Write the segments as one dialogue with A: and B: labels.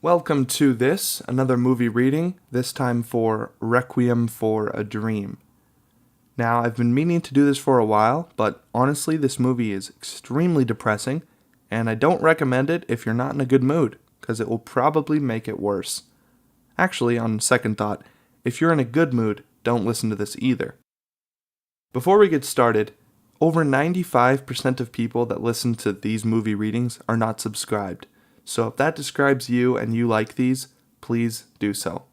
A: Welcome to another movie reading, this time for Requiem for a Dream. Now, I've been meaning to do this for a while, but honestly, this movie is extremely depressing, and I don't recommend it if you're not in a good mood, because it will probably make it worse. Actually, on second thought, if you're in a good mood, don't listen to this either. Before we get started, over 95% of people that listen to these movie readings are not subscribed. So if that describes you and you like these, please do so.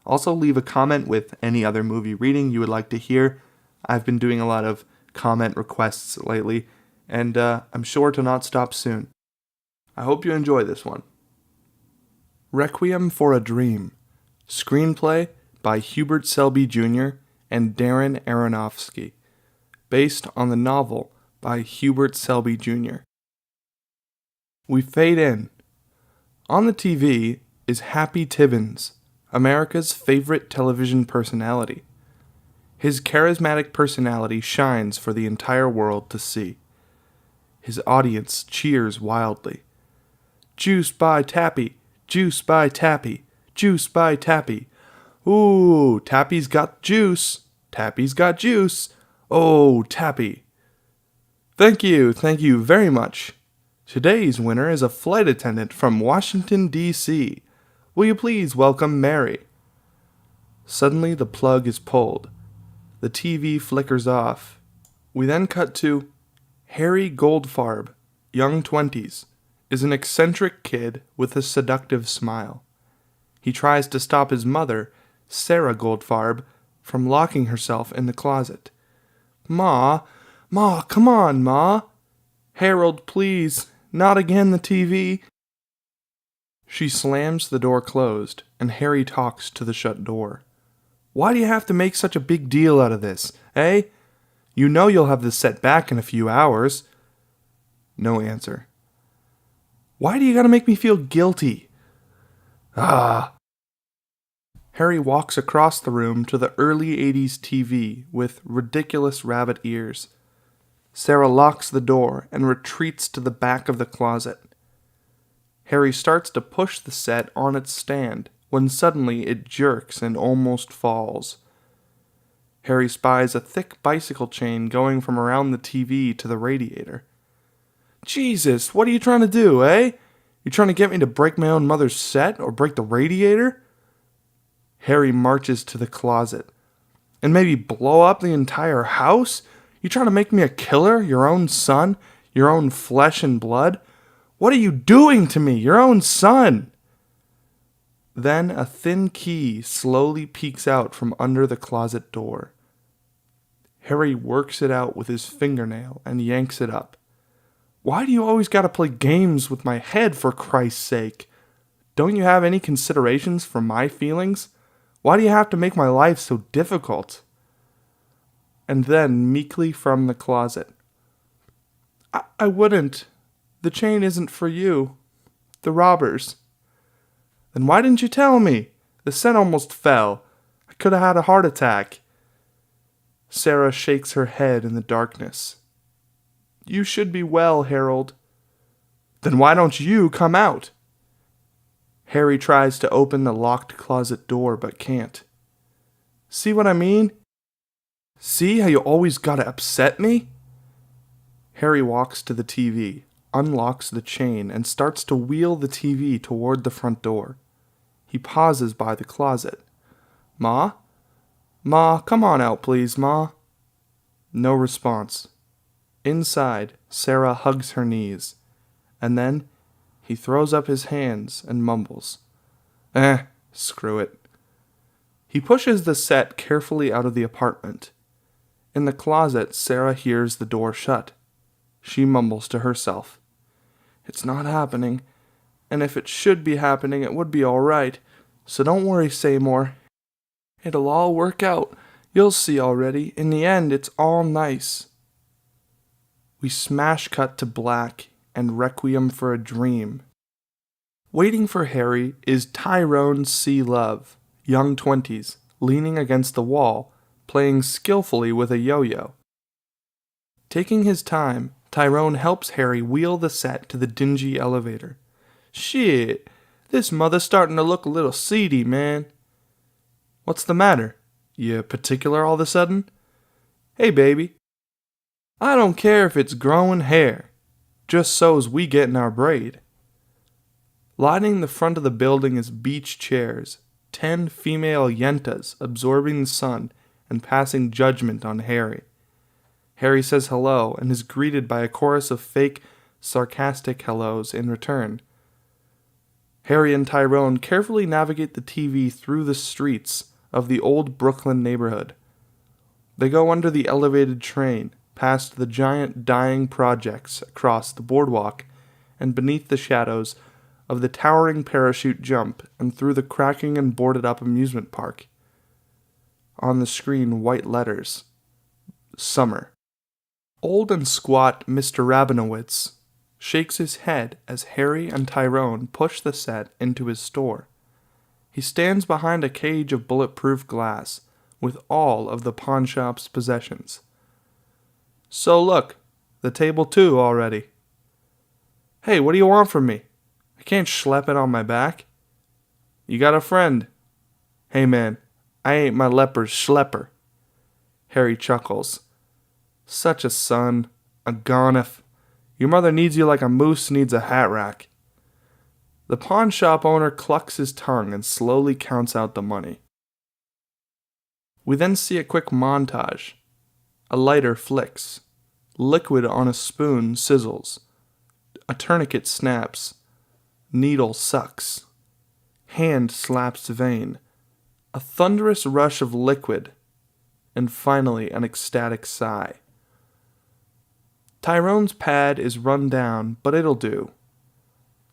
A: Also leave a comment with any other movie reading you would like to hear. I've been doing a lot of comment requests lately, and I'm sure to not stop soon. I hope you enjoy this one. Requiem for a Dream. Screenplay by Hubert Selby Jr. and Darren Aronofsky. Based on the novel by Hubert Selby Jr. We fade in. On the TV is Happy Tibbins, America's favorite television personality. His charismatic personality shines for the entire world to see. His audience cheers wildly. Juice by Tappy, juice by Tappy, juice by Tappy. Ooh, Tappy's got juice, Tappy's got juice. Oh, Tappy. Thank you very much. Today's winner is a flight attendant from Washington, D.C. Will you please welcome Mary? Suddenly the plug is pulled. The TV flickers off. We then cut to Harry Goldfarb, young 20s, is an eccentric kid with a seductive smile. He tries to stop his mother, Sarah Goldfarb, from locking herself in the closet. Ma, come on, Ma. Harold, please. Not again, the TV. She slams the door closed, and Harry talks to the shut door. Why do you have to make such a big deal out of this, eh? You know you'll have this set back in a few hours. No answer. Why do you gotta make me feel guilty? Harry walks across the room to the early 80s TV with ridiculous rabbit ears. Sarah locks the door and retreats to the back of the closet. Harry starts to push the set on its stand when suddenly it jerks and almost falls. Harry spies a thick bicycle chain going from around the TV to the radiator. Jesus, what are you trying to do, eh? You trying to get me to break my own mother's set or break the radiator? Harry marches to the closet. And maybe blow up the entire house? You trying to make me a killer? Your own son? Your own flesh and blood? What are you doing to me? Your own son? Then a thin key slowly peeks out from under the closet door. Harry works it out with his fingernail and yanks it up. Why do you always gotta play games with my head, for Christ's sake? Don't you have any considerations for my feelings? Why do you have to make my life so difficult? And then meekly from the closet. I wouldn't. The chain isn't for you. The robbers. Then why didn't you tell me? The set almost fell. I could have had a heart attack. Sarah shakes her head in the darkness. You should be well, Harold. Then why don't you come out? Harry tries to open the locked closet door but can't. See what I mean? See how you always gotta upset me? Harry walks to the TV, unlocks the chain, and starts to wheel the TV toward the front door. He pauses by the closet. Ma? Ma, come on out, please, Ma. No response. Inside, Sarah hugs her knees, and then he throws up his hands and mumbles. Screw it. He pushes the set carefully out of the apartment. In the closet, Sarah hears the door shut. She mumbles to herself. It's not happening, and if it should be happening, it would be all right. So don't worry, Seymour. It'll all work out. You'll see already. In the end, it's all nice. We smash cut to black and Requiem for a Dream. Waiting for Harry is Tyrone C. Love, young 20s, leaning against the wall, playing skillfully with a yo-yo. Taking his time, Tyrone helps Harry wheel the set to the dingy elevator. Shit, This mother's starting to look a little seedy, man. What's the matter? You particular all of a sudden? Hey, baby. I don't care if it's growing hair, just so's we gettin' our braid. Lining the front of the building is beach chairs, 10 female yentas absorbing the sun and passing judgment on Harry. Harry says hello and is greeted by a chorus of fake, sarcastic hellos in return. Harry and Tyrone carefully navigate the TV through the streets of the old Brooklyn neighborhood. They go under the elevated train, past the giant dying projects across the boardwalk, and beneath the shadows of the towering parachute jump, and through the cracking and boarded-up amusement park. On the screen, white letters. Summer. Old and squat Mr. Rabinowitz shakes his head as Harry and Tyrone push the set into his store. He stands behind a cage of bulletproof glass with all of the pawnshop's possessions. So look, the table too already. Hey, what do you want from me? I can't schlep it on my back. You got a friend. Hey man, I ain't my leper's schlepper. Harry chuckles. Such a son, a gonif. Your mother needs you like a moose needs a hat rack. The pawn shop owner clucks his tongue and slowly counts out the money. We then see a quick montage. A lighter flicks. Liquid on a spoon sizzles. A tourniquet snaps. Needle sucks. Hand slaps vein. A thunderous rush of liquid. And finally an ecstatic sigh. Tyrone's pad is run down, but it'll do.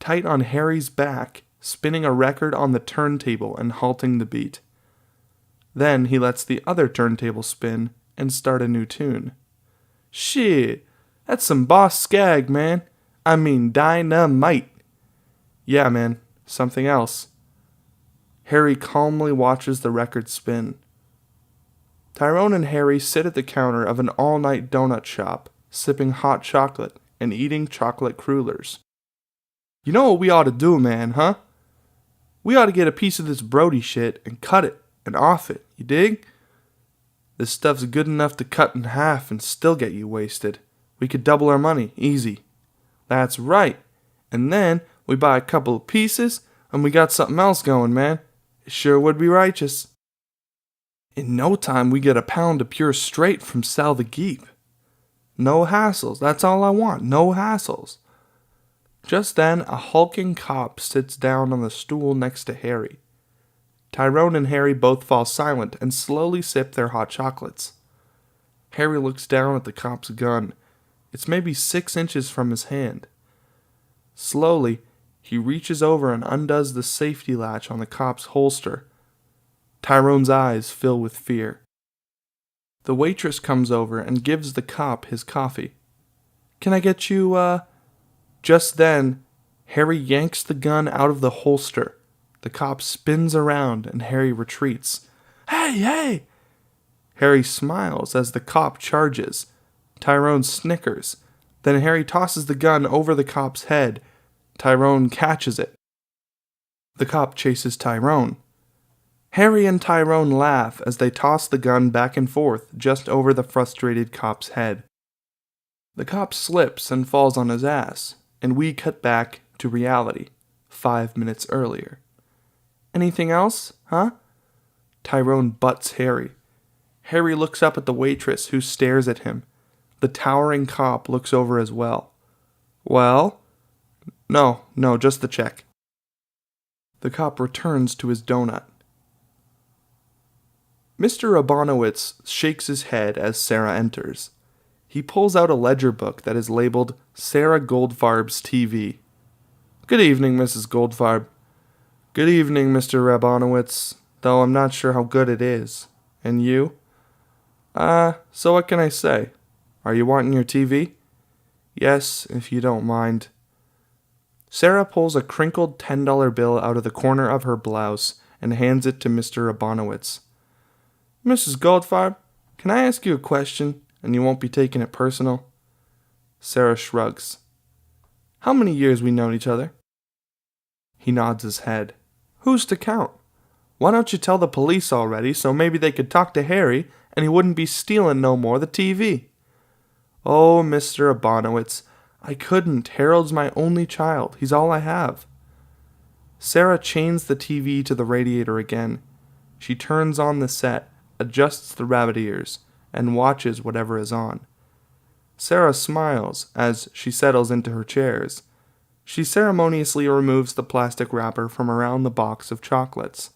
A: Tight on Harry's back, spinning a record on the turntable and halting the beat. Then he lets the other turntable spin and start a new tune. Shit, that's some boss skag, man. I mean dynamite. Yeah, man, something else. Harry calmly watches the record spin. Tyrone and Harry sit at the counter of an all-night donut shop, sipping hot chocolate and eating chocolate crullers. You know what we ought to do, man, huh? We ought to get a piece of this Brody shit and cut it and off it, you dig? This stuff's good enough to cut in half and still get you wasted. We could double our money, easy. That's right. And then we buy a couple of pieces and we got something else going, man. It sure would be righteous. In no time we get a pound of pure straight from Sal the Geep. No hassles, that's all I want, no hassles. Just then, a hulking cop sits down on the stool next to Harry. Tyrone and Harry both fall silent and slowly sip their hot chocolates. Harry looks down at the cop's gun. It's maybe 6 inches from his hand. Slowly, he reaches over and undoes the safety latch on the cop's holster. Tyrone's eyes fill with fear. The waitress comes over and gives the cop his coffee. Can I get you, Just then, Harry yanks the gun out of the holster. The cop spins around and Harry retreats. Hey, hey! Harry smiles as the cop charges. Tyrone snickers. Then Harry tosses the gun over the cop's head. Tyrone catches it. The cop chases Tyrone. Harry and Tyrone laugh as they toss the gun back and forth just over the frustrated cop's head. The cop slips and falls on his ass, and we cut back to reality, 5 minutes earlier. Anything else, huh? Tyrone butts Harry. Harry looks up at the waitress, who stares at him. The towering cop looks over as well. Well? No, just the check. The cop returns to his donut. Mr. Rabinowitz shakes his head as Sarah enters. He pulls out a ledger book that is labeled Sarah Goldfarb's TV. Good evening, Mrs. Goldfarb. Good evening, Mr. Rabinowitz, though I'm not sure how good it is. And you? So what can I say? Are you wanting your TV? Yes, if you don't mind. Sarah pulls a crinkled $10 bill out of the corner of her blouse and hands it to Mr. Rabinowitz. Mrs. Goldfarb, can I ask you a question, and you won't be taking it personal? Sarah shrugs. How many years we known each other? He nods his head. Who's to count? Why don't you tell the police already so maybe they could talk to Harry and he wouldn't be stealing no more the TV? Oh, Mr. Abonowitz, I couldn't. Harold's my only child. He's all I have. Sarah chains the TV to the radiator again. She turns on the set, adjusts the rabbit ears, and watches whatever is on. Sarah smiles as she settles into her chairs. She ceremoniously removes the plastic wrapper from around the box of chocolates.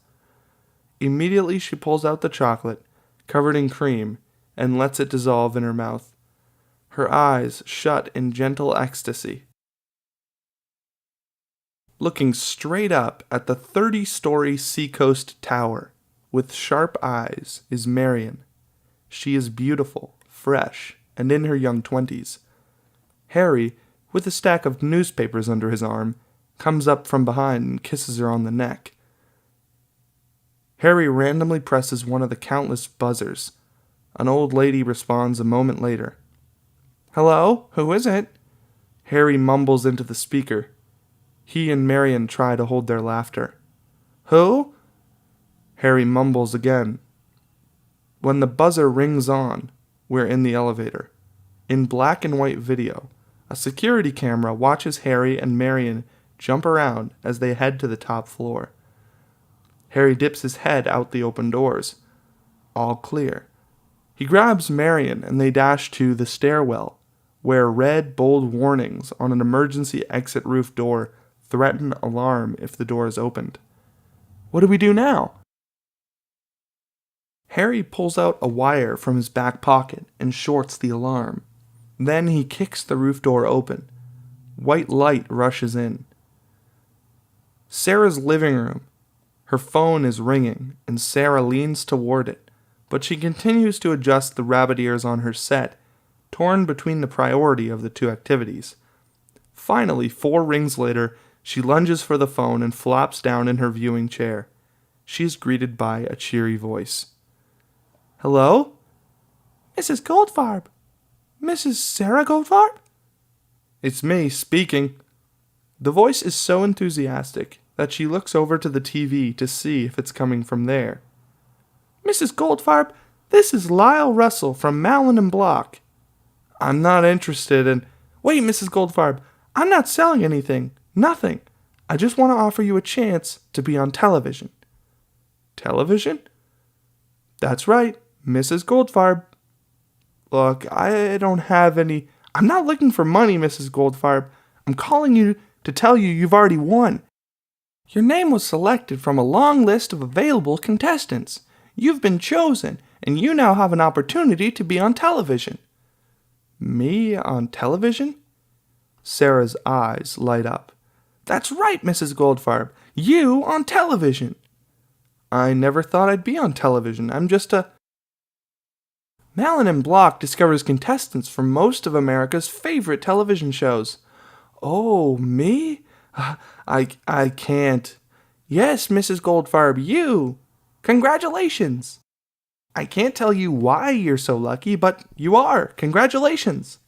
A: Immediately she pulls out the chocolate, covered in cream, and lets it dissolve in her mouth. Her eyes shut in gentle ecstasy. Looking straight up at the 30-story Seacoast Tower, with sharp eyes, is Marion. She is beautiful, fresh, and in her young 20s. Harry, with a stack of newspapers under his arm, comes up from behind and kisses her on the neck. Harry randomly presses one of the countless buzzers. An old lady responds a moment later. "Hello? Who is it?" Harry mumbles into the speaker. He and Marion try to hold their laughter. "Who?" Harry mumbles again. When the buzzer rings on, we're in the elevator. In black and white video, a security camera watches Harry and Marion jump around as they head to the top floor. Harry dips his head out the open doors. All clear. He grabs Marion and they dash to the stairwell, where red, bold warnings on an emergency exit roof door threaten alarm if the door is opened. What do we do now? Harry pulls out a wire from his back pocket and shorts the alarm. Then he kicks the roof door open. White light rushes in. Sarah's living room. Her phone is ringing, and Sarah leans toward it, but she continues to adjust the rabbit ears on her set, torn between the priority of the two activities. Finally, 4 rings later, she lunges for the phone and flops down in her viewing chair. She is greeted by a cheery voice. "Hello? Mrs. Goldfarb? Mrs. Sarah Goldfarb?" "It's me, speaking." The voice is so enthusiastic that she looks over to the TV to see if it's coming from there. "Mrs. Goldfarb, this is Lyle Russell from Malin and Block." "I'm not interested in—" "Wait, Mrs. Goldfarb, I'm not selling anything. Nothing. I just want to offer you a chance to be on television." "Television?" "That's right, Mrs. Goldfarb." "Look, I don't have any—" "I'm not looking for money, Mrs. Goldfarb. I'm calling you to tell you you've already won. Your name was selected from a long list of available contestants. You've been chosen, and you now have an opportunity to be on television." "Me on television?" Sarah's eyes light up. "That's right, Mrs. Goldfarb. You on television." "I never thought I'd be on television. I'm just a—" Malin and Block discovers contestants from most of America's favorite television shows. "Oh, me? I can't." "Yes, Mrs. Goldfarb, you. Congratulations." "I can't tell you why you're so lucky, but you are. Congratulations."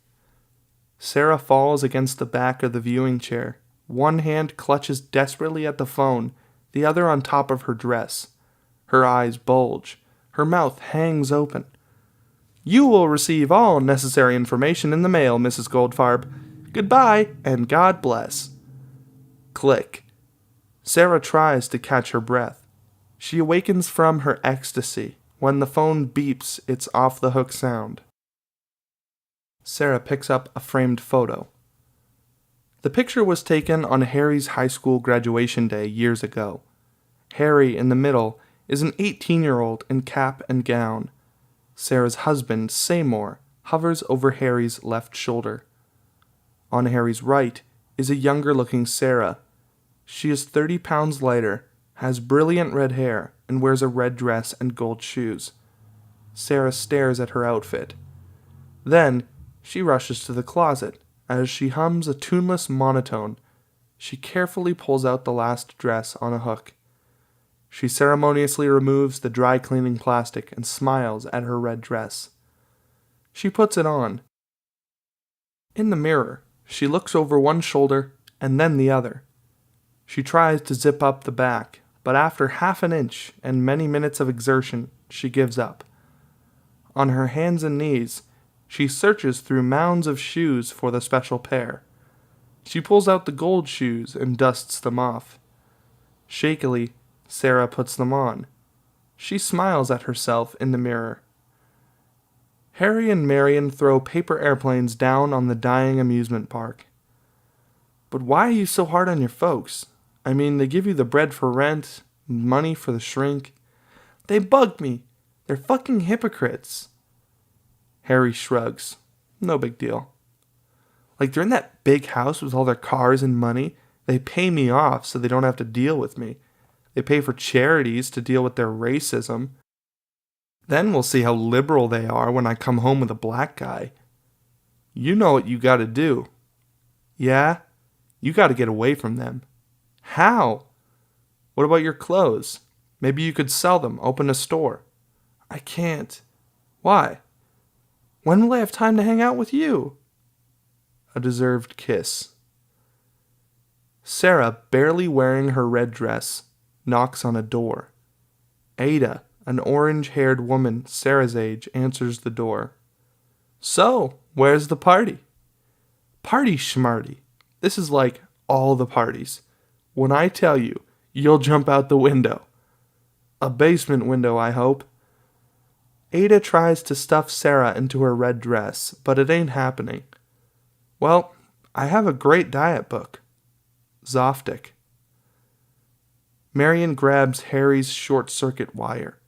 A: Sarah falls against the back of the viewing chair. One hand clutches desperately at the phone, the other on top of her dress. Her eyes bulge. Her mouth hangs open. "You will receive all necessary information in the mail, Mrs. Goldfarb. Goodbye, and God bless." Click. Sarah tries to catch her breath. She awakens from her ecstasy when the phone beeps its off-the-hook sound. Sarah picks up a framed photo. The picture was taken on Harry's high school graduation day years ago. Harry, in the middle, is an 18-year-old in cap and gown. Sarah's husband, Seymour, hovers over Harry's left shoulder. On Harry's right is a younger-looking Sarah. She is 30 pounds lighter, has brilliant red hair, and wears a red dress and gold shoes. Sarah stares at her outfit. Then, she rushes to the closet. As she hums a tuneless monotone, she carefully pulls out the last dress on a hook. She ceremoniously removes the dry-cleaning plastic and smiles at her red dress. She puts it on. In the mirror, she looks over one shoulder and then the other. She tries to zip up the back, but after half an inch and many minutes of exertion, she gives up. On her hands and knees, she searches through mounds of shoes for the special pair. She pulls out the gold shoes and dusts them off. Shakily, Sarah puts them on. She smiles at herself in the mirror. Harry and Marion throw paper airplanes down on the dying amusement park. But why are you so hard on your folks? I mean, they give you the bread for rent, money for the shrink. They bug me. They're fucking hypocrites. Harry shrugs. No big deal. Like, they're in that big house with all their cars and money. They pay me off so they don't have to deal with me. They pay for charities to deal with their racism. Then we'll see how liberal they are when I come home with a black guy. You know what you gotta do. Yeah? You gotta get away from them. How? What about your clothes? Maybe you could sell them, open a store. I can't. Why? When will I have time to hang out with you? A deserved kiss. Sarah, barely wearing her red dress, knocks on a door. Ada, an orange-haired woman Sarah's age, answers the door. So, where's the party? Party schmarty. This is like all the parties. When I tell you, you'll jump out the window. A basement window, I hope. Ada tries to stuff Sarah into her red dress, but it ain't happening. Well, I have a great diet book. Zoftic. Marion grabs Harry's short-circuit wire.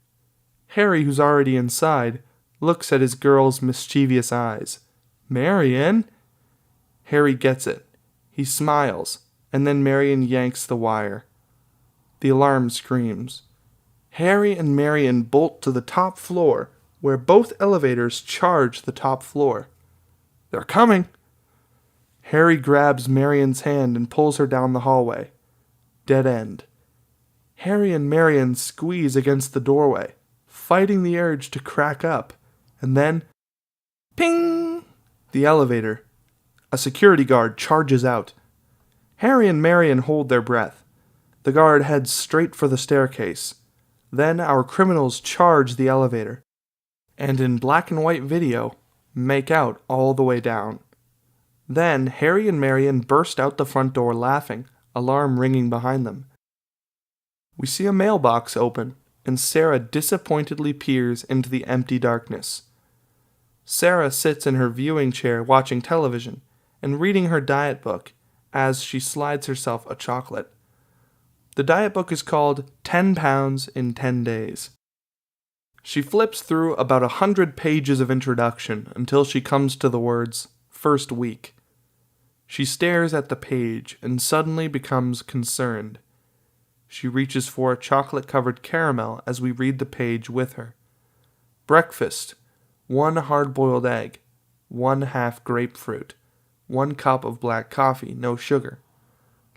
A: Harry, who's already inside, looks at his girl's mischievous eyes. Marion? Harry gets it. He smiles, and then Marion yanks the wire. The alarm screams. Harry and Marion bolt to the top floor, where both elevators charge the top floor. They're coming! Harry grabs Marion's hand and pulls her down the hallway. Dead end. Harry and Marion squeeze against the doorway, fighting the urge to crack up, and then... Ping! The elevator. A security guard charges out. Harry and Marion hold their breath. The guard heads straight for the staircase. Then our criminals charge the elevator, and in black and white video, make out all the way down. Then Harry and Marion burst out the front door laughing, alarm ringing behind them. We see a mailbox open, and Sarah disappointedly peers into the empty darkness. Sarah sits in her viewing chair watching television and reading her diet book as she slides herself a chocolate. The diet book is called 10 Pounds in 10 Days. She flips through about 100 pages of introduction until she comes to the words, first week. She stares at the page and suddenly becomes concerned. She reaches for a chocolate-covered caramel as we read the page with her. Breakfast, 1 hard-boiled egg, 1/2 grapefruit, 1 cup of black coffee, no sugar.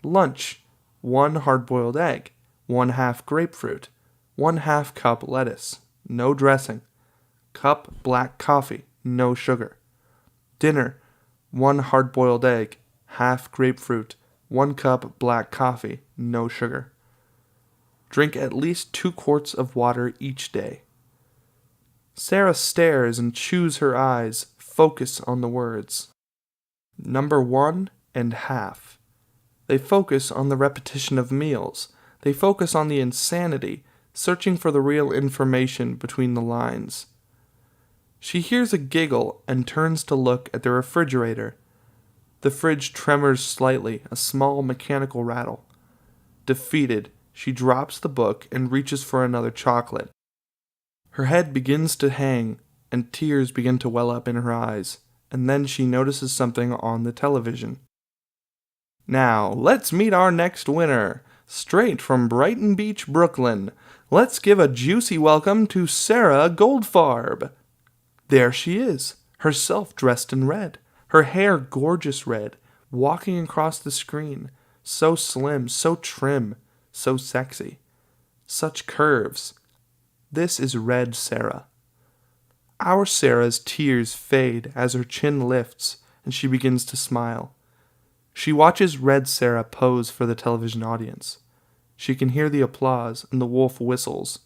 A: Lunch, 1 hard-boiled egg, 1/2 grapefruit, 1/2 cup lettuce, no dressing. Cup black coffee, no sugar. Dinner, 1 hard-boiled egg, 1/2 grapefruit, 1 cup black coffee, no sugar. Drink at least 2 quarts of water each day. Sarah stares and chews her eyes, focus on the words. Number 1 and 1/2. They focus on the repetition of meals. They focus on the insanity, searching for the real information between the lines. She hears a giggle and turns to look at the refrigerator. The fridge tremors slightly, a small mechanical rattle. Defeated, she drops the book and reaches for another chocolate. Her head begins to hang, and tears begin to well up in her eyes, and then she notices something on the television. Now, let's meet our next winner. Straight from Brighton Beach, Brooklyn. Let's give a juicy welcome to Sarah Goldfarb. There she is, herself dressed in red, her hair gorgeous red, walking across the screen, so slim, so trim, so sexy. Such curves. This is Red Sarah. Our Sarah's tears fade as her chin lifts and she begins to smile. She watches Red Sarah pose for the television audience. She can hear the applause and the wolf whistles.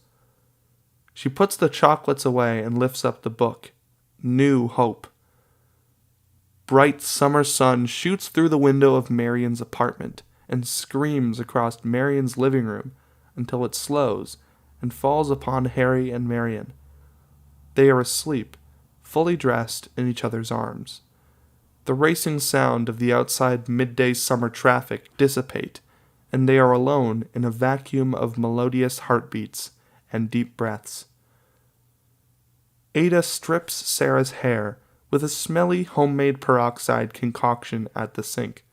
A: She puts the chocolates away and lifts up the book. New Hope. Bright summer sun shoots through the window of Marion's apartment and screams across Marion's living room until it slows and falls upon Harry and Marion. They are asleep, fully dressed in each other's arms. The racing sound of the outside midday summer traffic dissipate, and they are alone in a vacuum of melodious heartbeats and deep breaths. Ada strips Sarah's hair with a smelly homemade peroxide concoction at the sink.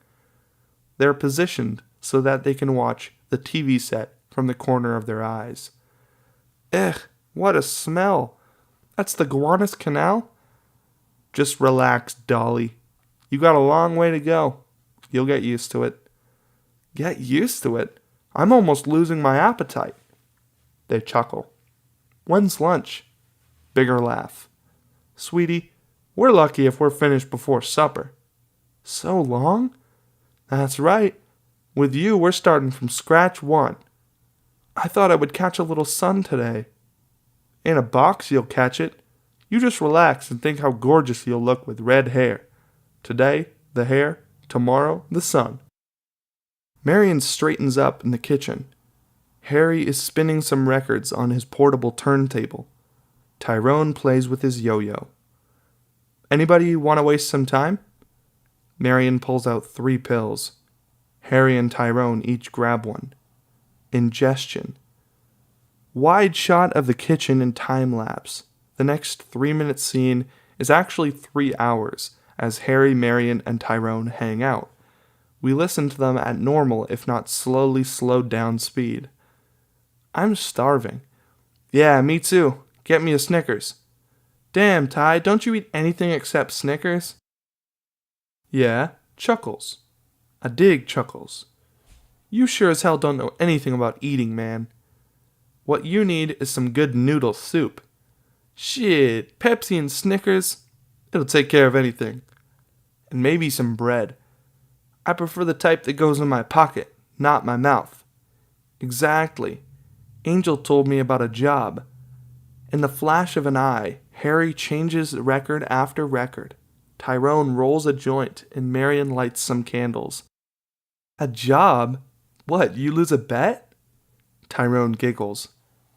A: They're positioned so that they can watch the TV set from the corner of their eyes. Ugh, what a smell! That's the Gowanus Canal? Just relax, Dolly. You got a long way to go. You'll get used to it. Get used to it? I'm almost losing my appetite. They chuckle. When's lunch? Bigger laugh. Sweetie, we're lucky if we're finished before supper. So long? That's right. With you, we're starting from scratch one. I thought I would catch a little sun today. In a box, you'll catch it. You just relax and think how gorgeous you'll look with red hair. Today, the hair. Tomorrow, the sun. Marion straightens up in the kitchen. Harry is spinning some records on his portable turntable. Tyrone plays with his yo-yo. Anybody want to waste some time? Marion pulls out 3 pills. Harry and Tyrone each grab one. Ingestion. Wide shot of the kitchen in time-lapse. The next 3-minute scene is actually 3 hours as Harry, Marion, and Tyrone hang out. We listen to them at normal, if not slowly slowed down speed. I'm starving. Yeah, me too. Get me a Snickers. Damn, Ty, don't you eat anything except Snickers? Yeah, Chuckles. I dig Chuckles. You sure as hell don't know anything about eating, man. What you need is some good noodle soup. Shit, Pepsi and Snickers, it'll take care of anything. And maybe some bread. I prefer the type that goes in my pocket, not my mouth. Exactly. Angel told me about a job. In the flash of an eye, Harry changes record after record. Tyrone rolls a joint and Marion lights some candles. A job? What, you lose a bet? Tyrone giggles.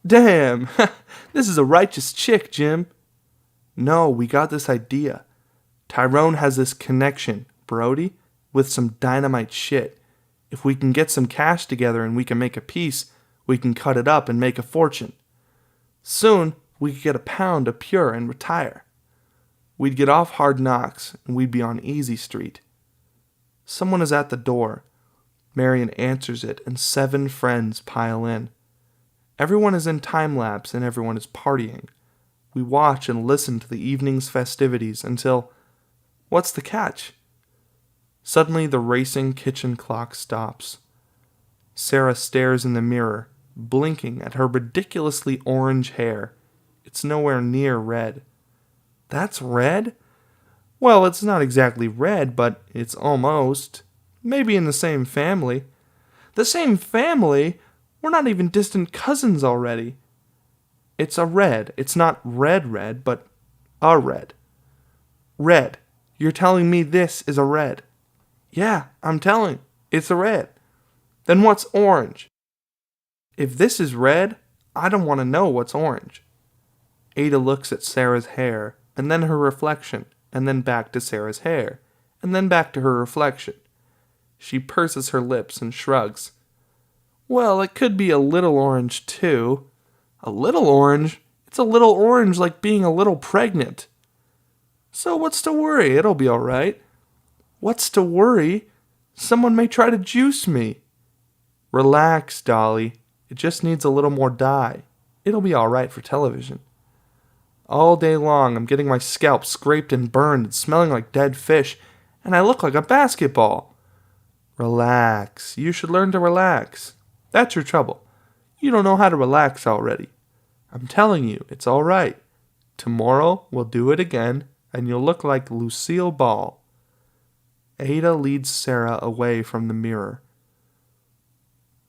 A: Damn, this is a righteous chick, Jim. No, we got this idea. Tyrone has this connection, Brody, with some dynamite shit. If we can get some cash together and we can make a piece, we can cut it up and make a fortune. Soon, we could get a pound of pure and retire. We'd get off Hard Knocks and we'd be on Easy Street. Someone is at the door. Marion answers it and 7 friends pile in. Everyone is in time-lapse and everyone is partying. We watch and listen to the evening's festivities until... What's the catch? Suddenly the racing kitchen clock stops. Sarah stares in the mirror, blinking at her ridiculously orange hair. It's nowhere near red. That's red? Well, it's not exactly red, but it's almost. Maybe in the same family. The same family? We're not even distant cousins already. It's a red. It's not red, but a red. Red. You're telling me this is a red? Yeah, I'm telling. It's a red. Then what's orange? If this is red, I don't want to know what's orange. Ada looks at Sarah's hair, and then her reflection, and then back to Sarah's hair, and then back to her reflection. She purses her lips and shrugs. Well, it could be a little orange, too. A little orange? It's a little orange like being a little pregnant. So what's to worry? It'll be all right. What's to worry? Someone may try to juice me. Relax, Dolly. It just needs a little more dye. It'll be all right for television. All day long, I'm getting my scalp scraped and burned and smelling like dead fish, and I look like a basketball. Relax. You should learn to relax. That's your trouble. You don't know how to relax already. I'm telling you, it's all right. Tomorrow, we'll do it again, and you'll look like Lucille Ball. Ada leads Sarah away from the mirror.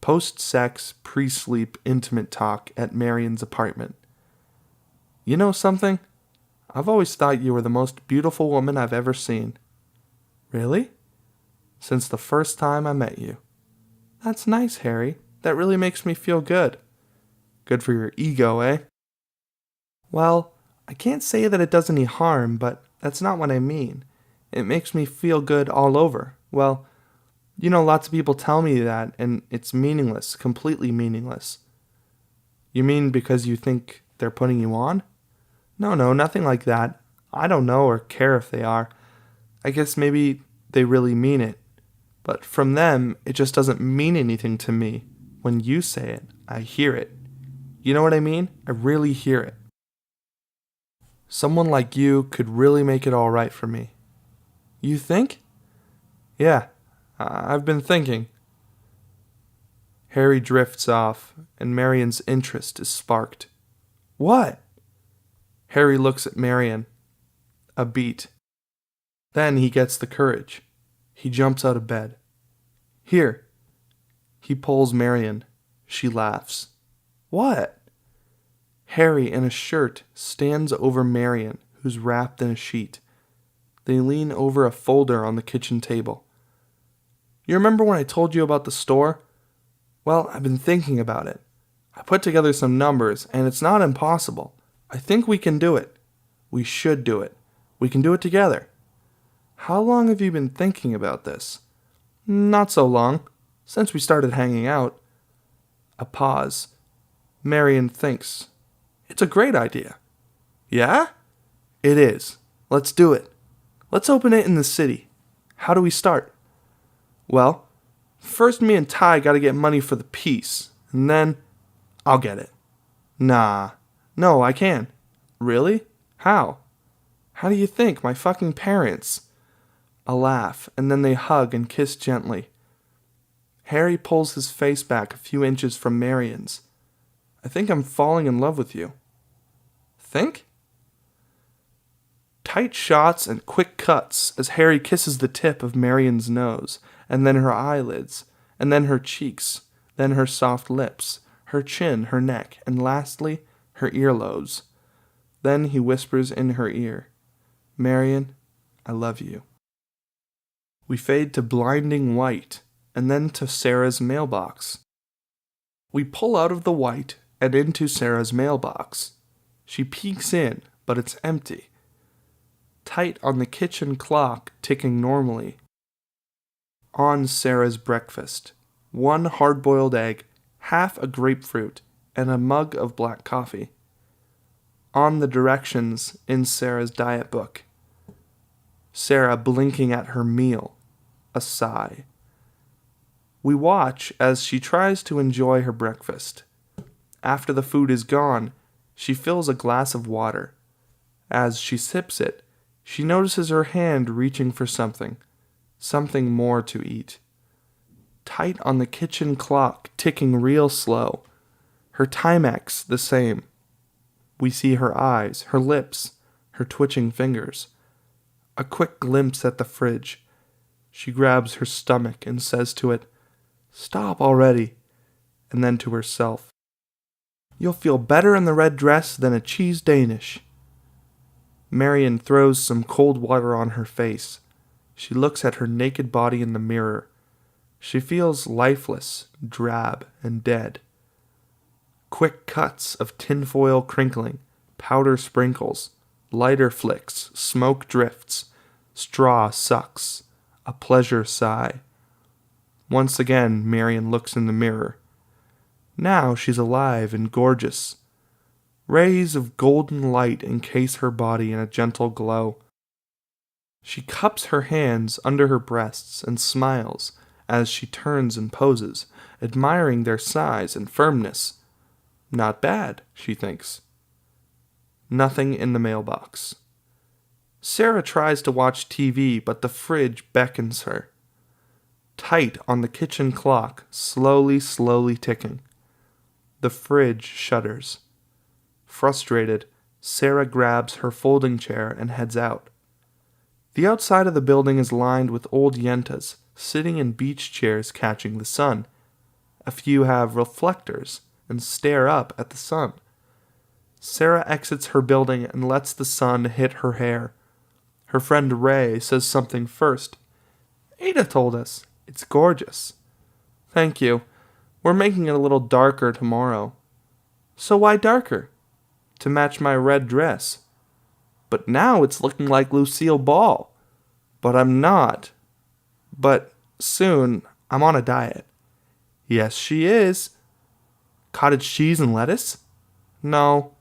A: Post-sex, pre-sleep intimate talk at Marion's apartment. You know something? I've always thought you were the most beautiful woman I've ever seen. Really? Since the first time I met you. That's nice, Harry. That really makes me feel good. Good for your ego, eh? Well, I can't say that it does any harm, but that's not what I mean. It makes me feel good all over. Well, lots of people tell me that, and it's meaningless, completely meaningless. You mean because you think they're putting you on? No, nothing like that. I don't know or care if they are. I guess maybe they really mean it. But from them, it just doesn't mean anything to me. When you say it, I hear it. You know what I mean? I really hear it. Someone like you could really make it all right for me. You think? Yeah, I've been thinking. Harry drifts off, and Marion's interest is sparked. What? Harry looks at Marion. A beat. Then he gets the courage. He jumps out of bed. Here. He pulls Marion. She laughs. What? Harry, in a shirt, stands over Marion, who's wrapped in a sheet. They lean over a folder on the kitchen table. You remember when I told you about the store? Well, I've been thinking about it. I put together some numbers, and it's not impossible. I think we can do it. We should do it. We can do it together. How long have you been thinking about this? Not so long. Since we started hanging out. A pause. Marion thinks. It's a great idea. Yeah? It is. Let's do it. Let's open it in the city. How do we start? Well, first me and Ty gotta get money for the piece, and then I'll get it. Nah. No, I can. Really? How? How do you think? My fucking parents. A laugh, and then they hug and kiss gently. Harry pulls his face back a few inches from Marion's. I think I'm falling in love with you. Think? Tight shots and quick cuts as Harry kisses the tip of Marion's nose, and then her eyelids, and then her cheeks, then her soft lips, her chin, her neck, and lastly, her earlobes. Then he whispers in her ear, Marion, I love you. We fade to blinding white, and then to Sarah's mailbox. We pull out of the white and into Sarah's mailbox. She peeks in, but it's empty. Tight on the kitchen clock, ticking normally. On Sarah's breakfast. 1 hard-boiled egg, half a grapefruit, and a mug of black coffee. On the directions in Sarah's diet book. Sarah blinking at her meal. A sigh. We watch as she tries to enjoy her breakfast. After the food is gone, she fills a glass of water. As she sips it, she notices her hand reaching for something more to eat. Tight on the kitchen clock, ticking real slow. Her Timex the same. We see her eyes, her lips, her twitching fingers. A quick glimpse at the fridge. She grabs her stomach and says to it, Stop already, and then to herself, You'll feel better in the red dress than a cheese Danish. Marion throws some cold water on her face. She looks at her naked body in the mirror. She feels lifeless, drab, and dead. Quick cuts of tinfoil crinkling, powder sprinkles, lighter flicks, smoke drifts, straw sucks, a pleasure sigh. Once again, Marion looks in the mirror. Now she's alive and gorgeous. Rays of golden light encase her body in a gentle glow. She cups her hands under her breasts and smiles as she turns and poses, admiring their size and firmness. Not bad, she thinks. Nothing in the mailbox. Sarah tries to watch TV, but the fridge beckons her. Tight on the kitchen clock, slowly ticking. The fridge shudders. Frustrated, Sarah grabs her folding chair and heads out. The outside of the building is lined with old yentas, sitting in beach chairs catching the sun. A few have reflectors and stare up at the sun. Sarah exits her building and lets the sun hit her hair. Her friend Ray says something first. Ada told us. It's gorgeous. Thank you. We're making it a little darker tomorrow. So why darker? To match my red dress. But now it's looking like Lucille Ball. But I'm not. But soon, I'm on a diet. Yes, she is. Cottage cheese and lettuce? No.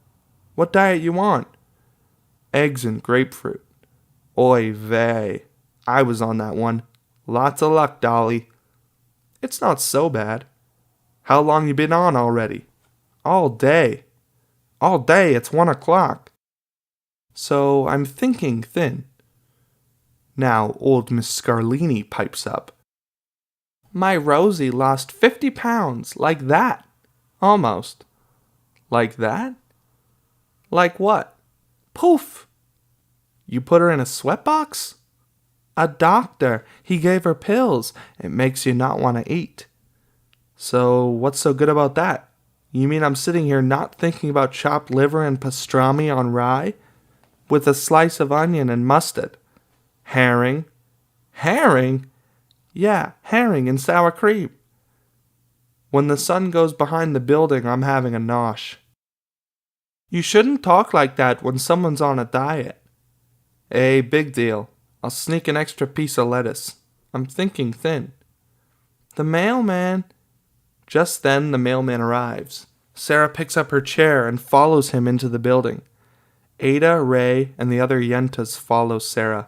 A: What diet you want? Eggs and grapefruit. Oy vey. I was on that one. Lots of luck, Dolly. It's not so bad. How long you been on already? All day. All day, it's 1 o'clock. So I'm thinking thin. Now old Miss Scarlini pipes up. My Rosie lost 50 pounds, like that. Almost. Like that? Like what? Poof! You put her in a sweatbox? A doctor. He gave her pills. It makes you not want to eat. So what's so good about that? You mean I'm sitting here not thinking about chopped liver and pastrami on rye? With a slice of onion and mustard. Herring. Herring? Yeah, herring and sour cream. When the sun goes behind the building, I'm having a nosh. You shouldn't talk like that when someone's on a diet. Hey, big deal. I'll sneak an extra piece of lettuce. I'm thinking thin. The mailman. Just then, the mailman arrives. Sarah picks up her chair and follows him into the building. Ada, Ray, and the other yentas follow Sarah.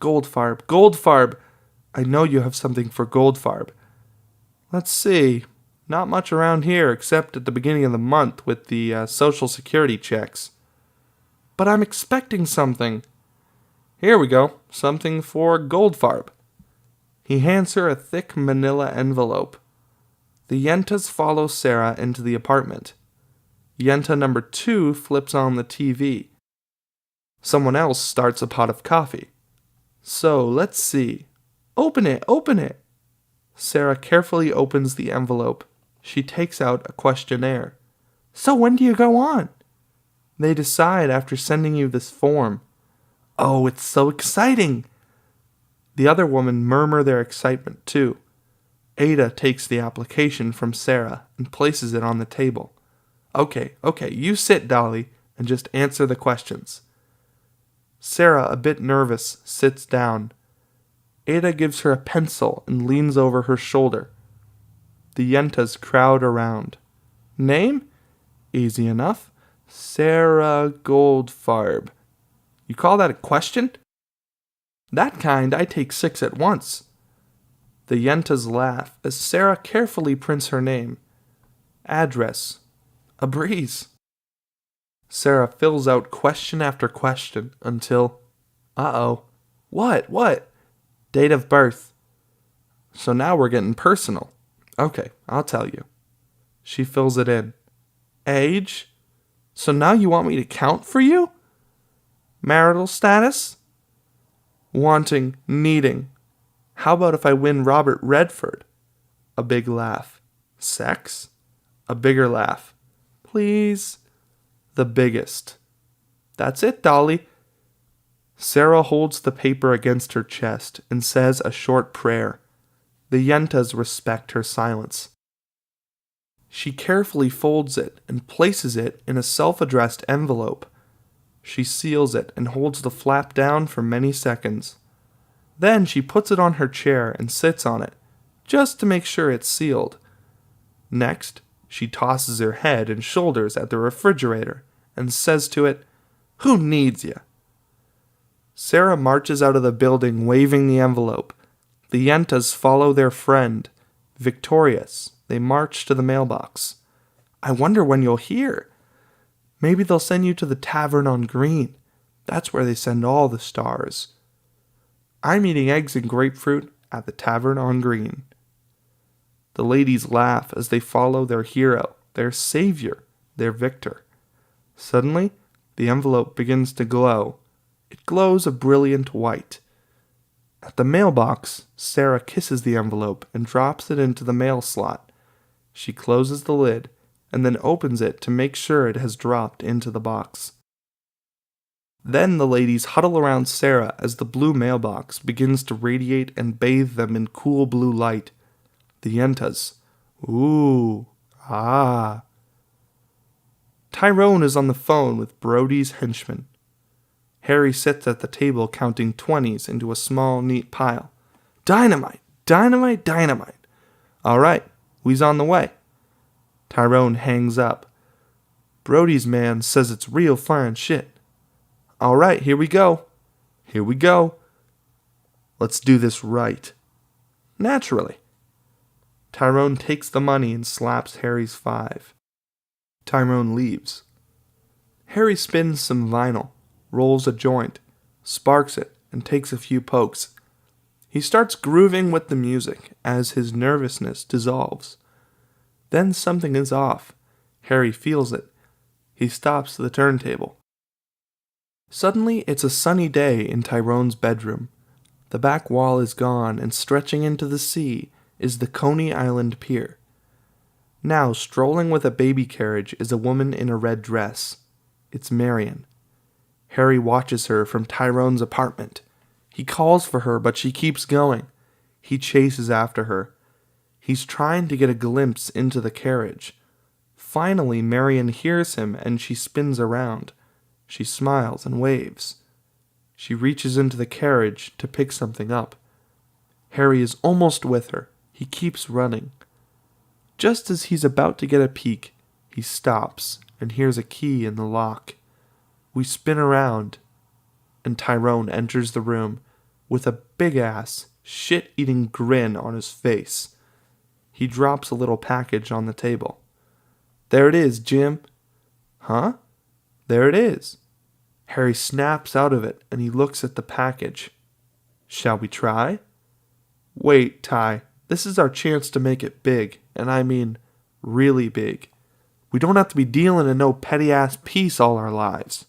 A: Goldfarb, Goldfarb! I know you have something for Goldfarb. Let's see. Not much around here except at the beginning of the month with the Social Security checks. But I'm expecting something. Here we go. Something for Goldfarb. He hands her a thick manila envelope. The yentas follow Sarah into the apartment. Yenta number 2 flips on the TV. Someone else starts a pot of coffee. So, let's see. Open it, open it. Sarah carefully opens the envelope. She takes out a questionnaire. So when do you go on? They decide after sending you this form. Oh, it's so exciting. The other women murmur their excitement too. Ada takes the application from Sarah and places it on the table. Okay, you sit, Dolly, and just answer the questions. Sarah, a bit nervous, sits down. Ada gives her a pencil and leans over her shoulder. The yentas crowd around. Name? Easy enough. Sarah Goldfarb. You call that a question? That kind I take 6 at once. The yentas laugh as Sarah carefully prints her name. Address. A breeze. Sarah fills out question after question until... Uh-oh. What? Date of birth. So now we're getting personal. Okay, I'll tell you. She fills it in. Age? So now you want me to count for you? Marital status? Wanting, needing. How about if I win Robert Redford? A big laugh. Sex? A bigger laugh. Please? The biggest. That's it, Dolly. Sarah holds the paper against her chest and says a short prayer. The yentas respect her silence. She carefully folds it and places it in a self-addressed envelope. She seals it and holds the flap down for many seconds. Then she puts it on her chair and sits on it, just to make sure it's sealed. Next, she tosses her head and shoulders at the refrigerator and says to it, Who needs ya? Sarah marches out of the building waving the envelope. The yentas follow their friend. Victorious, they march to the mailbox. I wonder when you'll hear. Maybe they'll send you to the Tavern on Green. That's where they send all the stars. I'm eating eggs and grapefruit at the Tavern on Green. The ladies laugh as they follow their hero, their savior, their victor. Suddenly, the envelope begins to glow. It glows a brilliant white. At the mailbox, Sarah kisses the envelope and drops it into the mail slot. She closes the lid and then opens it to make sure it has dropped into the box. Then the ladies huddle around Sarah as the blue mailbox begins to radiate and bathe them in cool blue light. The yentas. Ooh. Ah. Tyrone is on the phone with Brody's henchman. Harry sits at the table counting 20s into a small, neat pile. Dynamite! Dynamite! Dynamite! All right, we's on the way. Tyrone hangs up. Brody's man says it's real fine shit. All right, here we go. Here we go. Let's do this right. Naturally. Tyrone takes the money and slaps Harry's 5. Tyrone leaves. Harry spins some vinyl, rolls a joint, sparks it, and takes a few pokes. He starts grooving with the music as his nervousness dissolves. Then something is off. Harry feels it. He stops the turntable. Suddenly, it's a sunny day in Tyrone's bedroom. The back wall is gone, and stretching into the sea is the Coney Island Pier. Now, strolling with a baby carriage is a woman in a red dress. It's Marion. Harry watches her from Tyrone's apartment. He calls for her, but she keeps going. He chases after her. He's trying to get a glimpse into the carriage. Finally, Marion hears him and she spins around. She smiles and waves. She reaches into the carriage to pick something up. Harry is almost with her. He keeps running. Just as he's about to get a peek, he stops and hears a key in the lock. We spin around, and Tyrone enters the room with a big-ass, shit-eating grin on his face. He drops a little package on the table. There it is, Jim. Huh? There it is. Harry snaps out of it, and he looks at the package. Shall we try? Wait, Ty. This is our chance to make it big, and I mean really big. We don't have to be dealing in no petty-ass piece all our lives.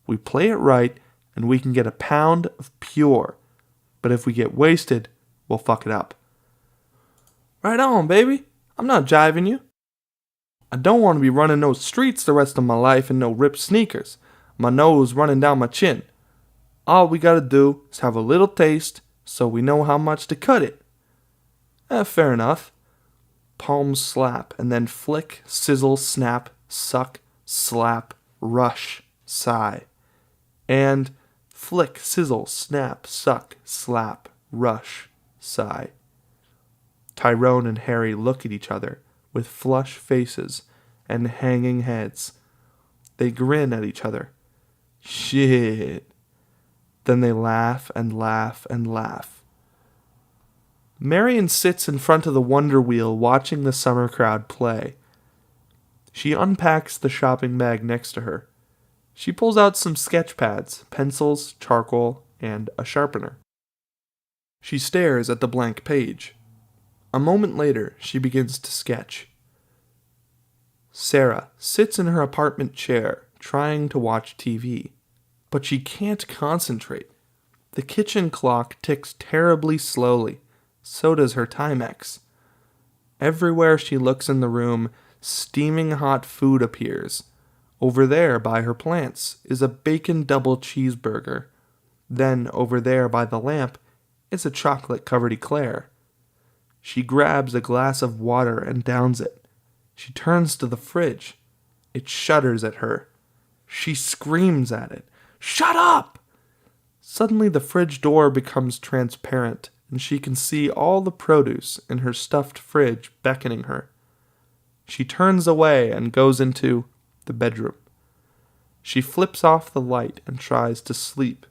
A: We play it right, and we can get a pound of pure. But if we get wasted, we'll fuck it up. Right on, baby. I'm not jiving you. I don't want to be running no streets the rest of my life in no ripped sneakers, my nose running down my chin. All we gotta do is have a little taste so we know how much to cut it. Fair enough. Palms slap and then flick, sizzle, snap, suck, slap, rush, sigh. And flick, sizzle, snap, suck, slap, rush, sigh. Tyrone and Harry look at each other with flushed faces and hanging heads. They grin at each other. Shit. Then they laugh and laugh and laugh. Marion sits in front of the Wonder Wheel watching the summer crowd play. She unpacks the shopping bag next to her. She pulls out some sketch pads, pencils, charcoal, and a sharpener. She stares at the blank page. A moment later, she begins to sketch. Sarah sits in her apartment chair, trying to watch TV. But she can't concentrate. The kitchen clock ticks terribly slowly. So does her Timex. Everywhere she looks in the room, steaming hot food appears. Over there, by her plants, is a bacon double cheeseburger. Then, over there by the lamp, is a chocolate-covered eclair. She grabs a glass of water and downs it. She turns to the fridge. It shudders at her. She screams at it. Shut up! Suddenly the fridge door becomes transparent, and she can see all the produce in her stuffed fridge beckoning her. She turns away and goes into the bedroom. She flips off the light and tries to sleep.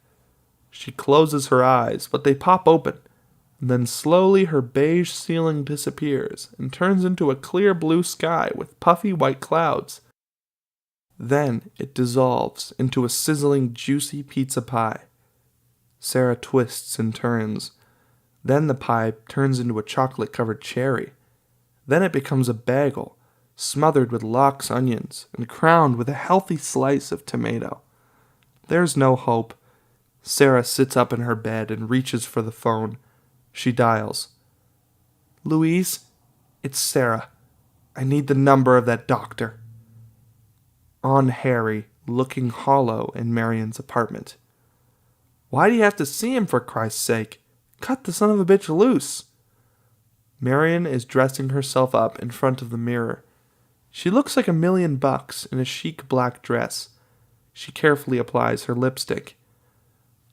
A: She closes her eyes, but they pop open. And then slowly her beige ceiling disappears and turns into a clear blue sky with puffy white clouds. Then it dissolves into a sizzling, juicy pizza pie. Sarah twists and turns. Then the pie turns into a chocolate-covered cherry. Then it becomes a bagel, smothered with lox onions and crowned with a healthy slice of tomato. There's no hope. Sarah sits up in her bed and reaches for the phone. She dials. Louise, it's Sarah. I need the number of that doctor. On Harry, looking hollow in Marion's apartment. Why do you have to see him, for Christ's sake? Cut the son of a bitch loose. Marion is dressing herself up in front of the mirror. She looks like $1,000,000 in a chic black dress. She carefully applies her lipstick.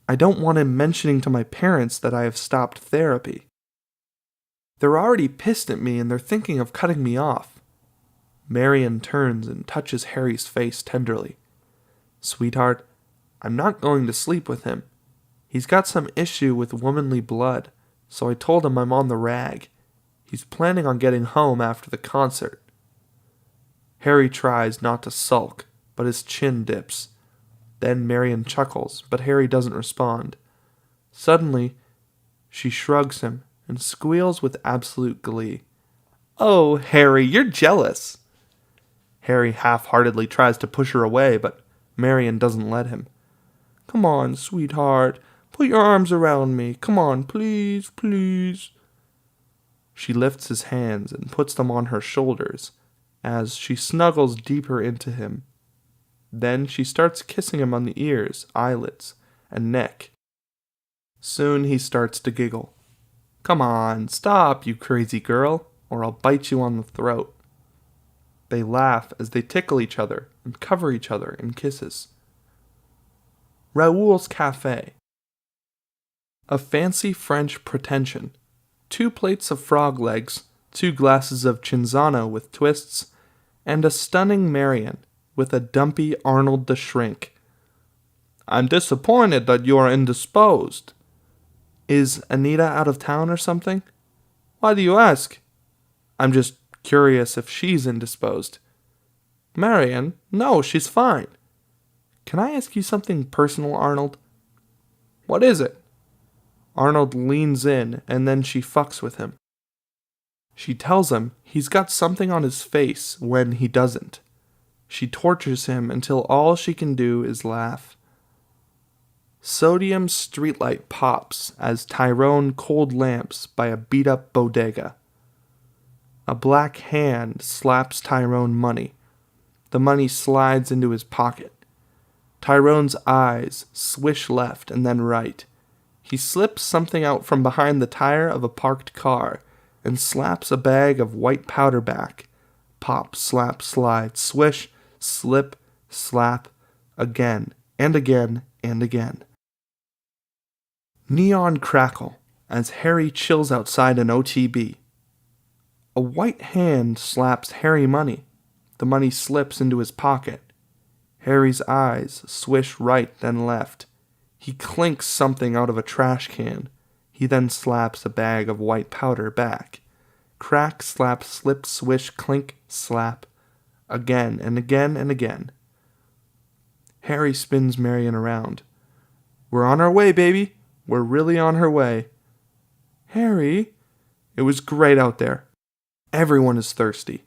A: I don't want him mentioning to my parents that I have stopped therapy. They're already pissed at me and they're thinking of cutting me off. Marion turns and touches Harry's face tenderly. Sweetheart, I'm not going to sleep with him. He's got some issue with womanly blood, so I told him I'm on the rag. He's planning on getting home after the concert. Harry tries not to sulk, but his chin dips. Then Marion chuckles, but Harry doesn't respond. Suddenly, she shrugs him and squeals with absolute glee. Oh, Harry, you're jealous. Harry half-heartedly tries to push her away, but Marion doesn't let him. Come on, sweetheart. Put your arms around me. Come on, please, please. She lifts his hands and puts them on her shoulders as she snuggles deeper into him. Then she starts kissing him on the ears, eyelids, and neck. Soon he starts to giggle. Come on, stop, you crazy girl, or I'll bite you on the throat. They laugh as they tickle each other and cover each other in kisses. Raoul's Café. A fancy French pretension. 2 plates of frog legs, 2 glasses of Cinzano with twists, and a stunning Marion with a dumpy Arnold the Shrink. I'm disappointed that you are indisposed. Is Anita out of town or something? Why do you ask? I'm just curious if she's indisposed. Marion? No, she's fine. Can I ask you something personal, Arnold? What is it? Arnold leans in, and then she fucks with him. She tells him he's got something on his face when he doesn't. She tortures him until all she can do is laugh. Sodium streetlight pops as Tyrone cold lamps by a beat-up bodega. A black hand slaps Tyrone money. The money slides into his pocket. Tyrone's eyes swish left and then right. He slips something out from behind the tire of a parked car and slaps a bag of white powder back. Pop, slap, slide, swish, slip, slap, again, and again, and again. Neon crackle as Harry chills outside an OTB. A white hand slaps Harry money. The money slips into his pocket. Harry's eyes swish right then left. He clinks something out of a trash can. He then slaps a bag of white powder back. Crack, slap, slip, swish, clink, slap. Again and again and again. Harry spins Marion around. We're on our way, baby. We're really on her way. Harry, it was great out there. Everyone is thirsty.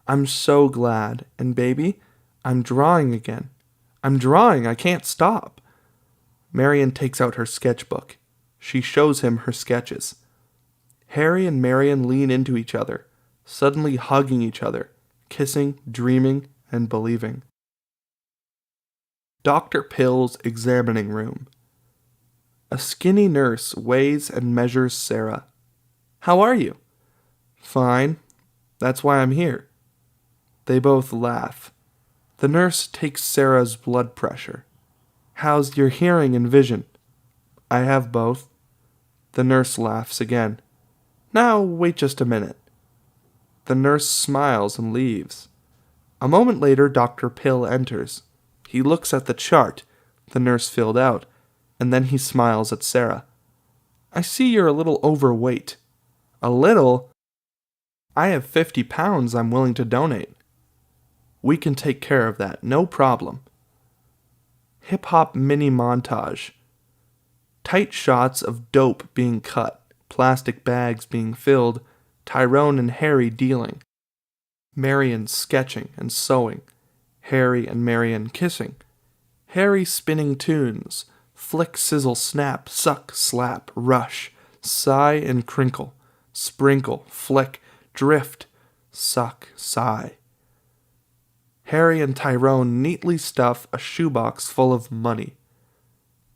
A: I'm so glad. And baby, I'm drawing again. I'm drawing. I can't stop. Marion takes out her sketchbook. She shows him her sketches. Harry and Marion lean into each other, suddenly hugging each other, kissing, dreaming, and believing. Dr. Pill's examining room. A skinny nurse weighs and measures Sarah. How are you? Fine. That's why I'm here. They both laugh. The nurse takes Sarah's blood pressure. How's your hearing and vision? I have both. The nurse laughs again. Now, wait just a minute. The nurse smiles and leaves. A moment later, Dr. Pill enters. He looks at the chart the nurse filled out, and then he smiles at Sarah. I see you're a little overweight. A little? I have 50 pounds I'm willing to donate. We can take care of that, no problem. Hip-hop mini montage. Tight shots of dope being cut, plastic bags being filled, Tyrone and Harry dealing. Marion sketching and sewing. Harry and Marion kissing. Harry spinning tunes, Flick, sizzle, snap, suck, slap, rush, sigh and crinkle, sprinkle, flick, drift, suck, sigh. Harry and Tyrone neatly stuff a shoebox full of money.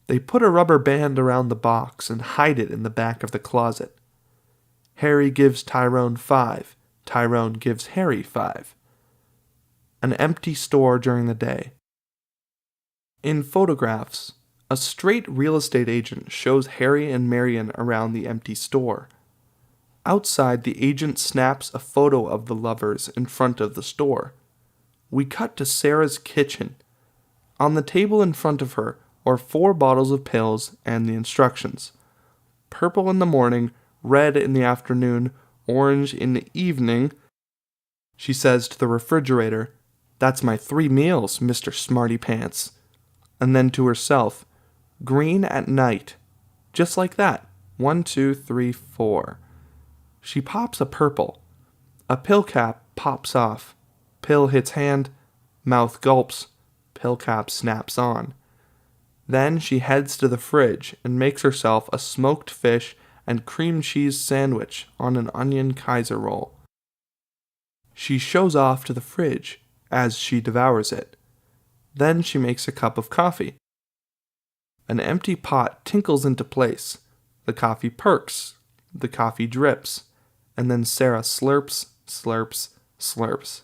A: They put a rubber band around the box and hide it in the back of the closet. Harry gives Tyrone 5. Tyrone gives Harry 5. An empty store during the day. In photographs, a straight real estate agent shows Harry and Marion around the empty store. Outside, the agent snaps a photo of the lovers in front of the store. We cut to Sarah's kitchen. On the table in front of her are 4 bottles of pills and the instructions. Purple in the morning, red in the afternoon, orange in the evening. She says to the refrigerator, "That's my 3 meals, Mr. Smarty Pants." And then to herself, "Green at night." Just like that. 1, 2, 3, 4. She pops a purple. A pill cap pops off. Pill hits hand. Mouth gulps. Pill cap snaps on. Then she heads to the fridge and makes herself a smoked fish and cream cheese sandwich on an onion Kaiser roll. She shows off to the fridge as she devours it. Then she makes a cup of coffee. An empty pot tinkles into place. The coffee perks. The coffee drips. And then Sarah slurps, slurps, slurps.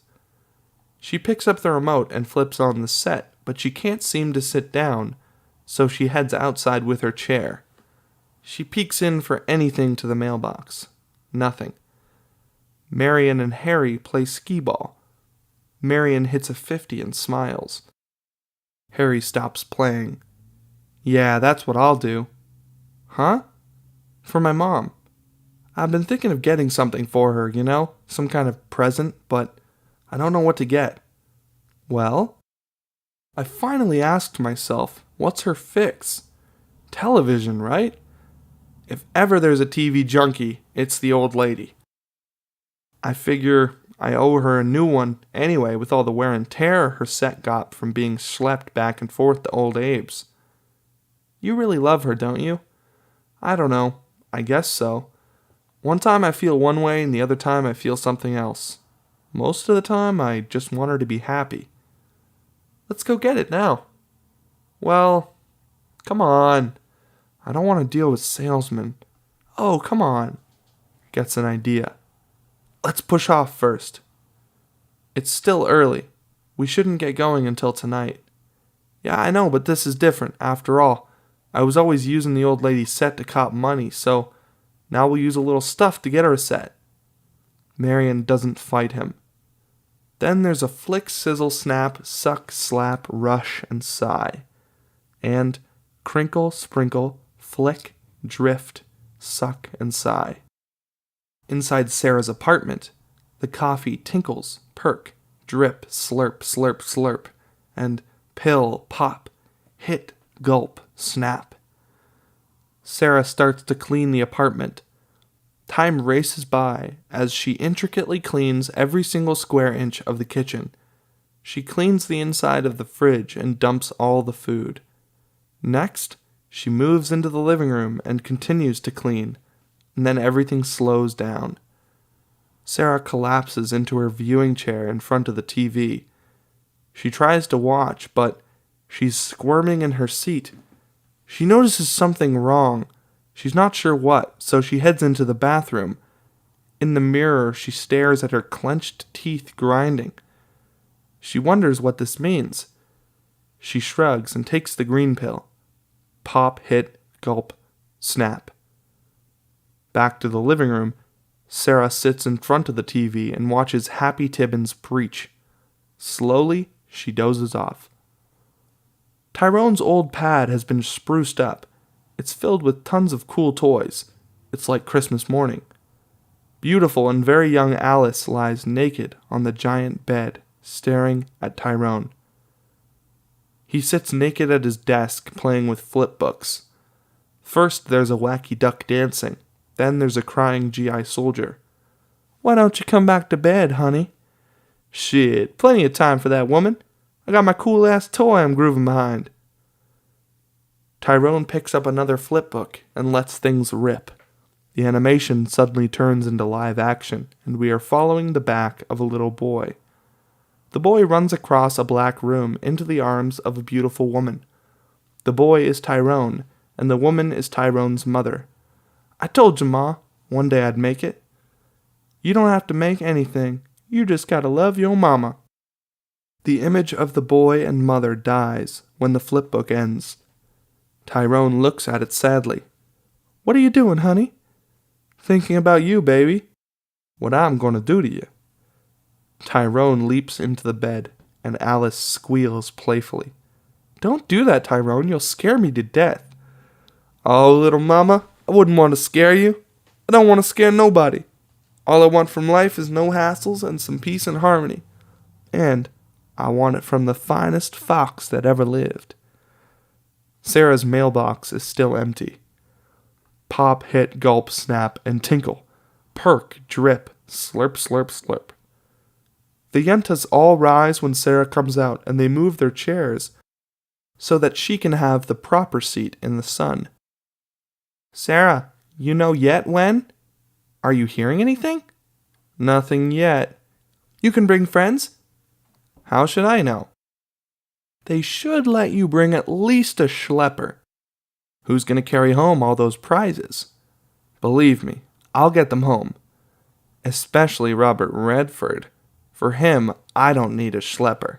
A: She picks up the remote and flips on the set, but she can't seem to sit down, so she heads outside with her chair. She peeks in for anything to the mailbox. Nothing. Marion and Harry play skee-ball. Marion hits a 50 and smiles. Harry stops playing. "Yeah, that's what I'll do." "Huh?" "For my mom. I've been thinking of getting something for her, some kind of present, but I don't know what to get." "Well?" I finally asked myself, what's her fix? Television, right? If ever there's a TV junkie, it's the old lady. I figure I owe her a new one anyway with all the wear and tear her set got from being schlepped back and forth to old Abe's. You really love her, don't you? I don't know. I guess so. One time I feel one way and the other time I feel something else. Most of the time I just want her to be happy. Let's go get it now. Well, come on. I don't want to deal with salesmen. Oh, come on. Gets an idea. Let's push off first. It's still early. We shouldn't get going until tonight. Yeah, I know, but this is different. After all, I was always using the old lady's set to cop money, so now we'll use a little stuff to get her a set. Marion doesn't fight him. Then there's a flick, sizzle, snap, suck, slap, rush, and sigh. And crinkle, sprinkle, flick, drift, suck, and sigh. Inside Sarah's apartment, the coffee tinkles, perk, drip, slurp, slurp, slurp, and pill, pop, hit, gulp, snap. Sarah starts to clean the apartment. Time races by as she intricately cleans every single square inch of the kitchen. She cleans the inside of the fridge and dumps all the food. Next, she moves into the living room and continues to clean, and then everything slows down. Sarah collapses into her viewing chair in front of the TV. She tries to watch, but she's squirming in her seat. She notices something wrong. She's not sure what, so she heads into the bathroom. In the mirror, she stares at her clenched teeth grinding. She wonders what this means. She shrugs and takes the green pill. Pop, hit, gulp, snap. Back to the living room, Sarah sits in front of the TV and watches Happy Tibbins preach. Slowly, she dozes off. Tyrone's old pad has been spruced up. It's filled with tons of cool toys. It's like Christmas morning. Beautiful and very young Alice lies naked on the giant bed, staring at Tyrone. He sits naked at his desk, playing with flip books. First there's a wacky duck dancing. Then there's a crying GI soldier. "Why don't you come back to bed, honey?" "Shit, plenty of time for that woman. I got my cool-ass toy I'm grooving behind." Tyrone picks up another flipbook and lets things rip. The animation suddenly turns into live action, and we are following the back of a little boy. The boy runs across a black room into the arms of a beautiful woman. The boy is Tyrone, and the woman is Tyrone's mother. I told you, Ma, one day I'd make it. You don't have to make anything. You just gotta love your mama. The image of the boy and mother dies when the flipbook ends. Tyrone looks at it sadly. What are you doing, honey? Thinking about you, baby. What I'm gonna do to you. Tyrone leaps into the bed, and Alice squeals playfully. Don't do that, Tyrone. You'll scare me to death. Oh, little mama, I wouldn't want to scare you. I don't want to scare nobody. All I want from life is no hassles and some peace and harmony. And I want it from the finest fox that ever lived. Sarah's mailbox is still empty. Pop, hit, gulp, snap, and tinkle. Perk, drip, slurp, slurp, slurp. The Yentas all rise when Sarah comes out, and they move their chairs so that she can have the proper seat in the sun. Sarah, you know yet when? Are you hearing anything? Nothing yet. You can bring friends? How should I know? They should let you bring at least a schlepper. Who's going to carry home all those prizes? Believe me, I'll get them home. Especially Robert Redford. For him, I don't need a schlepper.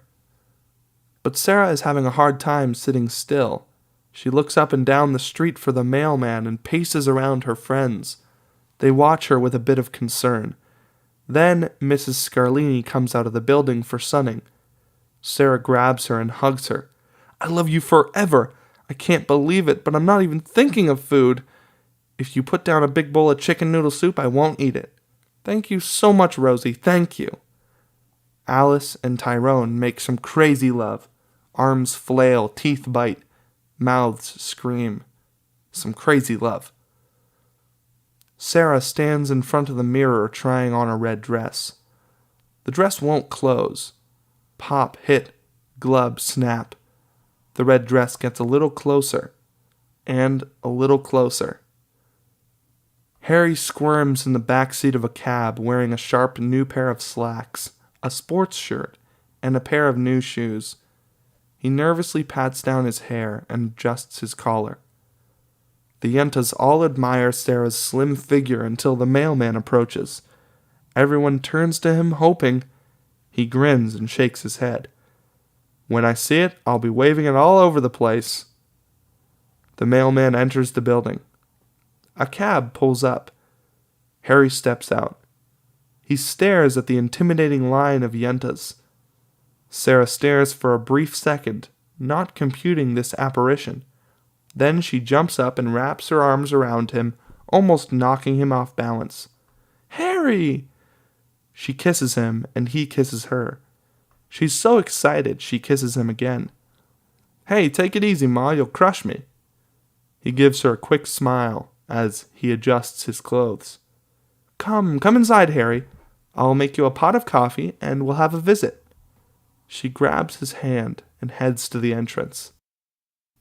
A: But Sarah is having a hard time sitting still. She looks up and down the street for the mailman and paces around her friends. They watch her with a bit of concern. Then Mrs. Scarlini comes out of the building for sunning. Sarah grabs her and hugs her. I love you forever. I can't believe it, but I'm not even thinking of food. If you put down a big bowl of chicken noodle soup, I won't eat it. Thank you so much, Rosie. Thank you. Alice and Tyrone make some crazy love. Arms flail, teeth bite, mouths scream. Some crazy love. Sarah stands in front of the mirror trying on a red dress. The dress won't close. Pop, hit, glub, snap. The red dress gets a little closer, and a little closer. Harry squirms in the back seat of a cab wearing a sharp new pair of slacks, a sports shirt, and a pair of new shoes. He nervously pats down his hair and adjusts his collar. The Yentas all admire Sarah's slim figure until the mailman approaches. Everyone turns to him hoping. He grins and shakes his head. When I see it, I'll be waving it all over the place. The mailman enters the building. A cab pulls up. Harry steps out. He stares at the intimidating line of Yentas. Sarah stares for a brief second, not computing this apparition. Then she jumps up and wraps her arms around him, almost knocking him off balance. Harry! She kisses him, and he kisses her. She's so excited, she kisses him again. Hey, take it easy, Ma, you'll crush me. He gives her a quick smile as he adjusts his clothes. Come inside, Harry. I'll make you a pot of coffee, and we'll have a visit. She grabs his hand and heads to the entrance.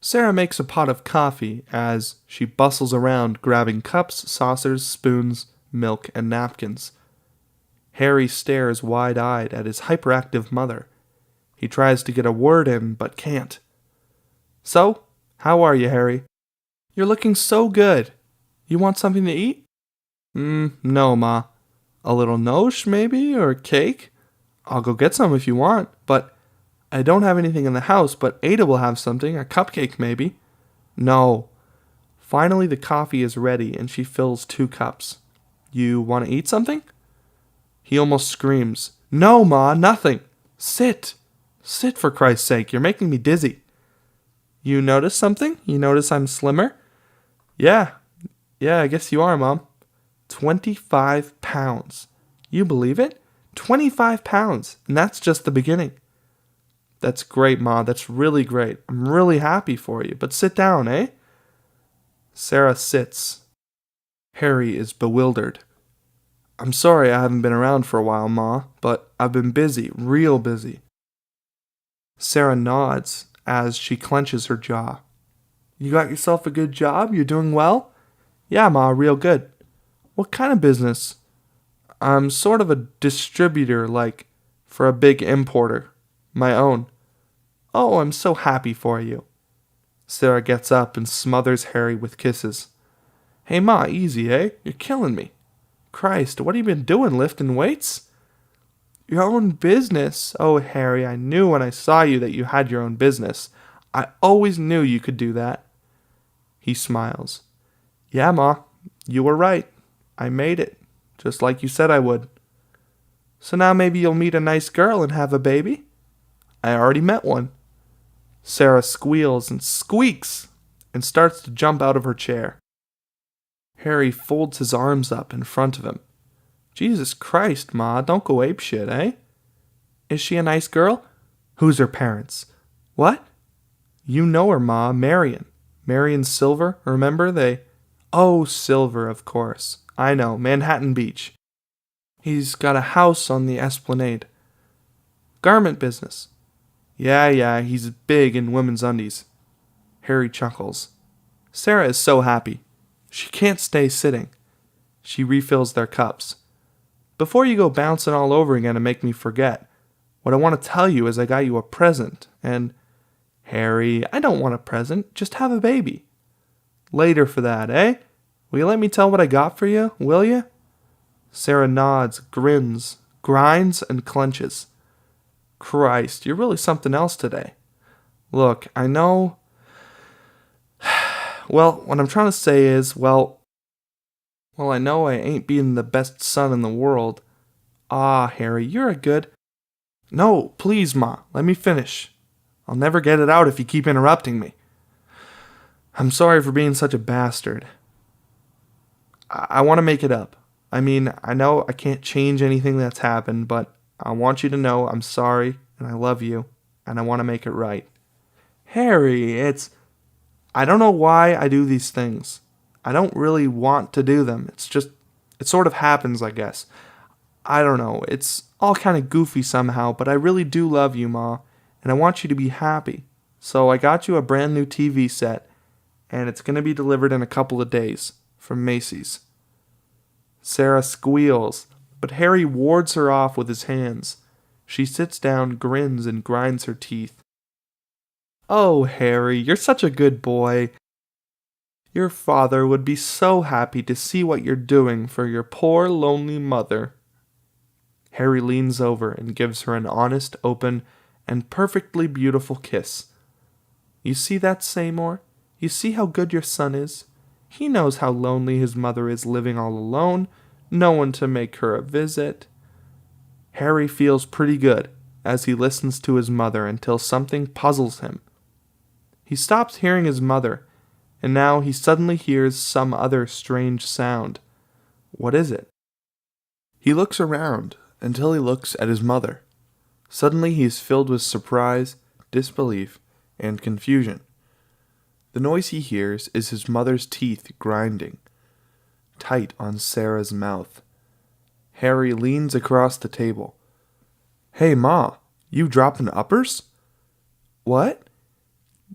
A: Sarah makes a pot of coffee as she bustles around grabbing cups, saucers, spoons, milk, and napkins. Harry stares wide-eyed at his hyperactive mother. He tries to get a word in, but can't. So, how are you, Harry? You're looking so good. You want something to eat? No, Ma. A little nosh, maybe, or cake? I'll go get some if you want, but I don't have anything in the house, but Ada will have something, a cupcake maybe. No. Finally, the coffee is ready, and she fills 2 cups. You want to eat something? He almost screams. No, Ma, nothing. Sit. Sit, for Christ's sake. You're making me dizzy. You notice something? You notice I'm slimmer? Yeah, I guess you are, Mom. 25 pounds. You believe it? 25 pounds, and that's just the beginning. That's great, Ma. That's really great. I'm really happy for you. But sit down, eh? Sarah sits. Harry is bewildered. I'm sorry I haven't been around for a while, Ma, but I've been busy, real busy. Sarah nods as she clenches her jaw. You got yourself a good job? You're doing well? Yeah, Ma, real good. What kind of business? I'm sort of a distributor, like, for a big importer. My own. Oh, I'm so happy for you. Sarah gets up and smothers Harry with kisses. Hey, Ma, easy, eh? You're killing me. Christ, what have you been doing, lifting weights? Your own business. Oh, Harry, I knew when I saw you that you had your own business. I always knew you could do that. He smiles. Yeah, Ma, you were right. I made it, just like you said I would. So now maybe you'll meet a nice girl and have a baby? I already met one. Sarah squeals and squeaks and starts to jump out of her chair. Harry folds his arms up in front of him. Jesus Christ, Ma, don't go apeshit, eh? Is she a nice girl? Who's her parents? What? You know her, Ma, Marion. Marion Silver, remember they... Oh, Silver, of course. I know, Manhattan Beach. He's got a house on the Esplanade. Garment business. Yeah, he's big in women's undies. Harry chuckles. Sarah is so happy. She can't stay sitting. She refills their cups. Before you go bouncing all over again and make me forget, what I want to tell you is I got you a present, and... Harry, I don't want a present. Just have a baby. Later for that, eh? Will you let me tell what I got for you, will you? Sarah nods, grins, grinds, and clenches. Christ, you're really something else today. Look, I know... Well, what I'm trying to say is, well, I know I ain't being the best son in the world. Ah, Harry, you're a good... No, please, Ma, let me finish. I'll never get it out if you keep interrupting me. I'm sorry for being such a bastard. I want to make it up. I mean, I know I can't change anything that's happened, but I want you to know I'm sorry, and I love you, and I want to make it right. Harry, I don't know why I do these things. I don't really want to do them. It sort of happens, I guess. I don't know. It's all kind of goofy somehow, but I really do love you, Ma, and I want you to be happy. So I got you a brand new TV set, and it's going to be delivered in a couple of days from Macy's. Sarah squeals, but Harry wards her off with his hands. She sits down, grins, and grinds her teeth. Oh, Harry, you're such a good boy. Your father would be so happy to see what you're doing for your poor, lonely mother. Harry leans over and gives her an honest, open, and perfectly beautiful kiss. You see that, Seymour? You see how good your son is? He knows how lonely his mother is living all alone, no one to make her a visit. Harry feels pretty good as he listens to his mother until something puzzles him. He stops hearing his mother, and now he suddenly hears some other strange sound. What is it? He looks around until he looks at his mother. Suddenly he is filled with surprise, disbelief, and confusion. The noise he hears is his mother's teeth grinding tight on Sarah's mouth. Harry leans across the table. Hey, Ma, you dropping uppers? What?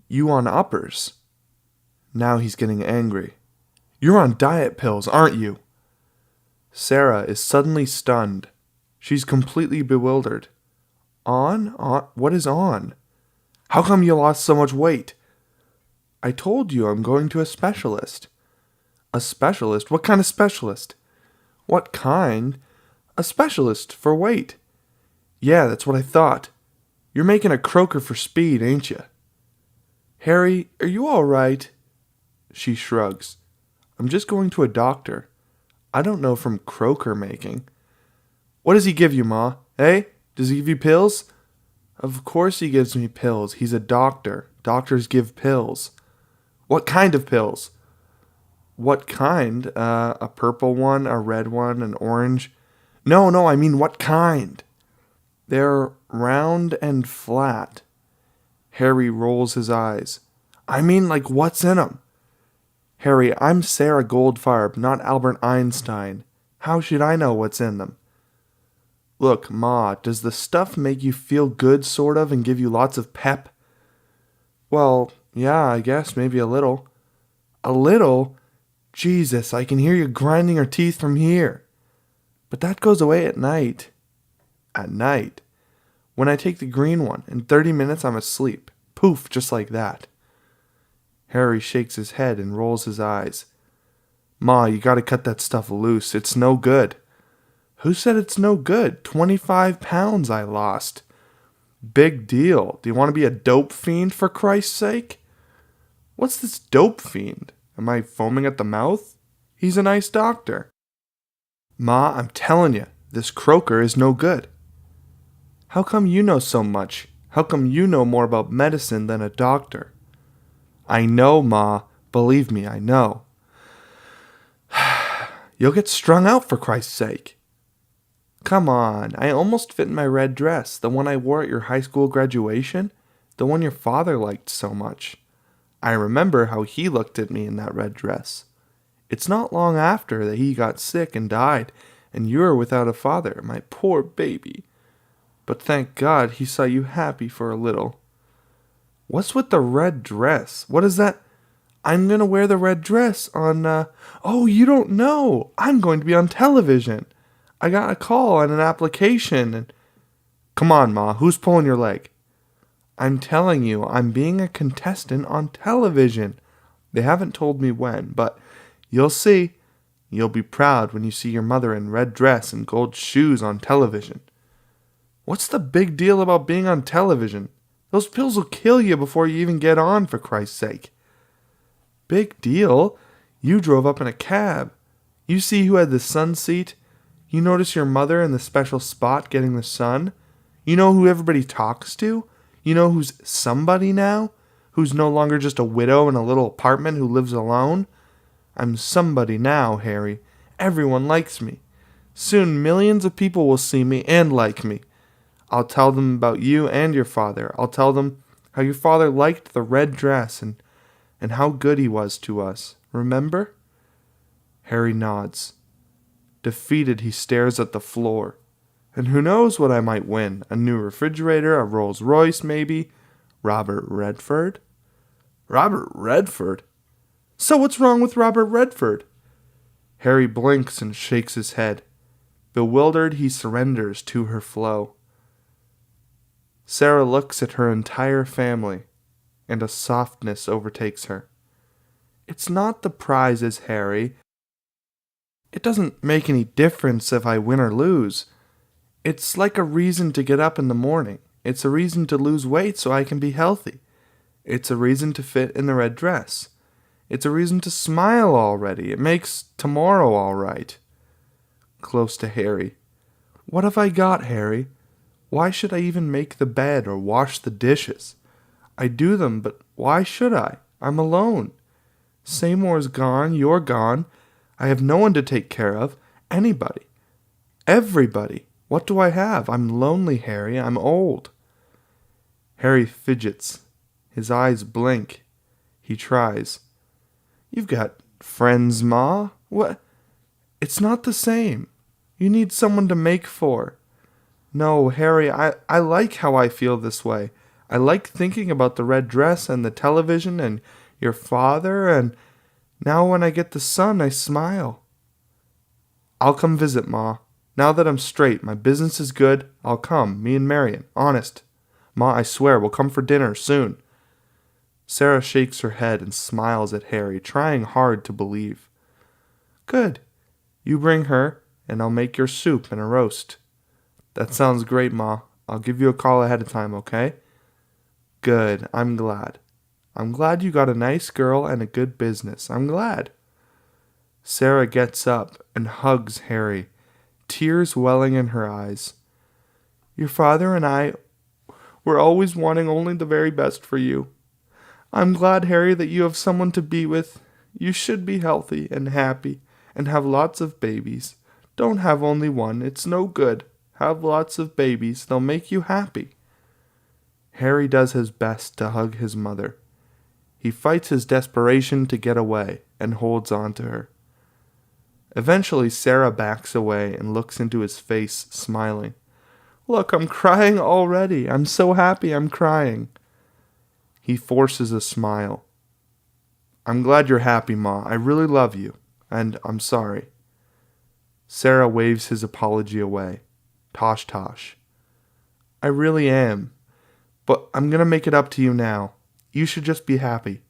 A: You on uppers? Now he's getting angry. You're on diet pills, aren't you? Sarah is suddenly stunned. She's completely bewildered. On? What is on? How come you lost so much weight? I told you I'm going to a specialist. A specialist? What kind of specialist? What kind? A specialist for weight. Yeah, that's what I thought. You're making a croaker for speed, ain't you? Harry, are you all right? She shrugs. I'm just going to a doctor. I don't know from croaker making. What does he give you, Ma? Eh? Does he give you pills? Of course he gives me pills. He's a doctor. Doctors give pills. What kind of pills? What kind? A purple one, a red one, an orange? No, I mean what kind? They're round and flat. Harry rolls his eyes. I mean, like, what's in 'em? Harry, I'm Sarah Goldfarb, not Albert Einstein. How should I know what's in them? Look, Ma, does the stuff make you feel good, sort of, and give you lots of pep? Well, Yeah, I guess, maybe a little. A little? Jesus, I can hear you grinding your teeth from here. But that goes away at night. At night? When I take the green one, in 30 minutes I'm asleep. Poof, just like that. Harry shakes his head and rolls his eyes. Ma, you gotta cut that stuff loose. It's no good. Who said it's no good? 25 pounds I lost. Big deal. Do you want to be a dope fiend, for Christ's sake? What's this dope fiend? Am I foaming at the mouth? He's a nice doctor. Ma, I'm telling you, this croaker is no good. How come you know so much? How come you know more about medicine than a doctor? I know, Ma. Believe me, I know. You'll get strung out, for Christ's sake. Come on, I almost fit in my red dress, the one I wore at your high school graduation, the one your father liked so much. I remember how he looked at me in that red dress. It's not long after that he got sick and died, and you were without a father, my poor baby. But thank God he saw you happy for a little. What's with the red dress? What is that? I'm going to wear the red dress on, Oh, you don't know. I'm going to be on television. I got a call and an application and... Come on, Ma, who's pulling your leg? I'm telling you, I'm being a contestant on television. They haven't told me when, but you'll see. You'll be proud when you see your mother in red dress and gold shoes on television. What's the big deal about being on television? Those pills will kill you before you even get on, for Christ's sake. Big deal? You drove up in a cab. You see who had the sun seat? You notice your mother in the special spot getting the sun? You know who everybody talks to? You know who's somebody now? Who's no longer just a widow in a little apartment who lives alone? I'm somebody now, Harry. Everyone likes me. Soon millions of people will see me and like me. I'll tell them about you and your father. I'll tell them how your father liked the red dress and how good he was to us. Remember? Harry nods. Defeated, he stares at the floor. And who knows what I might win? A new refrigerator, a Rolls Royce, maybe? Robert Redford? Robert Redford? So what's wrong with Robert Redford? Harry blinks and shakes his head. Bewildered, he surrenders to her flow. Sarah looks at her entire family, and a softness overtakes her. It's not the prizes, Harry. It doesn't make any difference if I win or lose. It's like a reason to get up in the morning. It's a reason to lose weight so I can be healthy. It's a reason to fit in the red dress. It's a reason to smile already. It makes tomorrow all right. Close to Harry. What have I got, Harry? Why should I even make the bed or wash the dishes? I do them, but why should I? I'm alone. Seymour's gone, you're gone. I have no one to take care of. Anybody. Everybody. What do I have? I'm lonely, Harry. I'm old. Harry fidgets. His eyes blink. He tries. You've got friends, Ma. What? It's not the same. You need someone to make for. No, Harry, I like how I feel this way. I like thinking about the red dress and the television and your father, and now when I get the sun, I smile. I'll come visit, Ma. Now that I'm straight, my business is good, I'll come, me and Marion, honest. Ma, I swear, we'll come for dinner soon. Sarah shakes her head and smiles at Harry, trying hard to believe. Good. You bring her, and I'll make your soup and a roast. That sounds great, Ma. I'll give you a call ahead of time, okay? Good. I'm glad. I'm glad you got a nice girl and a good business. I'm glad. Sarah gets up and hugs Harry, tears welling in her eyes. Your father and I were always wanting only the very best for you. I'm glad, Harry, that you have someone to be with. You should be healthy and happy and have lots of babies. Don't have only one. It's no good. Have lots of babies. They'll make you happy. Harry does his best to hug his mother. He fights his desperation to get away and holds on to her. Eventually, Sarah backs away and looks into his face, smiling. Look, I'm crying already. I'm so happy I'm crying. He forces a smile. I'm glad you're happy, Ma. I really love you, and I'm sorry. Sarah waves his apology away. Tosh tosh. I really am, but I'm gonna make it up to you now. You should just be happy.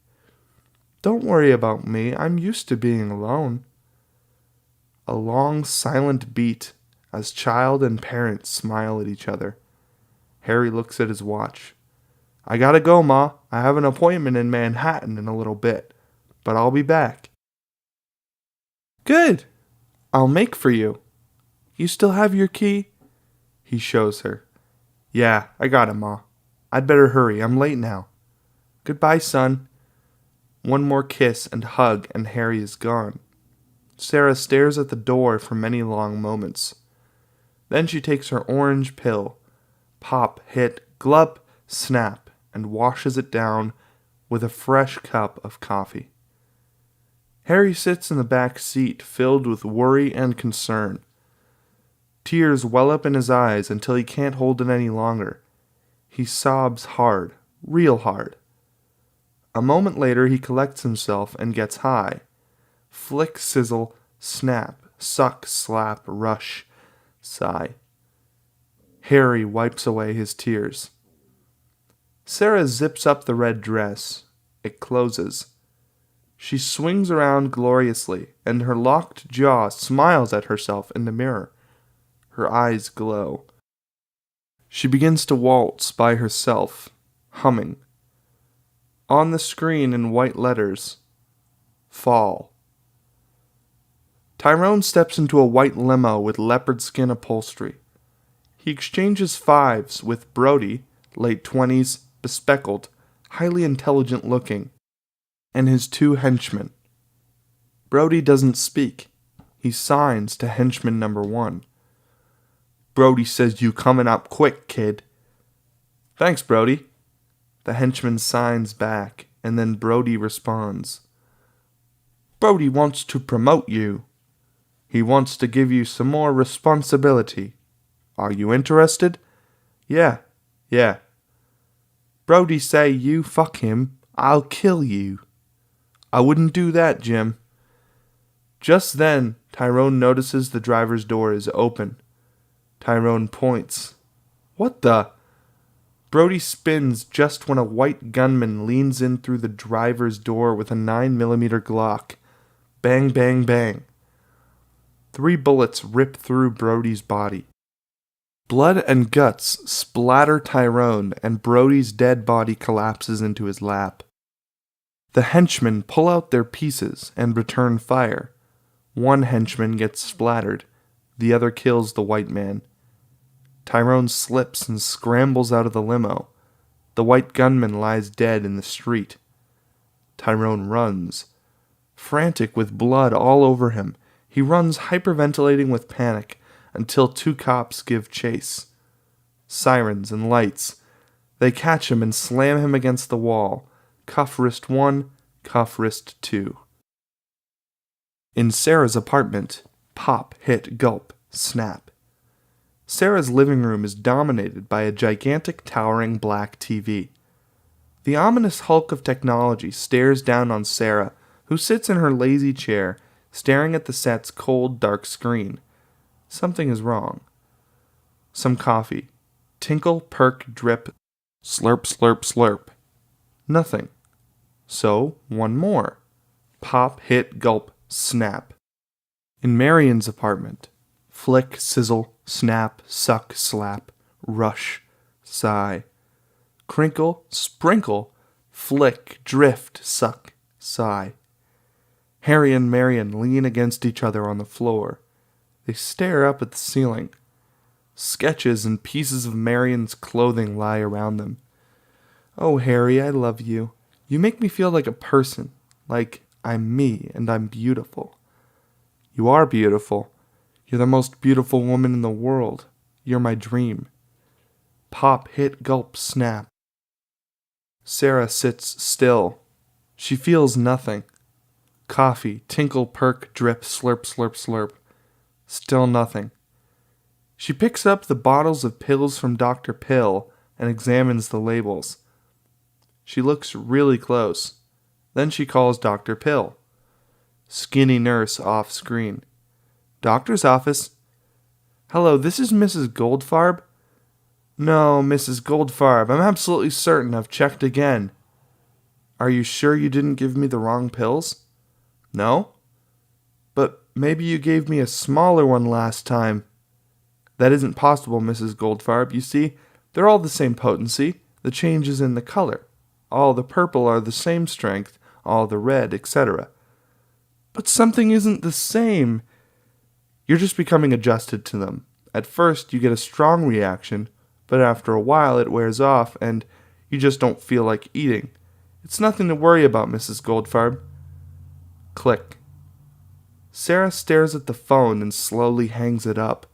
A: Don't worry about me. I'm used to being alone. A long, silent beat as child and parent smile at each other. Harry looks at his watch. I gotta go, Ma. I have an appointment in Manhattan in a little bit, but I'll be back. Good. I'll make for you. You still have your key? He shows her. Yeah, I got it, Ma. I'd better hurry. I'm late now. Goodbye, son. One more kiss and hug, and Harry is gone. Sarah stares at the door for many long moments. Then she takes her orange pill. Pop, hit, glup, snap, and washes it down with a fresh cup of coffee. Harry sits in the back seat, filled with worry and concern. Tears well up in his eyes until he can't hold it any longer. He sobs hard, real hard. A moment later, he collects himself and gets high. Flick, sizzle, snap, suck, slap, rush, sigh. Harry wipes away his tears. Sarah zips up the red dress. It closes. She swings around gloriously, and her locked jaw smiles at herself in the mirror. Her eyes glow. She begins to waltz by herself, humming. On the screen in white letters, Fall. Tyrone steps into a white limo with leopard skin upholstery. He exchanges fives with Brody, late 20s, bespectacled, highly intelligent looking, and his two henchmen. Brody doesn't speak. He signs to henchman number 1. Brody says you coming up quick, kid. Thanks, Brody. The henchman signs back, and then Brody responds. Brody wants to promote you. He wants to give you some more responsibility. Are you interested? Yeah. Brody say you fuck him, I'll kill you. I wouldn't do that, Jim. Just then, Tyrone notices the driver's door is open. Tyrone points. What the? Brody spins just when a white gunman leans in through the driver's door with a 9mm Glock. Bang, bang, bang. 3 bullets rip through Brody's body. Blood and guts splatter Tyrone, and Brody's dead body collapses into his lap. The henchmen pull out their pieces and return fire. One henchman gets splattered. The other kills the white man. Tyrone slips and scrambles out of the limo. The white gunman lies dead in the street. Tyrone runs. Frantic with blood all over him, he runs hyperventilating with panic until 2 cops give chase. Sirens and lights. They catch him and slam him against the wall. Cuff wrist 1, cuff wrist 2. In Sarah's apartment, pop, hit, gulp, snap. Sarah's living room is dominated by a gigantic towering black TV. The ominous hulk of technology stares down on Sarah, who sits in her lazy chair, staring at the set's cold, dark screen. Something is wrong. Some coffee. Tinkle, perk, drip, slurp, slurp, slurp. Nothing. So, one more. Pop, hit, gulp, snap. In Marion's apartment, flick, sizzle, snap, suck, slap, rush, sigh. Crinkle, sprinkle, flick, drift, suck, sigh. Harry and Marion lean against each other on the floor. They stare up at the ceiling. Sketches and pieces of Marion's clothing lie around them. Oh, Harry, I love you. You make me feel like a person, like I'm me and I'm beautiful. You are beautiful. You're the most beautiful woman in the world. You're my dream. Pop, hit, gulp, snap. Sarah sits still. She feels nothing. Coffee, tinkle, perk, drip, slurp, slurp, slurp. Still nothing. She picks up the bottles of pills from Dr. Pill and examines the labels. She looks really close. Then she calls Dr. Pill. Skinny nurse off screen. Doctor's office. Hello, this is Mrs. Goldfarb? No, Mrs. Goldfarb, I'm absolutely certain I've checked again. Are you sure you didn't give me the wrong pills? No? But maybe you gave me a smaller one last time. That isn't possible, Mrs. Goldfarb. You see, they're all the same potency. The change is in the color. All the purple are the same strength, all the red, etc. But something isn't the same. You're just becoming adjusted to them. At first, you get a strong reaction, but after a while it wears off and you just don't feel like eating. It's nothing to worry about, Mrs. Goldfarb. Click. Sarah stares at the phone and slowly hangs it up.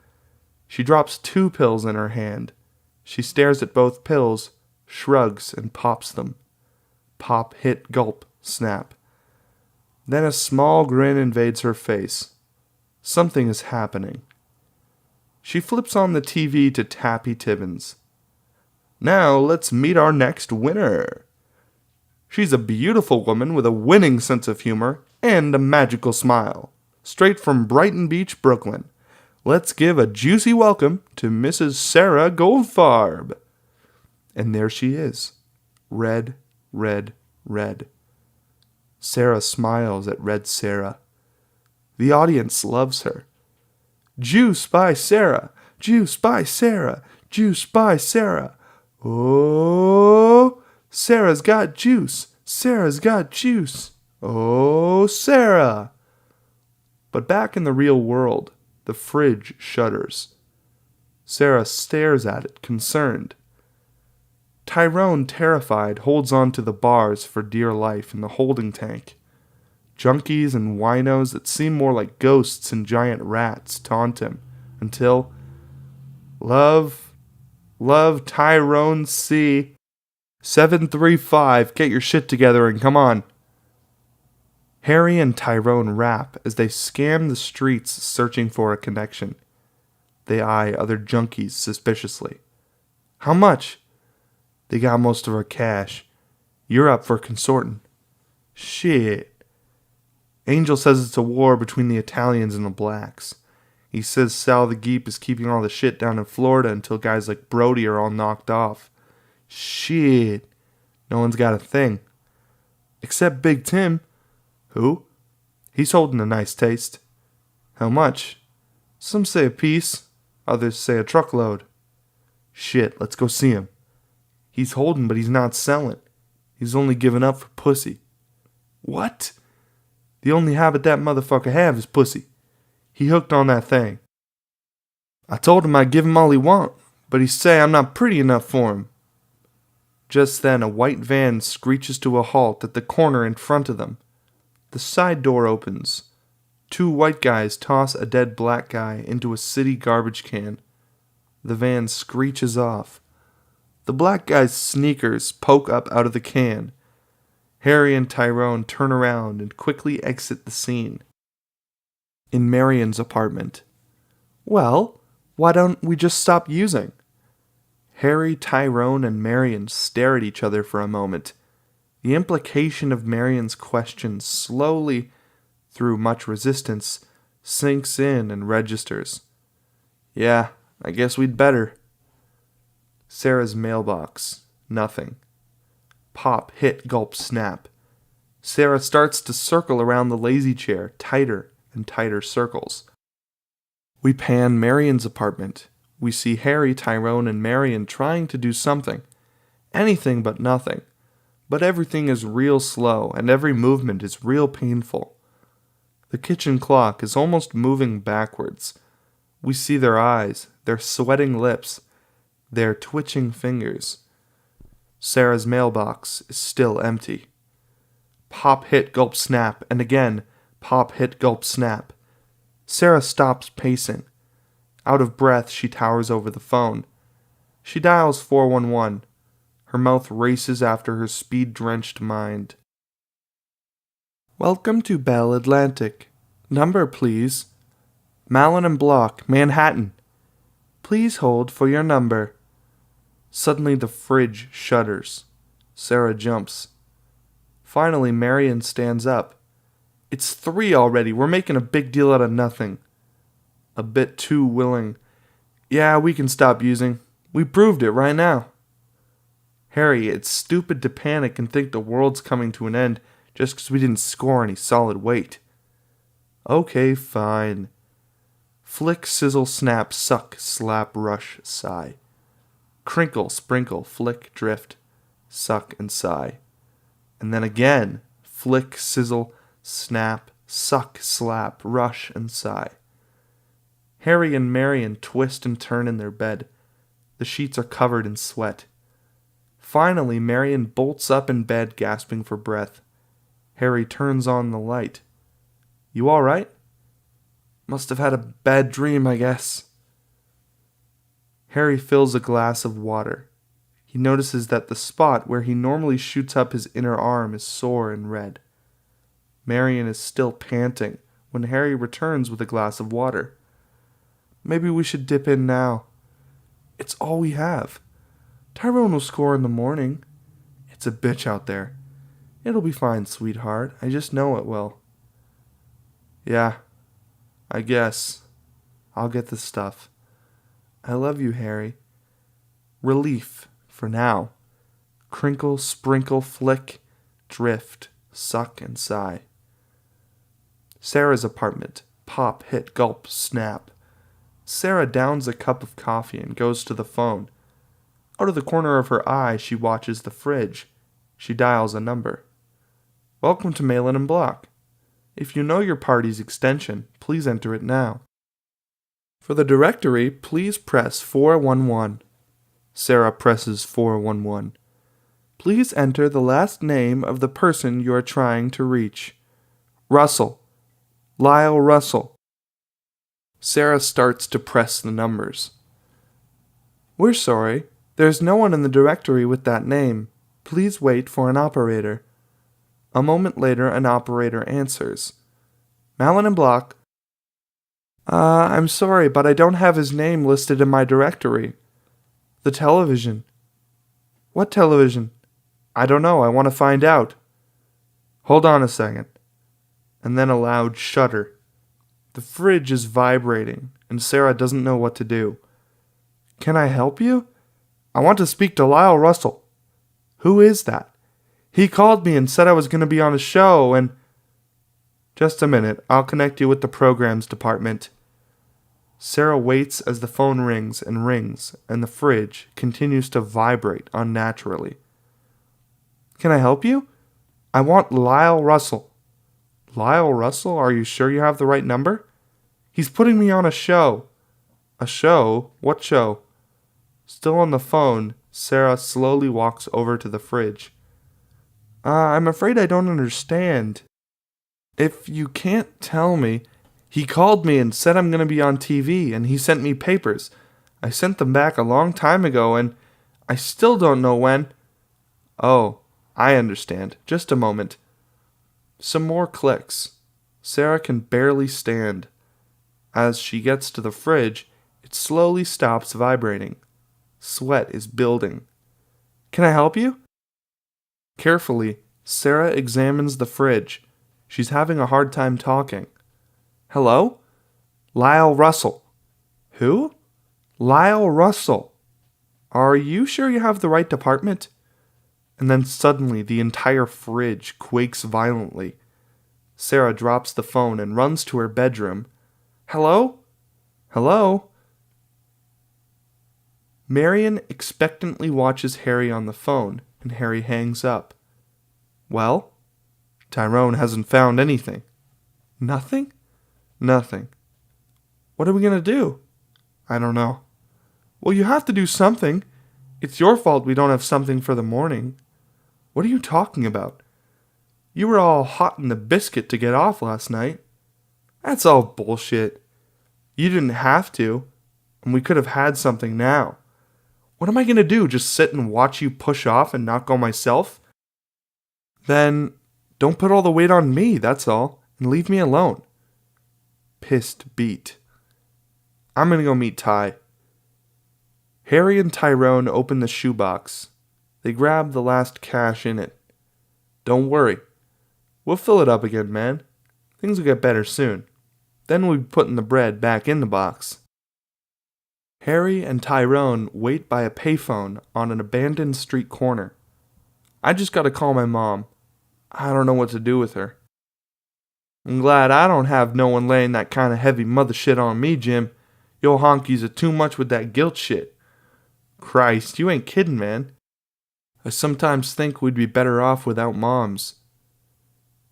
A: She drops 2 pills in her hand. She stares at both pills, shrugs, and pops them. Pop, hit, gulp, snap. Then a small grin invades her face. Something is happening. She flips on the TV to Tappy Tibbins. Now let's meet our next winner. She's a beautiful woman with a winning sense of humor and a magical smile. Straight from Brighton Beach, Brooklyn. Let's give a juicy welcome to Mrs. Sarah Goldfarb. And there she is. Red, red, red. Sarah smiles at Red Sarah. The audience loves her. Juice by Sarah, juice by Sarah, juice by Sarah. Oh, Sarah's got juice, Sarah's got juice. Oh, Sarah. But back in the real world, the fridge shudders. Sarah stares at it, concerned. Tyrone, terrified, holds on to the bars for dear life in the holding tank. Junkies and winos that seem more like ghosts and giant rats taunt him, until... Love, Tyrone C. 735, get your shit together and come on. Harry and Tyrone rap as they scan the streets searching for a connection. They eye other junkies suspiciously. How much? They got most of our cash. You're up for consorting. Shit. Angel says it's a war between the Italians and the blacks. He says Sal the Geep is keeping all the shit down in Florida until guys like Brody are all knocked off. Shit. No one's got a thing. Except Big Tim. Who? He's holding a nice taste. How much? Some say a piece. Others say a truckload. Shit, let's go see him. He's holding, but he's not selling. He's only giving up for pussy. What? The only habit that motherfucker have is pussy. He hooked on that thing. I told him I'd give him all he want, but he say I'm not pretty enough for him. Just then a white van screeches to a halt at the corner in front of them. The side door opens. 2 white guys toss a dead black guy into a city garbage can. The van screeches off. The black guy's sneakers poke up out of the can. Harry and Tyrone turn around and quickly exit the scene. In Marion's apartment. Well, why don't we just stop using? Harry, Tyrone, and Marion stare at each other for a moment. The implication of Marion's question slowly, through much resistance, sinks in and registers. Yeah, I guess we'd better. Sarah's mailbox. Nothing. Pop, hit, gulp, snap. Sarah starts to circle around the lazy chair, tighter and tighter circles. We pan Marion's apartment. We see Harry, Tyrone, and Marion trying to do something. Anything but nothing. But everything is real slow, and every movement is real painful. The kitchen clock is almost moving backwards. We see their eyes, their sweating lips, their twitching fingers. Sarah's mailbox is still empty. Pop, hit, gulp, snap, and again, pop, hit, gulp, snap. Sarah stops pacing. Out of breath, she towers over the phone. She dials 411. Her mouth races after her speed-drenched mind. Welcome to Bell Atlantic. Number, please. Malin and Block, Manhattan. Please hold for your number. Suddenly the fridge shudders. Sarah jumps. Finally, Marion stands up. It's 3 already. We're making a big deal out of nothing. A bit too willing. Yeah, we can stop using. We proved it right now. Harry, it's stupid to panic and think the world's coming to an end just because we didn't score any solid weight. Okay, fine. Flick, sizzle, snap, suck, slap, rush, sigh. Crinkle, sprinkle, flick, drift, suck, and sigh. And then again, flick, sizzle, snap, suck, slap, rush, and sigh. Harry and Marion twist and turn in their bed. The sheets are covered in sweat. Finally, Marion bolts up in bed, gasping for breath. Harry turns on the light. You all right? Must have had a bad dream, I guess. Harry fills a glass of water. He notices that the spot where he normally shoots up his inner arm is sore and red. Marion is still panting when Harry returns with a glass of water. Maybe we should dip in now. It's all we have. Tyrone will score in the morning. It's a bitch out there. It'll be fine, sweetheart. I just know it will. Yeah, I guess. I'll get the stuff. I love you, Harry. Relief, for now. Crinkle, sprinkle, flick, drift, suck, and sigh. Sarah's apartment. Pop, hit, gulp, snap. Sarah downs a cup of coffee and goes to the phone. Out of the corner of her eye, she watches the fridge. She dials a number. Welcome to Malin & Block. If you know your party's extension, please enter it now. For the directory, please press 411. Sarah presses 411. Please enter the last name of the person you are trying to reach. Russell. Lyle Russell. Sarah starts to press the numbers. We're sorry. There's no one in the directory with that name. Please wait for an operator. A moment later, an operator answers. Malin & Block. I'm sorry, but I don't have his name listed in my directory. The television. What television? I don't know. I want to find out. Hold on a second. And then a loud shudder. The fridge is vibrating, and Sarah doesn't know what to do. Can I help you? I want to speak to Lyle Russell. Who is that? He called me and said I was going to be on a show and... Just a minute, I'll connect you with the programs department. Sarah waits as the phone rings, and the fridge continues to vibrate unnaturally. Can I help you? I want Lyle Russell. Lyle Russell? Are you sure you have the right number? He's putting me on a show. A show? What show? Still on the phone, Sarah slowly walks over to the fridge. I'm afraid I don't understand. If you can't tell me, he called me and said I'm going to be on TV, and he sent me papers. I sent them back a long time ago, and I still don't know when. Oh, I understand. Just a moment. Some more clicks. Sarah can barely stand. As she gets to the fridge, it slowly stops vibrating. Sweat is building. Can I help you? Carefully, Sarah examines the fridge. She's having a hard time talking. Hello? Lyle Russell. Who? Lyle Russell. Are you sure you have the right department? And then suddenly the entire fridge quakes violently. Sarah drops the phone and runs to her bedroom. Hello? Hello? Marion expectantly watches Harry on the phone, and Harry hangs up. Well? Tyrone hasn't found anything. Nothing? Nothing. What are we going to do? I don't know. Well, you have to do something. It's your fault we don't have something for the morning. What are you talking about? You were all hot in the biscuit to get off last night. That's all bullshit. You didn't have to, and we could have had something now. What am I going to do, just sit and watch you push off and not go myself? Then don't put all the weight on me, that's all, and leave me alone. Pissed beat. I'm going to go meet Ty. Harry and Tyrone open the shoebox. They grab the last cash in it. Don't worry. We'll fill it up again, man. Things will get better soon. Then we'll be putting the bread back in the box. Harry and Tyrone wait by a payphone on an abandoned street corner. I just gotta call my mom. I don't know what to do with her. I'm glad I don't have no one laying that kind of heavy mother shit on me, Jim. Yo honkies are too much with that guilt shit. Christ, you ain't kidding, man. I sometimes think we'd be better off without moms.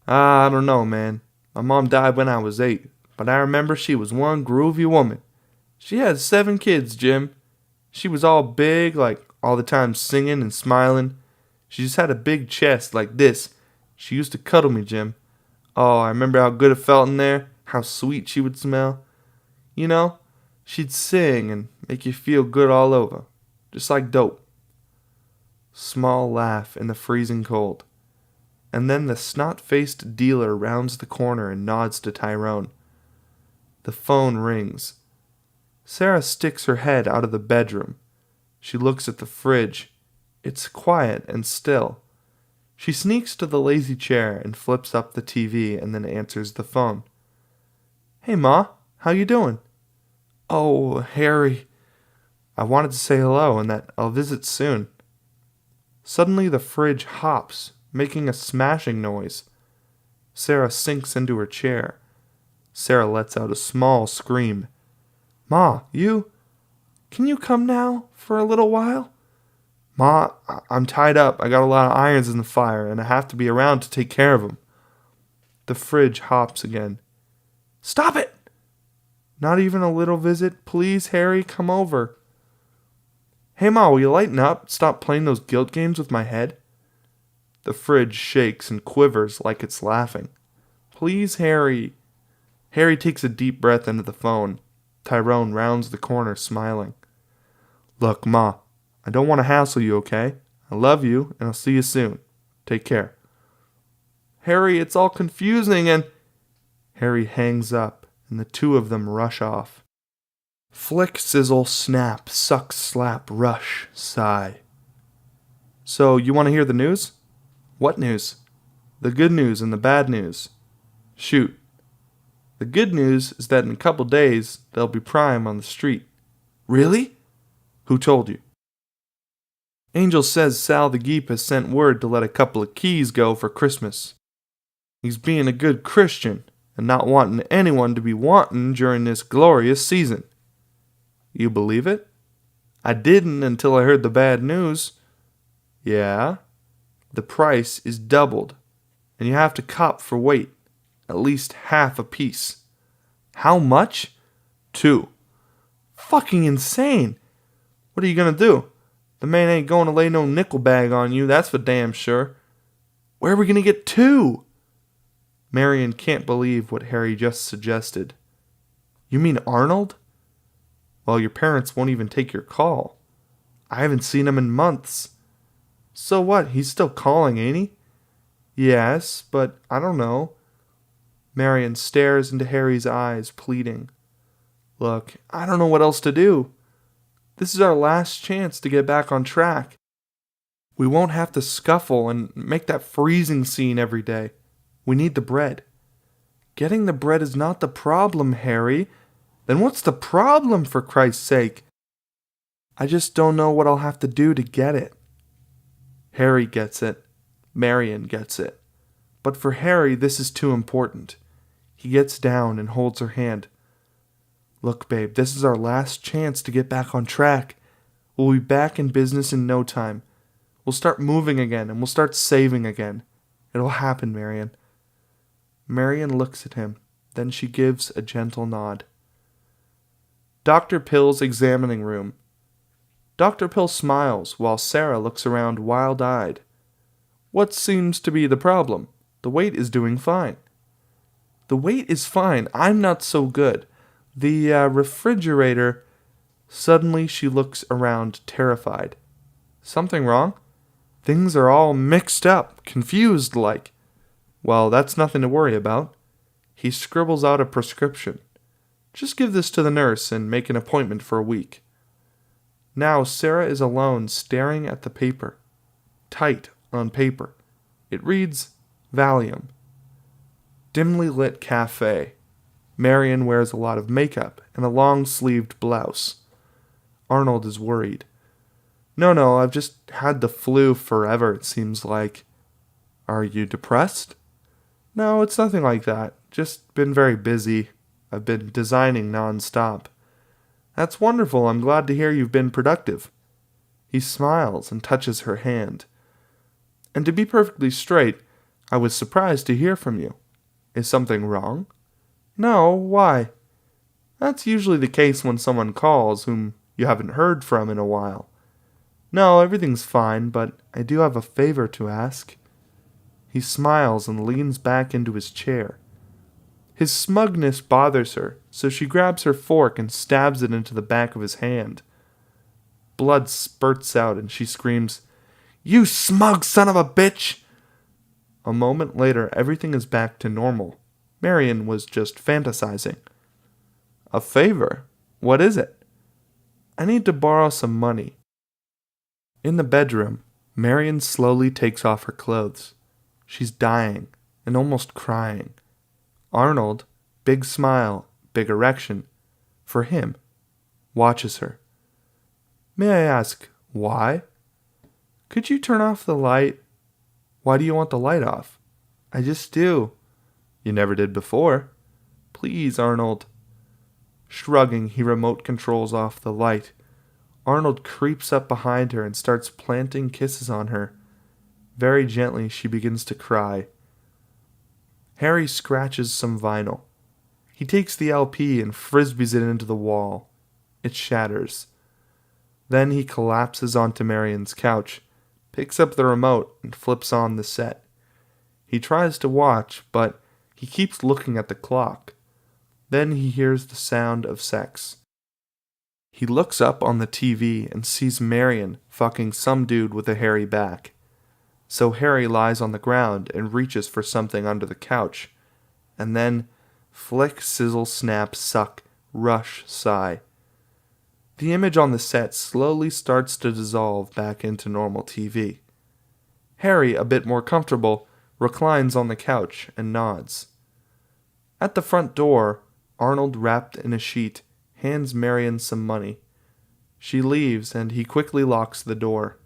A: I don't know, man. My mom died when I was 8, but I remember she was one groovy woman. She had 7 kids, Jim. She was all big, like all the time singing and smiling. She just had a big chest like this. She used to cuddle me, Jim. Oh, I remember how good it felt in there, how sweet she would smell. You know, she'd sing and make you feel good all over, just like dope. Small laugh in the freezing cold. And then the snot-faced dealer rounds the corner and nods to Tyrone. The phone rings. Sarah sticks her head out of the bedroom. She looks at the fridge. It's quiet and still. She sneaks to the lazy chair and flips up the TV and then answers the phone. Hey, Ma, how you doing? Oh, Harry. I wanted to say hello and that I'll visit soon. Suddenly the fridge hops, making a smashing noise. Sarah sinks into her chair. Sarah lets out a small scream. Ma, can you come now for a little while? Ma, I'm tied up. I got a lot of irons in the fire, and I have to be around to take care of them. The fridge hops again. Stop it! Not even a little visit? Please, Harry, come over. Hey, Ma, will you lighten up? Stop playing those guilt games with my head? The fridge shakes and quivers like it's laughing. Please, Harry. Harry takes a deep breath into the phone. Tyrone rounds the corner, smiling. Look, Ma, I don't want to hassle you, okay? I love you, and I'll see you soon. Take care. Harry, it's all confusing, and... Harry hangs up, and the two of them rush off. Flick, sizzle, snap, suck, slap, rush, sigh. So, you want to hear the news? What news? The good news and the bad news. Shoot. The good news is that in a couple days, there'll be Prime on the street. Really? Who told you? Angel says Sal the Geep has sent word to let a couple of keys go for Christmas. He's being a good Christian and not wanting anyone to be wanting during this glorious season. You believe it? I didn't until I heard the bad news. Yeah? The price is doubled, and you have to cop for weight. At least half a piece. How much? 2. Fucking insane. What are you gonna do? The man ain't going to lay no nickel bag on you, that's for damn sure. Where are we gonna get 2? Marion can't believe what Harry just suggested. You mean Arnold? Well, your parents won't even take your call. I haven't seen him in months. So what, he's still calling, ain't he? Yes, but I don't know. Marion stares into Harry's eyes, pleading. Look, I don't know what else to do. This is our last chance to get back on track. We won't have to scuffle and make that freezing scene every day. We need the bread. Getting the bread is not the problem, Harry. Then what's the problem, for Christ's sake? I just don't know what I'll have to do to get it. Harry gets it. Marion gets it. But for Harry, this is too important. He gets down and holds her hand. Look, babe, this is our last chance to get back on track. We'll be back in business in no time. We'll start moving again, and we'll start saving again. It'll happen, Marion. Marion looks at him. Then she gives a gentle nod. Dr. Pill's examining room. Dr. Pill smiles while Sarah looks around wild-eyed. What seems to be the problem? The weight is doing fine. The weight is fine. I'm not so good. The refrigerator... Suddenly she looks around terrified. Something wrong? Things are all mixed up, confused like. Well, that's nothing to worry about. He scribbles out a prescription. Just give this to the nurse and make an appointment for a week. Now Sarah is alone staring at the paper. tight on paper. It reads, Valium. Dimly lit cafe. Marion wears a lot of makeup and a long-sleeved blouse. Arnold is worried. No, I've just had the flu forever, it seems like. Are you depressed? No, it's nothing like that. Just been very busy. I've been designing non-stop. That's wonderful. I'm glad to hear you've been productive. He smiles and touches her hand. And to be perfectly straight, I was surprised to hear from you. Is something wrong? No, why? That's usually the case when someone calls whom you haven't heard from in a while. No, everything's fine, but I do have a favor to ask. He smiles and leans back into his chair. His smugness bothers her, so she grabs her fork and stabs it into the back of his hand. Blood spurts out and she screams, You smug son of a bitch! A moment later, everything is back to normal. Marion was just fantasizing. A favor? What is it? I need to borrow some money. In the bedroom, Marion slowly takes off her clothes. She's dying and almost crying. Arnold, big smile, big erection, for him, watches her. May I ask, why? Could you turn off the light? Why do you want the light off? I just do. You never did before. Please, Arnold. Shrugging, he remote controls off the light. Arnold creeps up behind her and starts planting kisses on her. Very gently, she begins to cry. Harry scratches some vinyl. He takes the LP and frisbees it into the wall. It shatters. Then he collapses onto Marion's couch, picks up the remote, and flips on the set. He tries to watch, but he keeps looking at the clock. Then he hears the sound of sex. He looks up on the TV and sees Marion fucking some dude with a hairy back. So Harry lies on the ground and reaches for something under the couch. And then, flick, sizzle, snap, suck, rush, sigh. The image on the set slowly starts to dissolve back into normal TV. Harry, a bit more comfortable, reclines on the couch and nods. At the front door, Arnold, wrapped in a sheet, hands Marion some money. She leaves and he quickly locks the door.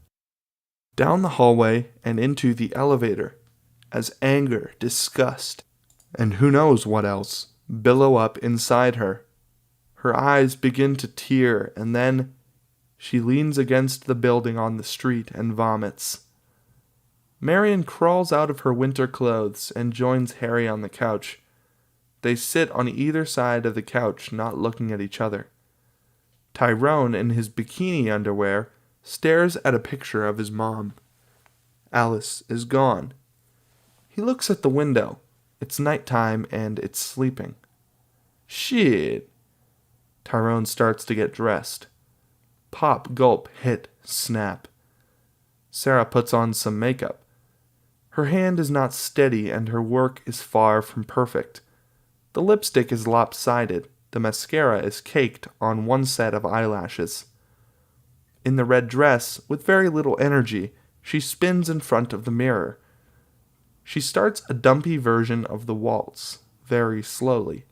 A: Down the hallway and into the elevator, as anger, disgust, and who knows what else, billow up inside her. Her eyes begin to tear, and then she leans against the building on the street and vomits. Marion crawls out of her winter clothes and joins Harry on the couch. They sit on either side of the couch, not looking at each other. Tyrone, in his bikini underwear, stares at a picture of his mom. Alice is gone. He looks at the window. It's nighttime and it's sleeping. Shit. Tyrone starts to get dressed. Pop, gulp, hit, snap. Sarah puts on some makeup. Her hand is not steady and her work is far from perfect. The lipstick is lopsided. The mascara is caked on one set of eyelashes. In the red dress, with very little energy, she spins in front of the mirror. She starts a dumpy version of the waltz, very slowly.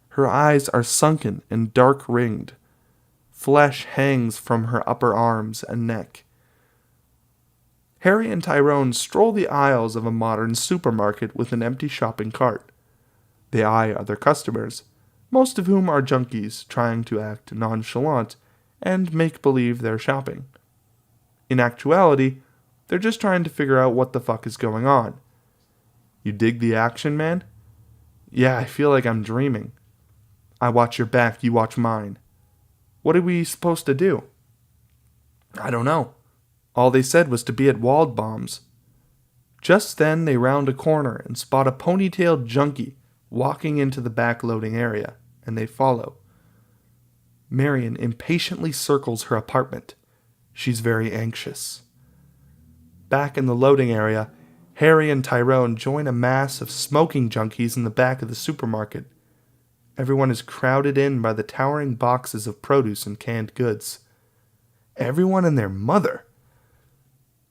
A: Her eyes are sunken and dark-ringed. Flesh hangs from her upper arms and neck. Harry and Tyrone stroll the aisles of a modern supermarket with an empty shopping cart. They eye other customers, most of whom are junkies trying to act nonchalant and make believe they're shopping. In actuality, they're just trying to figure out what the fuck is going on. You dig the action, man? Yeah, I feel like I'm dreaming. I watch your back, you watch mine. What are we supposed to do? I don't know. All they said was to be at Waldbaum's. Just then they round a corner and spot a ponytailed junkie walking into the back loading area, and they follow. Marion impatiently circles her apartment. She's very anxious. Back in the loading area, Harry and Tyrone join a mass of smoking junkies in the back of the supermarket. Everyone is crowded in by the towering boxes of produce and canned goods. Everyone and their mother.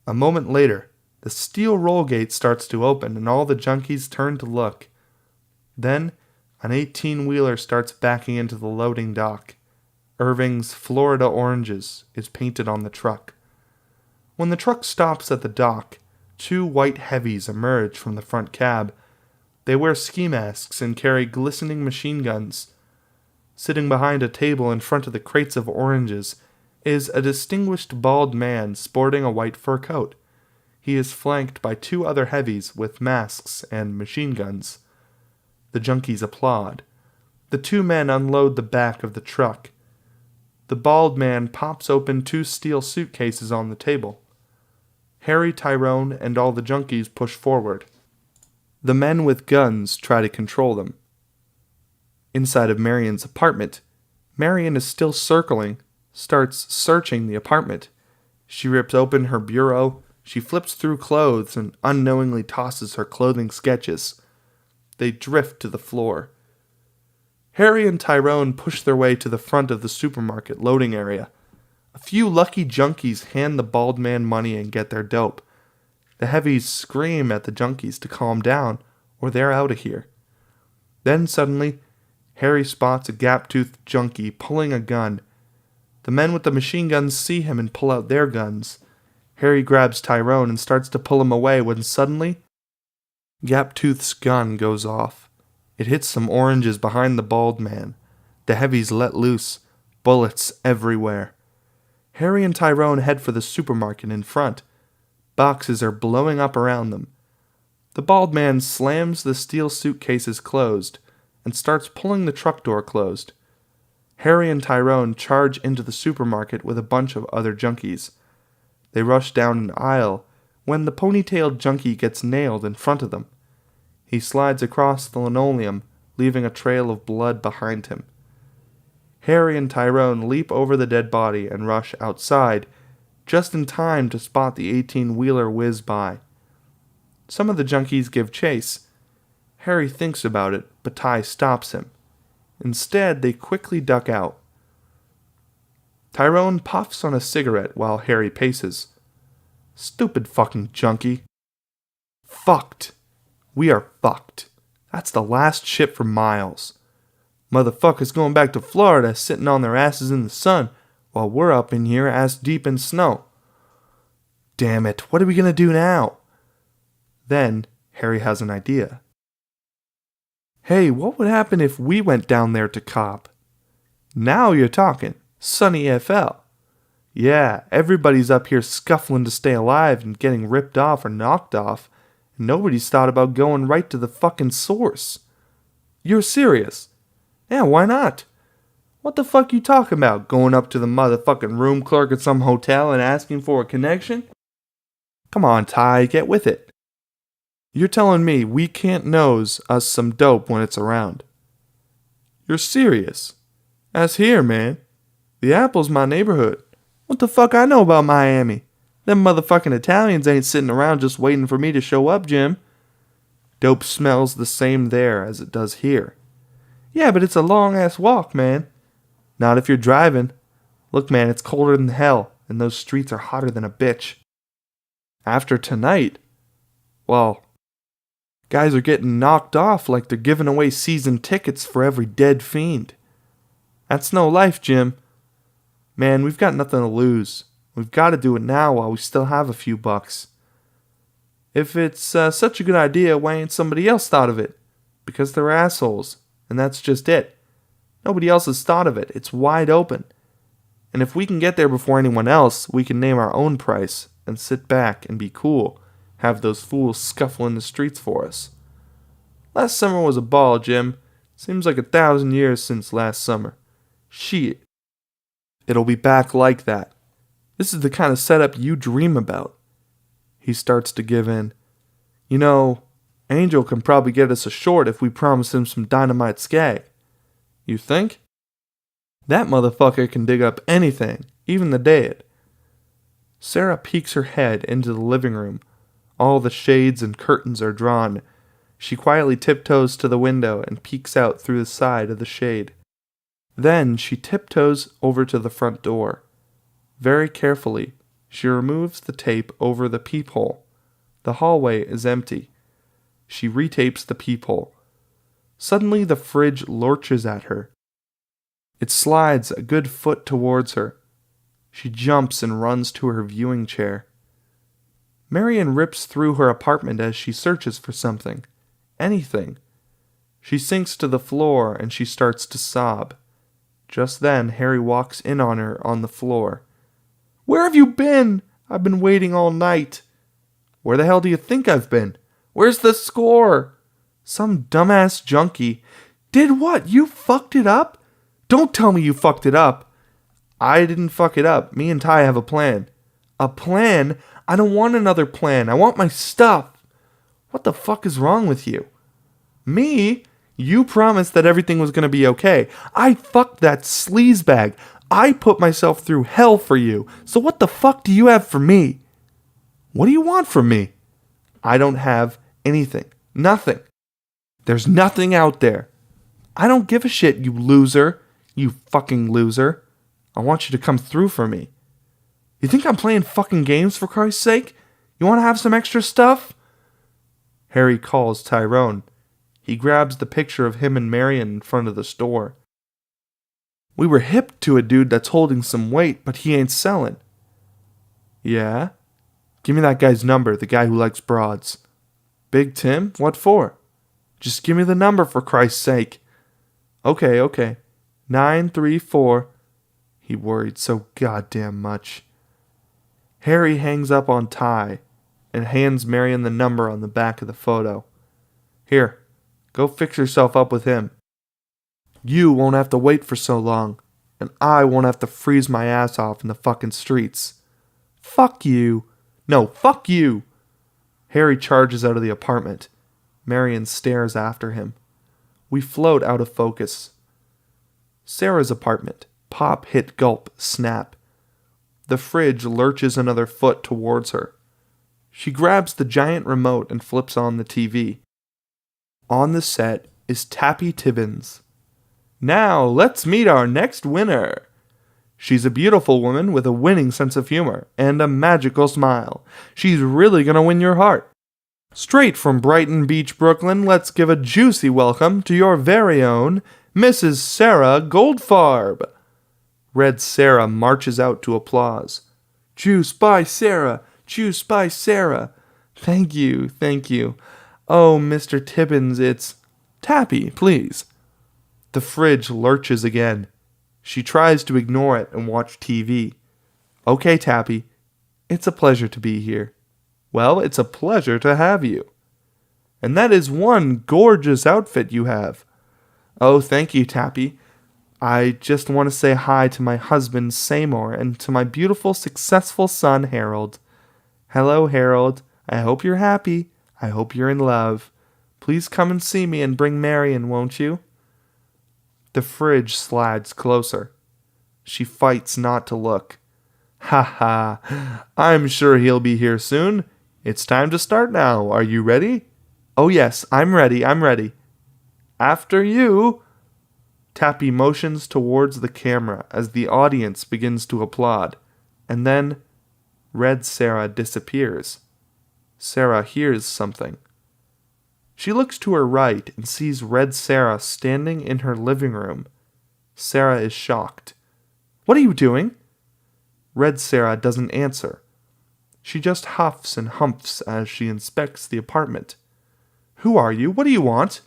A: A moment later, the steel roll gate starts to open and all the junkies turn to look. Then, an 18-wheeler starts backing into the loading dock. Irving's Florida Oranges is painted on the truck. When the truck stops at the dock, two white heavies emerge from the front cab. They wear ski masks and carry glistening machine guns. Sitting behind a table in front of the crates of oranges is a distinguished bald man sporting a white fur coat. He is flanked by two other heavies with masks and machine guns. The junkies applaud. The two men unload the back of the truck. The bald man pops open two steel suitcases on the table. Harry, Tyrone, and all the junkies push forward. The men with guns try to control them. Inside of Marion's apartment, Marion is still circling, starts searching the apartment. She rips open her bureau, she flips through clothes and unknowingly tosses her clothing sketches. They drift to the floor. Harry and Tyrone push their way to the front of the supermarket loading area. A few lucky junkies hand the bald man money and get their dope. The heavies scream at the junkies to calm down, or they're out of here. Then suddenly, Harry spots a gap-toothed junkie pulling a gun. The men with the machine guns see him and pull out their guns. Harry grabs Tyrone and starts to pull him away when suddenly, Gap-Tooth's gun goes off. It hits some oranges behind the bald man. The heavies let loose, bullets everywhere. Harry and Tyrone head for the supermarket in front. Boxes are blowing up around them. The bald man slams the steel suitcases closed and starts pulling the truck door closed. Harry and Tyrone charge into the supermarket with a bunch of other junkies. They rush down an aisle when the ponytailed junkie gets nailed in front of them. He slides across the linoleum, leaving a trail of blood behind him. Harry and Tyrone leap over the dead body and rush outside, just in time to spot the 18-wheeler whiz by. Some of the junkies give chase. Harry thinks about it, but Ty stops him. Instead, they quickly duck out. Tyrone puffs on a cigarette while Harry paces. Stupid fucking junkie. Fucked. We are fucked. That's the last ship for Miles. Motherfuckers going back to Florida sitting on their asses in the sun while we're up in here ass deep in snow. Damn it, what are we gonna do now? Then, Harry has an idea. Hey, what would happen if we went down there to cop? Now you're talking. Sunny FL. Yeah, everybody's up here scuffling to stay alive and getting ripped off or knocked off. And nobody's thought about going right to the fucking source. You're serious? Yeah, why not? What the fuck you talking about? Going up to the motherfucking room clerk at some hotel and asking for a connection? Come on, Ty, get with it. You're telling me we can't nose us some dope when it's around. You're serious? That's here, man. The Apple's my neighborhood. What the fuck I know about Miami? Them motherfucking Italians ain't sitting around just waiting for me to show up, Jim. Dope smells the same there as it does here. Yeah, but it's a long-ass walk, man. Not if you're driving. Look, man, it's colder than hell, and those streets are hotter than a bitch. After tonight, well, guys are getting knocked off like they're giving away season tickets for every dead fiend. That's no life, Jim. Man, we've got nothing to lose. We've got to do it now while we still have a few bucks. If it's such a good idea, why ain't somebody else thought of it? Because they're assholes, and that's just it. Nobody else has thought of it. It's wide open. And if we can get there before anyone else, we can name our own price and sit back and be cool. Have those fools scuffle in the streets for us. Last summer was a ball, Jim. Seems like 1,000 years since last summer. Shit. It'll be back like that. This is the kind of setup you dream about. He starts to give in. You know, Angel can probably get us a short if we promise him some dynamite skag. You think? That motherfucker can dig up anything, even the dead. Sarah peeks her head into the living room. All the shades and curtains are drawn. She quietly tiptoes to the window and peeks out through the side of the shade. Then she tiptoes over to the front door. Very carefully, She removes the tape over the peephole. The hallway is empty. She retapes the peephole. Suddenly the fridge lurches at her. It slides a good foot towards her. She jumps and runs to her viewing chair. Marion rips through her apartment as she searches for something. Anything. She sinks to the floor and she starts to sob. Just then, Harry walks in on her on the floor. "Where have you been? I've been waiting all night." "Where the hell do you think I've been? Where's the score?" "Some dumbass junkie." "Did what? You fucked it up?" "Don't tell me you fucked it up." "I didn't fuck it up. Me and Ty have a plan." "A plan? I don't want another plan. I want my stuff." "What the fuck is wrong with you?" "Me? You promised that everything was going to be okay. I fucked that sleazebag. I put myself through hell for you. So what the fuck do you have for me?" "What do you want from me?" "I don't have anything. Nothing. There's nothing out there." "I don't give a shit, you loser. You fucking loser. I want you to come through for me." "You think I'm playing fucking games, for Christ's sake? You want to have some extra stuff?" Harry calls Tyrone. He grabs the picture of him and Marion in front of the store. "We were hip to a dude that's holding some weight, but he ain't selling." "Yeah? Give me that guy's number, the guy who likes broads." "Big Tim? What for?" "Just give me the number, for Christ's sake." Okay. 934. He worried so goddamn much. Harry hangs up on Ty and hands Marion the number on the back of the photo. "Here, go fix yourself up with him. You won't have to wait for so long, and I won't have to freeze my ass off in the fucking streets." "Fuck you." "No, fuck you." Harry charges out of the apartment. Marion stares after him. We float out of focus. Sarah's apartment. Pop, hit, gulp, snap. The fridge lurches another foot towards her. She grabs the giant remote and flips on the TV. On the set is Tappy Tibbins. "Now, let's meet our next winner. She's a beautiful woman with a winning sense of humor and a magical smile. She's really gonna win your heart. Straight from Brighton Beach, Brooklyn, let's give a juicy welcome to your very own Mrs. Sarah Goldfarb." Red Sarah marches out to applause. "Juice by Sarah! Juice by Sarah! Thank you. Oh, Mr. Tibbins, it's Tappy, please." The fridge lurches again. She tries to ignore it and watch TV. "Okay, Tappy. It's a pleasure to be here." "Well, it's a pleasure to have you." "And that is one gorgeous outfit you have." "Oh, thank you, Tappy. I just want to say hi to my husband, Seymour, and to my beautiful, successful son, Harold." "Hello, Harold. I hope you're happy. I hope you're in love. Please come and see me and bring Marion, won't you?" The fridge slides closer. She fights not to look. "Ha ha. I'm sure he'll be here soon. It's time to start now. Are you ready?" "Oh yes, I'm ready. "After you." Tappy motions towards the camera as the audience begins to applaud, and then Red Sarah disappears. Sarah hears something. She looks to her right and sees Red Sarah standing in her living room. Sarah is shocked. "What are you doing?" Red Sarah doesn't answer. She just huffs and humps as she inspects the apartment. "Who are you? What do you want?"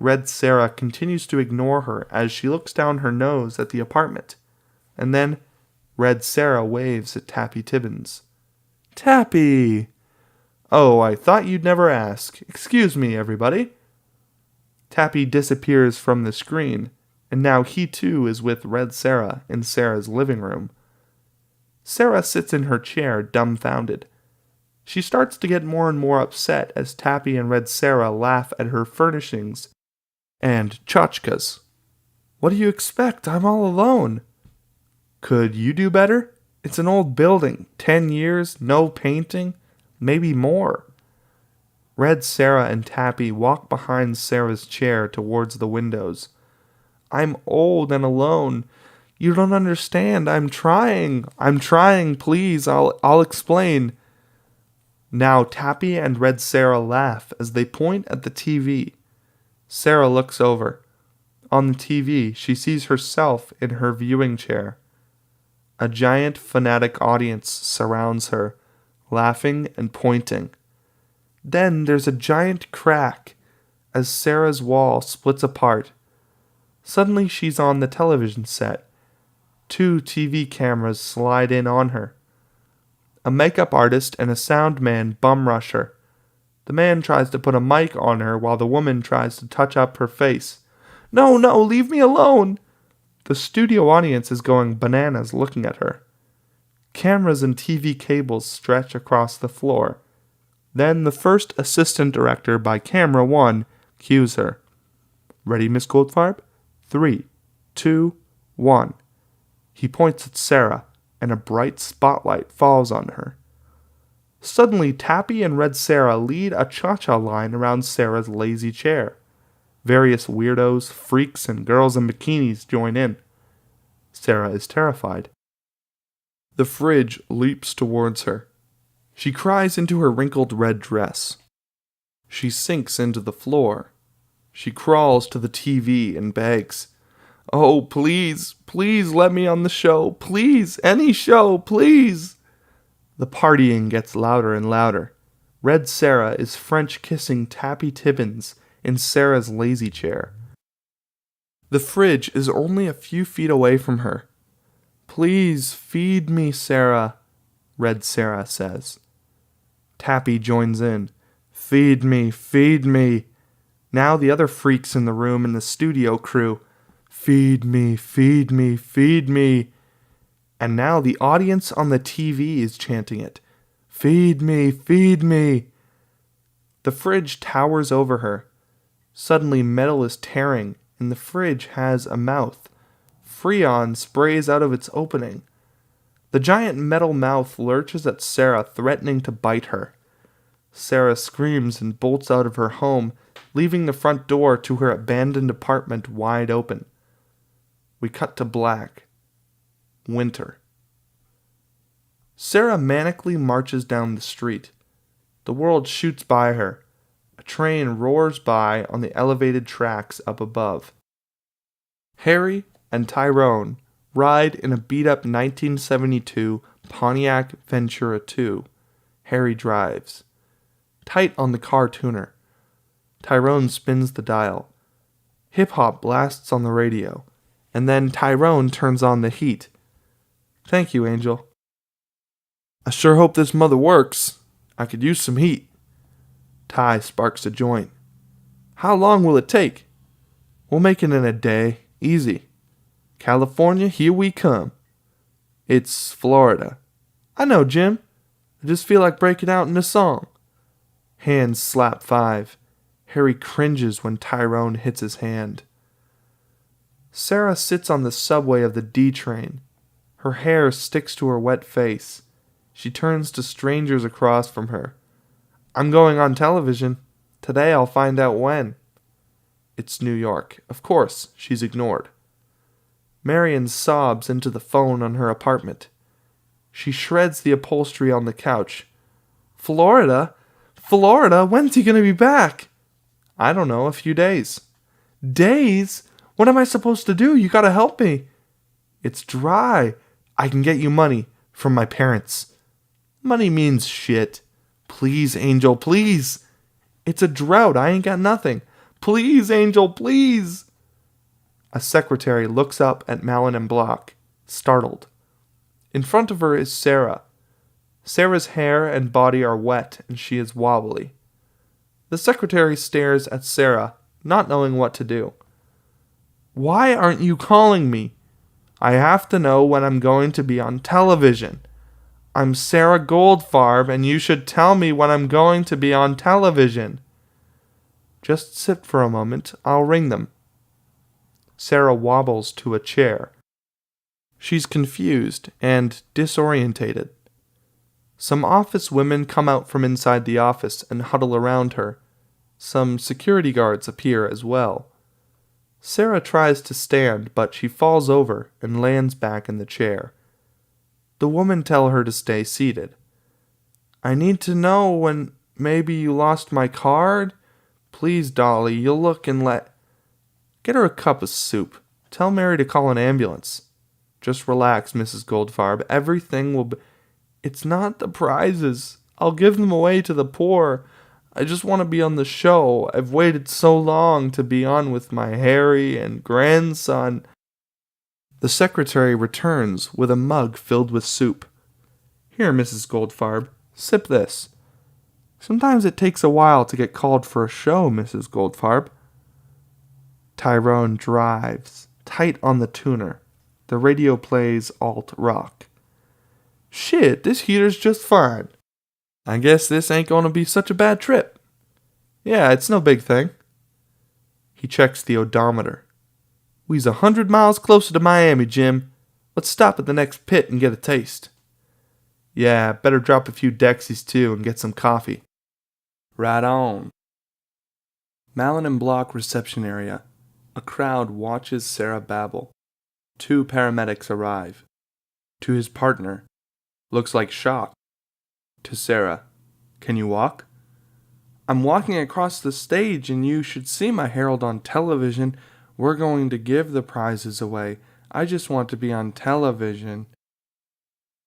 A: Red Sarah continues to ignore her as she looks down her nose at the apartment. And then Red Sarah waves at Tappy Tibbins. "Tappy!" "Oh, I thought you'd never ask. Excuse me, everybody." Tappy disappears from the screen, and now he too is with Red Sarah in Sarah's living room. Sarah sits in her chair, dumbfounded. She starts to get more and more upset as Tappy and Red Sarah laugh at her furnishings and tchotchkes. "What do you expect? I'm all alone." "Could you do better? It's an old building, 10 years, no painting, maybe more." Red Sarah and Tappy walk behind Sarah's chair towards the windows. "I'm old and alone. You don't understand. I'm trying. Please. I'll explain. Now Tappy and Red Sarah laugh as they point at the TV. Sarah looks over. On the TV, she sees herself in her viewing chair. A giant fanatic audience surrounds her, laughing and pointing. Then there's a giant crack as Sarah's wall splits apart. Suddenly she's on the television set. 2 TV cameras slide in on her. A makeup artist and a sound man bum rush her. The man tries to put a mic on her while the woman tries to touch up her face. No, leave me alone! The studio audience is going bananas looking at her. Cameras and TV cables stretch across the floor. Then the first assistant director by camera 1 cues her. Ready, Miss Goldfarb? 3, 2, 1. He points at Sarah, and a bright spotlight falls on her. Suddenly, Tappy and Red Sarah lead a cha-cha line around Sarah's lazy chair. Various weirdos, freaks, and girls in bikinis join in. Sarah is terrified. The fridge leaps towards her. She cries into her wrinkled red dress. She sinks into the floor. She crawls to the TV and begs, "Oh, please, please let me on the show. Please, any show, please." The partying gets louder and louder. Red Sarah is French kissing Tappy Tibbins in Sarah's lazy chair. The fridge is only a few feet away from her. "Please feed me, Sarah," Red Sarah says. Tappy joins in. "Feed me, feed me." Now the other freaks in the room and the studio crew. "Feed me, feed me, feed me." And now the audience on the TV is chanting it. "Feed me, feed me." The fridge towers over her. Suddenly metal is tearing, and the fridge has a mouth. Freon sprays out of its opening. The giant metal mouth lurches at Sarah, threatening to bite her. Sarah screams and bolts out of her home, leaving the front door to her abandoned apartment wide open. We cut to black. Winter. Sarah manically marches down the street. The world shoots by her. A train roars by on the elevated tracks up above. Harry and Tyrone ride in a beat-up 1972 Pontiac Ventura 2. Harry drives. Tight on the car tuner. Tyrone spins the dial. Hip-hop blasts on the radio, and then Tyrone turns on the heat. "Thank you, Angel." "I sure hope this mother works. I could use some heat." Ty sparks a joint. "How long will it take?" "We'll make it in a day. Easy." "California, here we come." "It's Florida." "I know, Jim. I just feel like breaking out in a song." Hands slap 5. Harry cringes when Tyrone hits his hand. Sarah sits on the subway of the D train. Her hair sticks to her wet face. She turns to strangers across from her. "I'm going on television. Today I'll find out when." It's New York. Of course, she's ignored. Marion sobs into the phone on her apartment. She shreds the upholstery on the couch. Florida? Florida? When's he going to be back?" "I don't know, a few days." "Days? What am I supposed to do? You gotta help me." "It's dry. I can get you money from my parents." "Money means shit." "Please, Angel, please." "It's a drought. I ain't got nothing." "Please, Angel, please." A secretary looks up at Malin and Block, startled. In front of her is Sarah. Sarah's hair and body are wet, and she is wobbly. The secretary stares at Sarah, not knowing what to do. "Why aren't you calling me? I have to know when I'm going to be on television. I'm Sarah Goldfarb, and you should tell me when I'm going to be on television." "Just sit for a moment. I'll ring them." Sarah wobbles to a chair. She's confused and disorientated. Some office women come out from inside the office and huddle around her. Some security guards appear as well. Sarah tries to stand, but she falls over and lands back in the chair. The woman tells her to stay seated. I need to know when maybe you lost my card? Please, Dolly, you'll look and Get her a cup of soup. Tell Mary to call an ambulance. Just relax, Mrs. Goldfarb. Everything will be... It's not the prizes. I'll give them away to the poor. I just want to be on the show. I've waited so long to be on with my Harry and grandson. The secretary returns with a mug filled with soup. Here, Mrs. Goldfarb, sip this. Sometimes it takes a while to get called for a show, Mrs. Goldfarb. Tyrone drives, tight on the tuner. The radio plays alt rock. Shit, this heater's just fine. I guess this ain't gonna be such a bad trip. Yeah, it's no big thing. He checks the odometer. We's 100 miles closer to Miami, Jim. Let's stop at the next pit and get a taste. Yeah, better drop a few Dexies too and get some coffee. Right on. Malin and Block reception area. A crowd watches Sarah babble. 2 paramedics arrive. To his partner. Looks like shock. To Sarah. Can you walk? I'm walking across the stage and you should see my herald on television. We're going to give the prizes away. I just want to be on television.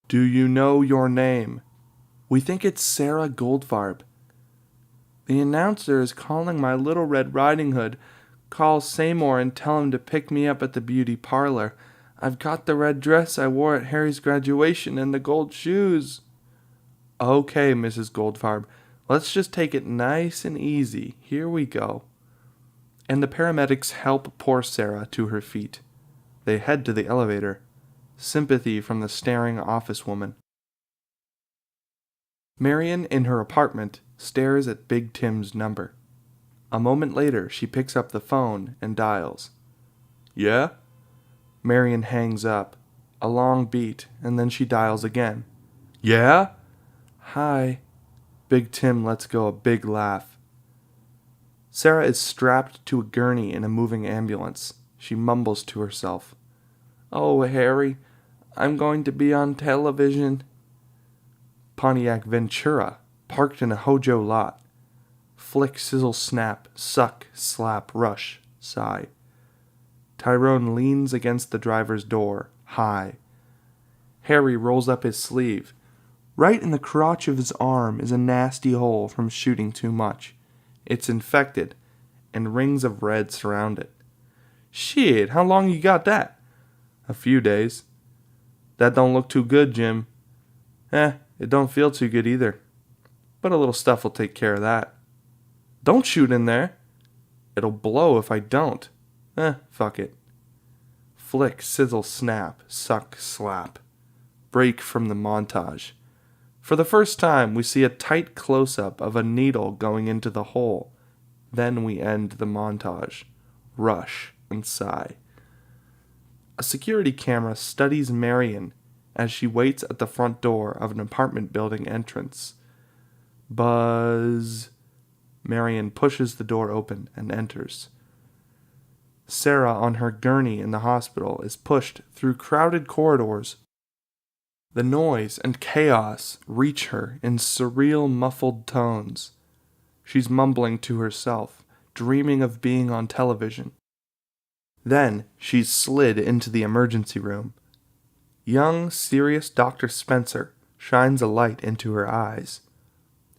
A: Do you know your name? We think it's Sarah Goldfarb. The announcer is calling my Little Red Riding Hood. Call Seymour and tell him to pick me up at the beauty parlor. I've got the red dress I wore at Harry's graduation and the gold shoes. Okay, Mrs. Goldfarb, let's just take it nice and easy. Here we go. And the paramedics help poor Sarah to her feet. They head to the elevator. Sympathy from the staring office woman. Marion, in her apartment, stares at Big Tim's number. A moment later, she picks up the phone and dials. Yeah? Marion hangs up. A long beat, and then she dials again. Yeah? Hi. Big Tim lets go a big laugh. Sarah is strapped to a gurney in a moving ambulance. She mumbles to herself. Oh, Harry, I'm going to be on television. Pontiac Ventura, parked in a Hojo lot. Flick, sizzle, snap, suck, slap, rush, sigh. Tyrone leans against the driver's door, high. Harry rolls up his sleeve. Right in the crotch of his arm is a nasty hole from shooting too much. It's infected, and rings of red surround it. Shit, how long you got that? A few days. That don't look too good, Jim. It don't feel too good either. But a little stuff will take care of that. Don't shoot in there. It'll blow if I don't. Fuck it. Flick, sizzle, snap, suck, slap. Break from the montage. For the first time, we see a tight close-up of a needle going into the hole. Then we end the montage. Rush and sigh. A security camera studies Marion as she waits at the front door of an apartment building entrance. Buzz. Marion pushes the door open and enters. Sarah, on her gurney in the hospital, is pushed through crowded corridors. The noise and chaos reach her in surreal, muffled tones. She's mumbling to herself, dreaming of being on television. Then she's slid into the emergency room. Young, serious Dr. Spencer shines a light into her eyes.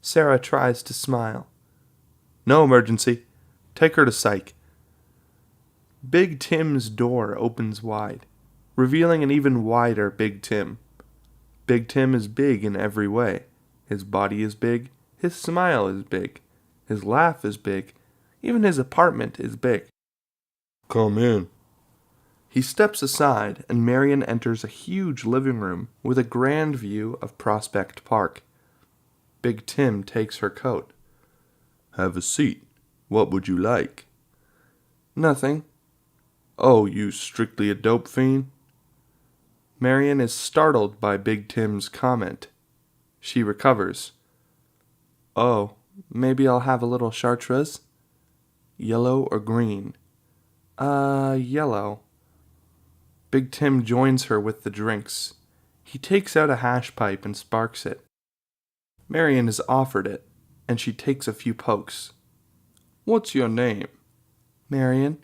A: Sarah tries to smile. No emergency. Take her to psych. Big Tim's door opens wide, revealing an even wider Big Tim. Big Tim is big in every way. His body is big. His smile is big. His laugh is big. Even his apartment is big. Come in. He steps aside, and Marion enters a huge living room with a grand view of Prospect Park. Big Tim takes her coat. Have a seat. What would you like? Nothing. Oh, you strictly a dope fiend? Marion is startled by Big Tim's comment. She recovers. Oh, maybe I'll have a little chartreuse? Yellow or green? Yellow. Big Tim joins her with the drinks. He takes out a hash pipe and sparks it. Marion is offered it, and she takes a few pokes. What's your name? Marion.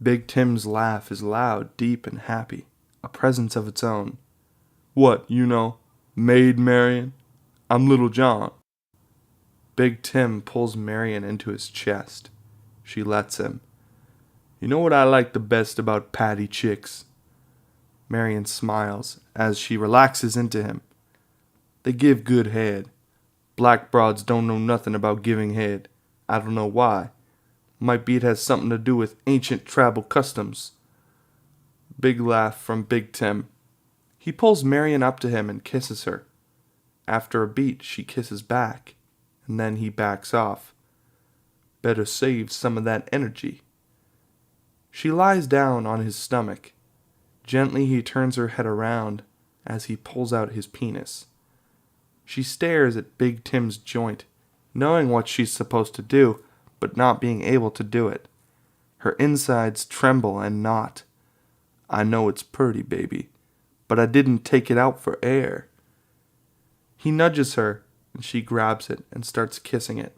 A: Big Tim's laugh is loud, deep, and happy, a presence of its own. What, Maid Marion? I'm Little John. Big Tim pulls Marion into his chest. She lets him. You know what I like the best about Patty chicks? Marion smiles as she relaxes into him. They give good head. Black broads don't know nothing about giving head. I don't know why. Might be it has something to do with ancient tribal customs. Big laugh from Big Tim. He pulls Marion up to him and kisses her. After a beat, she kisses back, and then he backs off. Better save some of that energy. She lies down on his stomach. Gently he turns her head around as he pulls out his penis. She stares at Big Tim's joint, knowing what she's supposed to do, but not being able to do it. Her insides tremble and knot. I know it's pretty, baby, but I didn't take it out for air. He nudges her, and she grabs it and starts kissing it.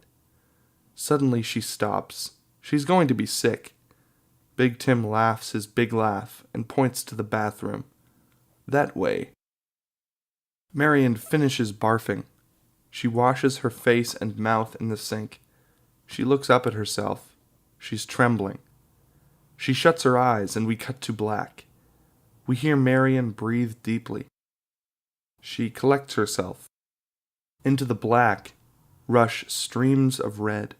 A: Suddenly she stops. She's going to be sick. Big Tim laughs his big laugh and points to the bathroom. That way. Marion finishes barfing. She washes her face and mouth in the sink. She looks up at herself. She's trembling. She shuts her eyes and we cut to black. We hear Marion breathe deeply. She collects herself. Into the black rush streams of red.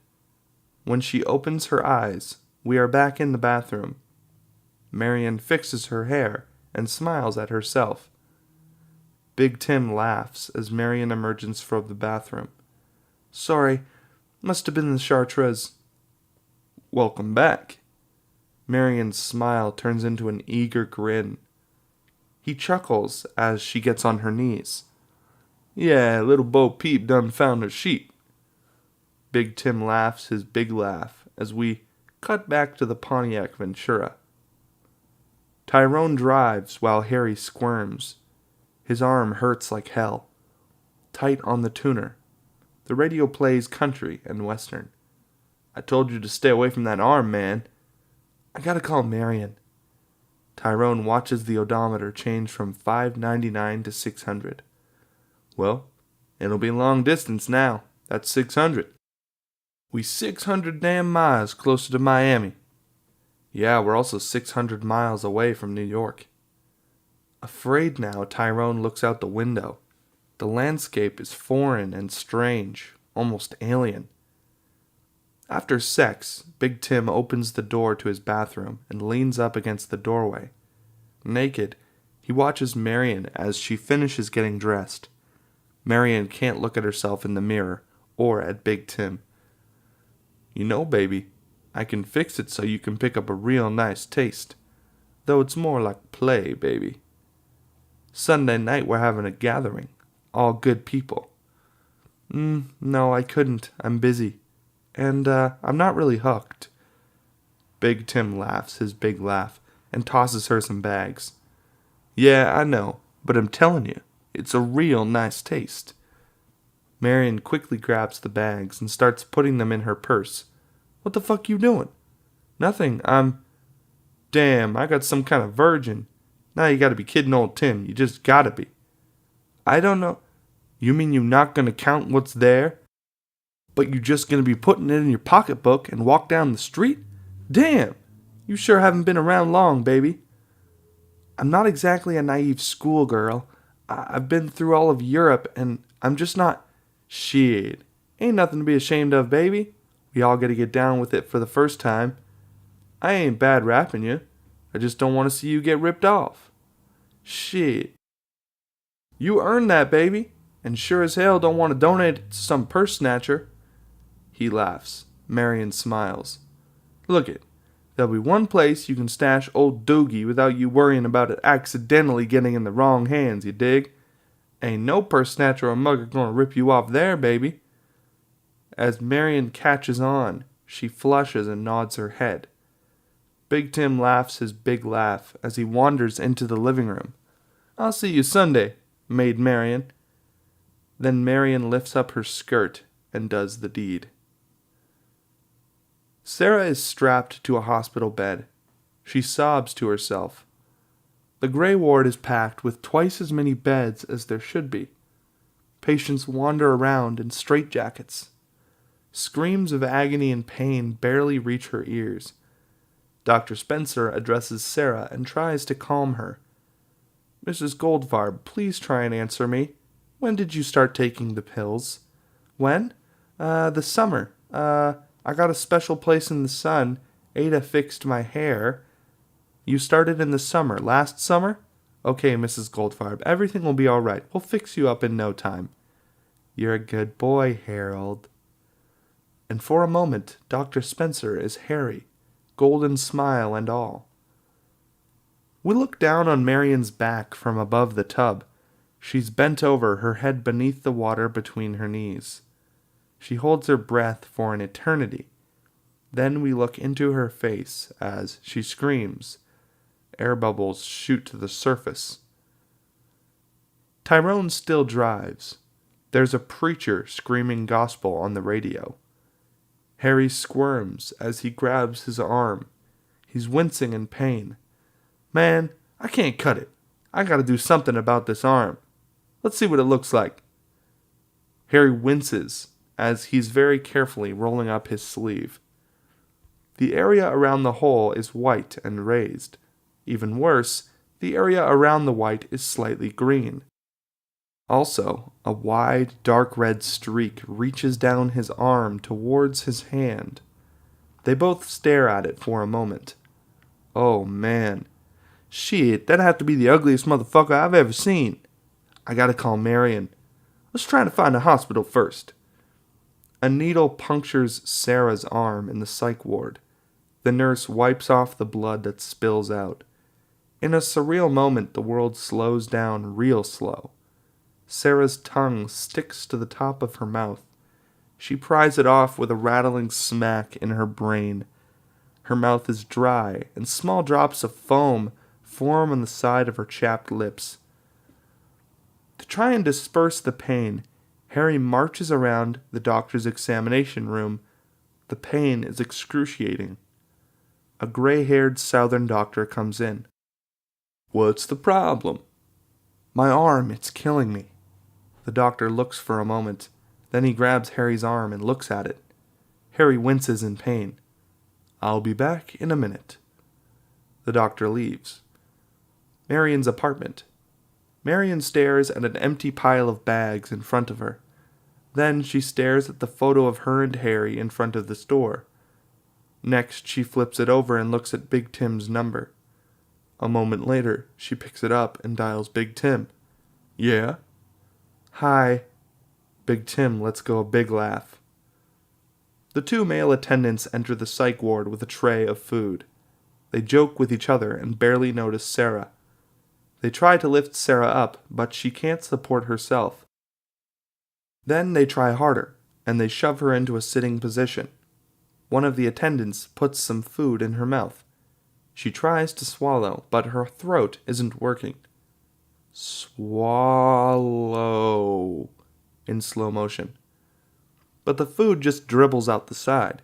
A: When she opens her eyes, we are back in the bathroom. Marion fixes her hair and smiles at herself. Big Tim laughs as Marion emerges from the bathroom. Sorry, must have been the chartreuse. Welcome back. Marion's smile turns into an eager grin. He chuckles as she gets on her knees. Yeah, little Bo Peep done found her sheep. Big Tim laughs his big laugh as we cut back to the Pontiac Ventura. Tyrone drives while Harry squirms. His arm hurts like hell. Tight on the tuner. The radio plays country and western. I told you to stay away from that arm, man. I gotta call Marion. Tyrone watches the odometer change from 599 to 600. Well, it'll be long distance now. That's 600. We 600 damn miles closer to Miami. Yeah, we're also 600 miles away from New York. Afraid now, Tyrone looks out the window. The landscape is foreign and strange, almost alien. After sex, Big Tim opens the door to his bathroom and leans up against the doorway. Naked, he watches Marion as she finishes getting dressed. Marion can't look at herself in the mirror or at Big Tim. You know, baby, I can fix it so you can pick up a real nice taste. Though it's more like play, baby. Sunday night we're having a gathering. All good people. No, I couldn't. I'm busy. And, I'm not really hooked. Big Tim laughs his big laugh and tosses her some bags. Yeah, I know, but I'm telling you, it's a real nice taste. Marion quickly grabs the bags and starts putting them in her purse. What the fuck you doing? Nothing, Damn, I got some kind of virgin. Now you gotta be kidding old Tim, you just gotta be. I don't know. You mean you're not gonna count what's there? But you're just gonna be putting it in your pocketbook and walk down the street? Damn, you sure haven't been around long, baby. I'm not exactly a naive schoolgirl. I've been through all of Europe and I'm just not... Shit, ain't nothing to be ashamed of, baby. We all gotta get down with it for the first time. I ain't bad rapping you. I just don't want to see you get ripped off. Shit. You earned that, baby, and sure as hell don't want to donate it to some purse snatcher. He laughs. Marion smiles. Look it. There'll be one place you can stash old Doogie without you worrying about it accidentally getting in the wrong hands, you dig? Ain't no purse snatcher or mugger gonna rip you off there, baby. As Marion catches on, she flushes and nods her head. Big Tim laughs his big laugh as he wanders into the living room. "I'll see you Sunday, Maid Marian." Then Marian lifts up her skirt and does the deed. Sarah is strapped to a hospital bed. She sobs to herself. The gray ward is packed with twice as many beds as there should be. Patients wander around in straitjackets. Screams of agony and pain barely reach her ears. Dr. Spencer addresses Sarah and tries to calm her. "Mrs. Goldfarb, please try and answer me. When did you start taking the pills?" "When? This summer. I got a special place in the sun. Ada fixed my hair." "You started in the summer, last summer? Okay, Mrs. Goldfarb, everything will be all right. We'll fix you up in no time." "You're a good boy, Harold." And for a moment, Dr. Spencer is Harry, golden smile and all. We look down on Marian's back from above the tub. She's bent over, her head beneath the water between her knees. She holds her breath for an eternity. Then we look into her face as she screams. Air bubbles shoot to the surface. Tyrone still drives. There's a preacher screaming gospel on the radio. Harry squirms as he grabs his arm. He's wincing in pain. "Man, I can't cut it. I gotta do something about this arm. Let's see what it looks like." Harry winces as he's very carefully rolling up his sleeve. The area around the hole is white and raised. Even worse, the area around the white is slightly green. Also, a wide, dark red streak reaches down his arm towards his hand. They both stare at it for a moment. Oh man. Shit, that'd have to be the ugliest motherfucker I've ever seen. I gotta call Marian. Let's try to find a hospital first. A needle punctures Sarah's arm in the psych ward. The nurse wipes off the blood that spills out. In a surreal moment, the world slows down real slow. Sarah's tongue sticks to the top of her mouth. She pries it off with a rattling smack in her brain. Her mouth is dry, and small drops of foam form on the side of her chapped lips. To try and disperse the pain, Harry marches around the doctor's examination room. The pain is excruciating. A gray-haired southern doctor comes in. "What's the problem?" "My arm, it's killing me." The doctor looks for a moment. Then he grabs Harry's arm and looks at it. Harry winces in pain. "I'll be back in a minute." The doctor leaves. Marian's apartment. Marian stares at an empty pile of bags in front of her. Then she stares at the photo of her and Harry in front of the store. Next, she flips it over and looks at Big Tim's number. A moment later, she picks it up and dials Big Tim. "Yeah?" "Hi." Big Tim lets go a big laugh. The two male attendants enter the psych ward with a tray of food. They joke with each other and barely notice Sarah. They try to lift Sarah up, but she can't support herself. Then they try harder, and they shove her into a sitting position. One of the attendants puts some food in her mouth. She tries to swallow, but her throat isn't working. "Swallow," in slow motion. But the food just dribbles out the side.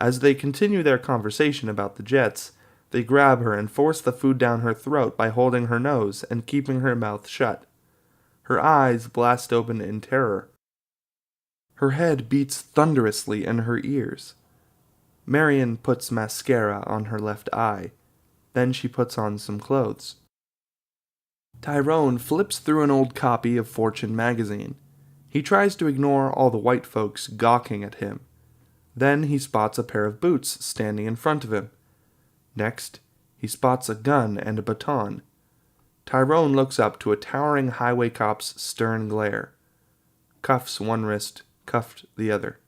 A: As they continue their conversation about the jets, they grab her and force the food down her throat by holding her nose and keeping her mouth shut. Her eyes blast open in terror. Her head beats thunderously in her ears. Marian puts mascara on her left eye. Then she puts on some clothes. Tyrone flips through an old copy of Fortune magazine. He tries to ignore all the white folks gawking at him. Then he spots a pair of boots standing in front of him. Next, he spots a gun and a baton. Tyrone looks up to a towering highway cop's stern glare. Cuffs one wrist, cuffed the other.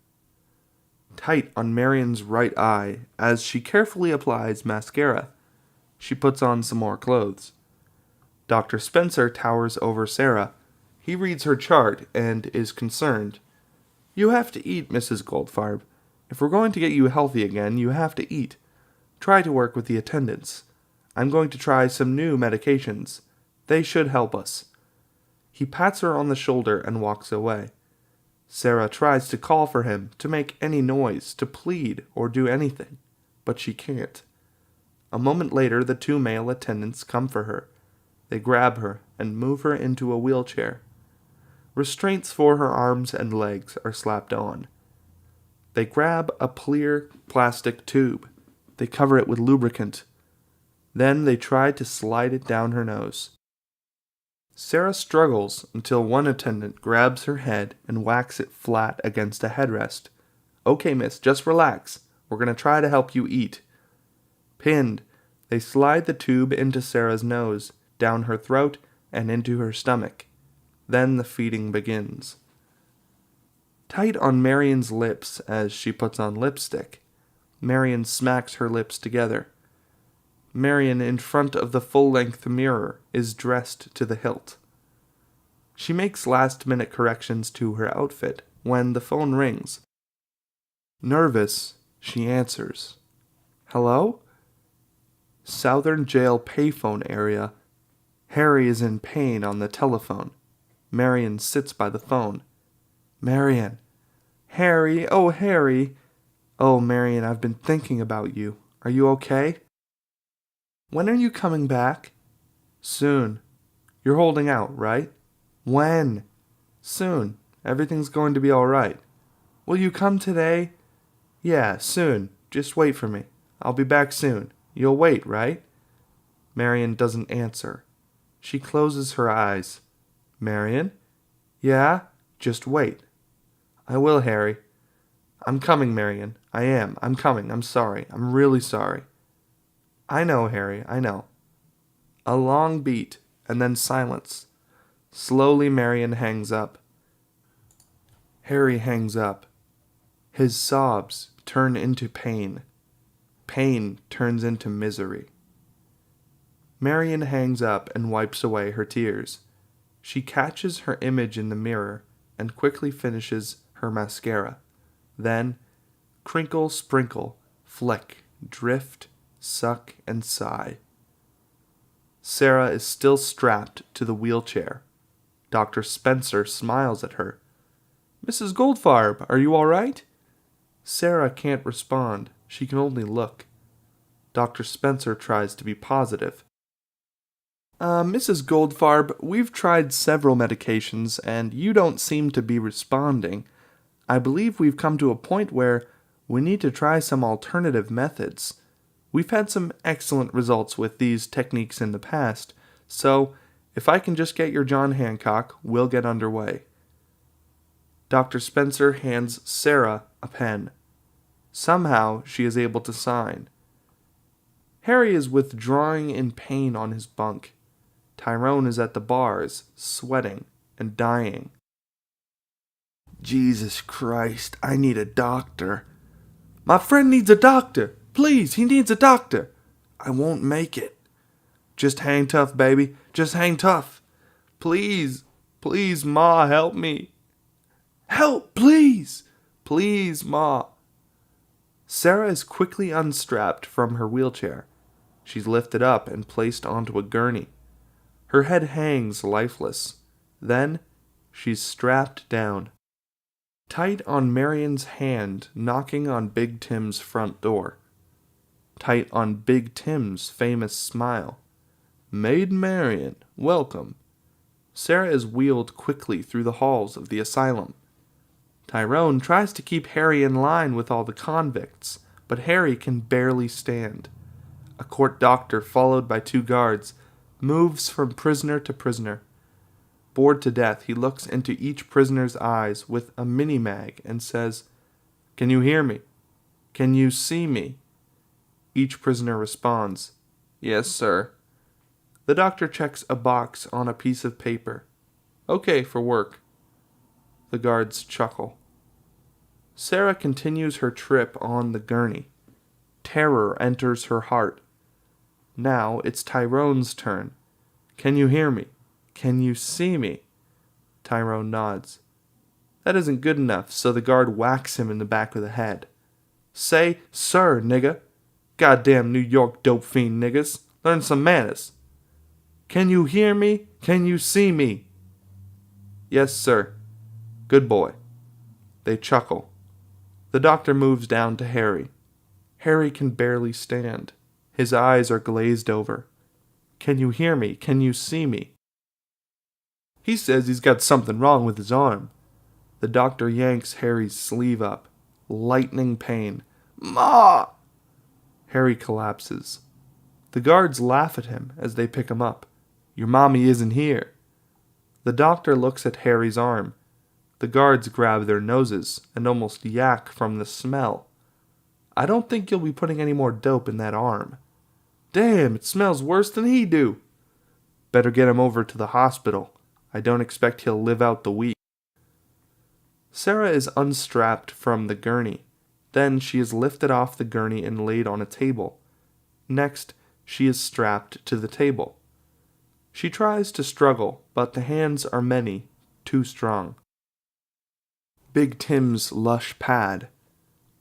A: Tight on Marian's right eye as she carefully applies mascara. She puts on some more clothes. Dr. Spencer towers over Sarah. He reads her chart and is concerned. "You have to eat, Mrs. Goldfarb. If we're going to get you healthy again, you have to eat. Try to work with the attendants. I'm going to try some new medications. They should help us." He pats her on the shoulder and walks away. Sarah tries to call for him, to make any noise, to plead, or do anything, but she can't. A moment later, the 2 male attendants come for her. They grab her and move her into a wheelchair. Restraints for her arms and legs are slapped on. They grab a clear plastic tube. They cover it with lubricant. Then they try to slide it down her nose. Sarah struggles until one attendant grabs her head and whacks it flat against a headrest. "Okay, miss, just relax. We're going to try to help you eat." Pinned, they slide the tube into Sarah's nose, down her throat, and into her stomach. Then the feeding begins. Tight on Marion's lips as she puts on lipstick. Marion smacks her lips together. Marion, in front of the full-length mirror, is dressed to the hilt. She makes last-minute corrections to her outfit when the phone rings. Nervous, she answers. "Hello?" Southern Jail payphone area. Harry is in pain on the telephone. Marion sits by the phone. "Marion." "Harry, oh Harry." "Oh Marion, I've been thinking about you. Are you okay?" "When are you coming back?" "Soon." "You're holding out, right?" "When?" "Soon. Everything's going to be all right." "Will you come today?" "Yeah, soon. Just wait for me. I'll be back soon. You'll wait, right?" Marion doesn't answer. She closes her eyes. "Marion?" "Yeah? Just wait." "I will, Harry." "I'm coming, Marion. I am. I'm coming. I'm sorry. I'm really sorry." "I know, Harry. I know." A long beat, and then silence. Slowly Marion hangs up. Harry hangs up. His sobs turn into pain. Pain turns into misery. Marion hangs up and wipes away her tears. She catches her image in the mirror and quickly finishes her mascara. Then, crinkle, sprinkle, flick, drift, suck, and sigh. Sarah is still strapped to the wheelchair. Dr. Spencer smiles at her. "Mrs. Goldfarb, are you all right?" Sarah can't respond. She can only look. Dr. Spencer tries to be positive. Mrs. Goldfarb, we've tried several medications, and you don't seem to be responding. I believe we've come to a point where we need to try some alternative methods. We've had some excellent results with these techniques in the past, so if I can just get your John Hancock, we'll get underway. Dr. Spencer hands Sarah a pen. Somehow she is able to sign. Harry is withdrawing in pain on his bunk. Tyrone is at the bars, sweating and dying. "Jesus Christ, I need a doctor." "My friend needs a doctor. Please, he needs a doctor." "I won't make it." "Just hang tough, baby. Just hang tough." "Please, please, Ma, help me." "Help, please. Please, Ma." Sarah is quickly unstrapped from her wheelchair. She's lifted up and placed onto a gurney. Her head hangs lifeless. Then, she's strapped down. Tight on Marion's hand knocking on Big Tim's front door. Tight on Big Tim's famous smile. "Maid Marion, welcome." Sarah is wheeled quickly through the halls of the asylum. Tyrone tries to keep Harry in line with all the convicts, but Harry can barely stand. A court doctor, followed by 2 guards, moves from prisoner to prisoner. Bored to death, he looks into each prisoner's eyes with a mini-mag and says, "Can you hear me? Can you see me?" Each prisoner responds, "Yes, sir." The doctor checks a box on a piece of paper. "Okay for work." The guards chuckle. Sarah continues her trip on the gurney. Terror enters her heart. Now it's Tyrone's turn. "Can you hear me? Can you see me?" Tyrone nods. That isn't good enough, so the guard whacks him in the back of the head. "Say, sir, nigga." Goddamn New York dope fiend niggas. Learn some manners. Can you hear me? Can you see me? Yes, sir. Good boy. They chuckle. The doctor moves down to Harry. Harry can barely stand. His eyes are glazed over. Can you hear me? Can you see me? He says he's got something wrong with his arm. The doctor yanks Harry's sleeve up. Lightning pain. Ma! Harry collapses. The guards laugh at him as they pick him up. Your mommy isn't here. The doctor looks at Harry's arm. The guards grab their noses and almost yak from the smell. I don't think you'll be putting any more dope in that arm. Damn, it smells worse than he do. Better get him over to the hospital. I don't expect he'll live out the week. Sarah is unstrapped from the gurney. Then she is lifted off the gurney and laid on a table. Next, she is strapped to the table. She tries to struggle, but the hands are many, too strong. Big Tim's lush pad.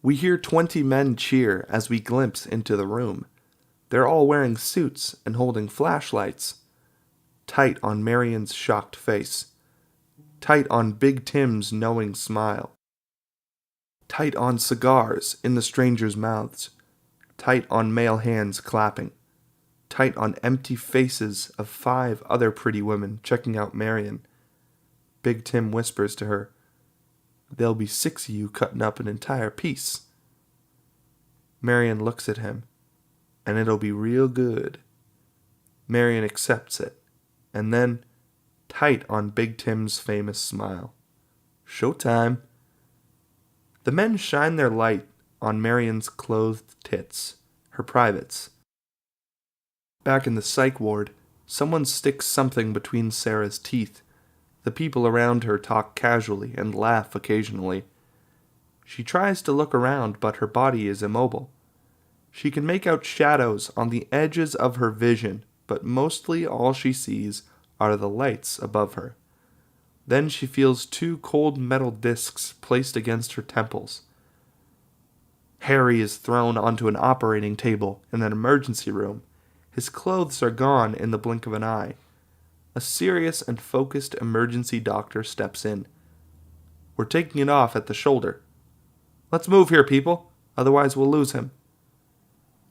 A: We hear 20 men cheer as we glimpse into the room. They're all wearing suits and holding flashlights. Tight on Marion's shocked face. Tight on Big Tim's knowing smile. Tight on cigars in the strangers' mouths. Tight on male hands clapping. Tight on empty faces of 5 other pretty women checking out Marion. Big Tim whispers to her, There'll be 6 of you cutting up an entire piece. Marion looks at him, and it'll be real good. Marion accepts it, and then, tight on Big Tim's famous smile. Showtime. The men shine their light on Marion's clothed tits, her privates. Back in the psych ward, someone sticks something between Sarah's teeth. The people around her talk casually and laugh occasionally. She tries to look around, but her body is immobile. She can make out shadows on the edges of her vision, but mostly all she sees are the lights above her. Then she feels 2 cold metal discs placed against her temples. Harry is thrown onto an operating table in an emergency room. His clothes are gone in the blink of an eye. A serious and focused emergency doctor steps in. We're taking it off at the shoulder. Let's move here, people, otherwise we'll lose him.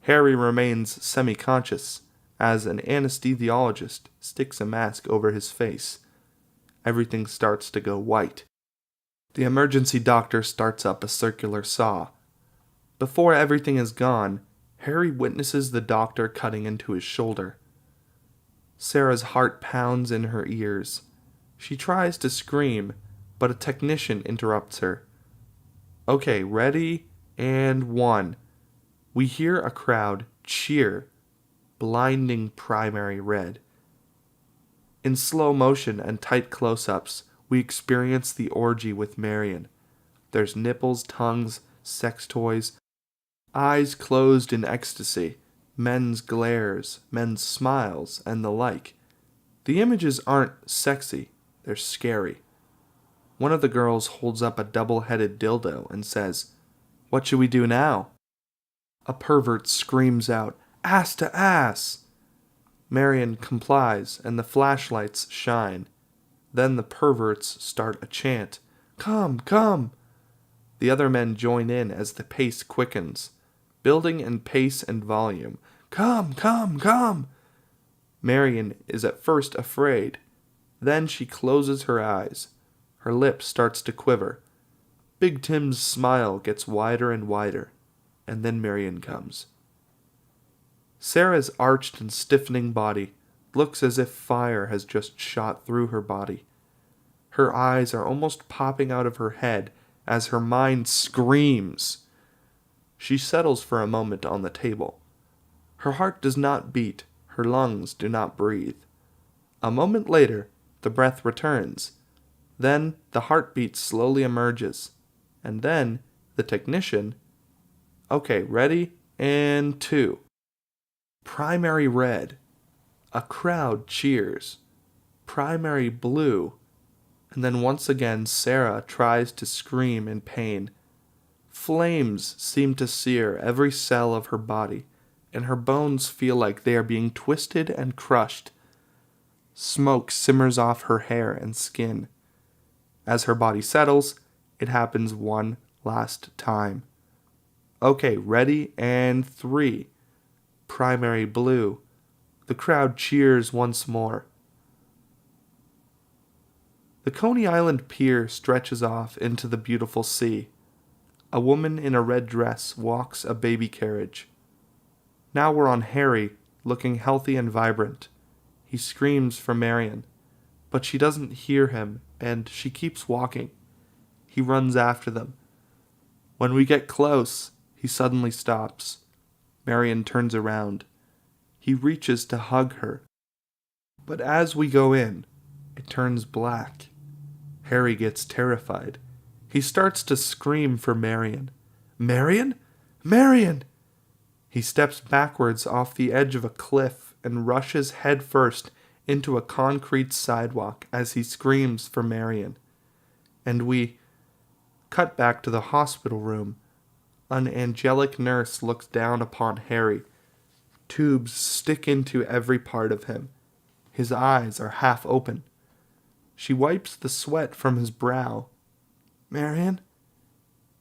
A: Harry remains semi-conscious as an anesthesiologist sticks a mask over his face. Everything starts to go white. The emergency doctor starts up a circular saw. Before everything is gone, Harry witnesses the doctor cutting into his shoulder. Sarah's heart pounds in her ears. She tries to scream, but a technician interrupts her. Okay, ready, and 1. We hear a crowd cheer. Blinding primary red. In slow motion and tight close-ups, we experience the orgy with Marion. There's nipples, tongues, sex toys, eyes closed in ecstasy, men's glares, men's smiles, and the like. The images aren't sexy, they're scary. One of the girls holds up a double-headed dildo and says, What should we do now? A pervert screams out, Ass to ass! Marion complies, and the flashlights shine. Then the perverts start a chant, Come, come! The other men join in as the pace quickens, building in pace and volume. Come, come, come! Marion is at first afraid. Then she closes her eyes. Her lip starts to quiver. Big Tim's smile gets wider and wider, and then Marion comes. Sarah's arched and stiffening body looks as if fire has just shot through her body. Her eyes are almost popping out of her head as her mind screams. She settles for a moment on the table. Her heart does not beat, her lungs do not breathe. A moment later, the breath returns. Then the heartbeat slowly emerges. And then the technician... Okay, ready? And 2. Primary red. A crowd cheers. Primary blue. And then once again Sarah tries to scream in pain. Flames seem to sear every cell of her body. and her bones feel like they are being twisted and crushed. Smoke simmers off her hair and skin. As her body settles, it happens one last time. Okay, ready, and 3. Primary blue. The crowd cheers once more. The Coney Island pier stretches off into the beautiful sea. A woman in a red dress walks a baby carriage. Now we're on Harry, looking healthy and vibrant. He screams for Marion, but she doesn't hear him, and she keeps walking. He runs after them. When we get close, he suddenly stops. Marion turns around. He reaches to hug her. But as we go in, it turns black. Harry gets terrified. He starts to scream for Marion. Marion? Marion! He steps backwards off the edge of a cliff and rushes headfirst into a concrete sidewalk as he screams for Marion. And we cut back to the hospital room. An angelic nurse looks down upon Harry. Tubes stick into every part of him. His eyes are half open. She wipes the sweat from his brow. Marion?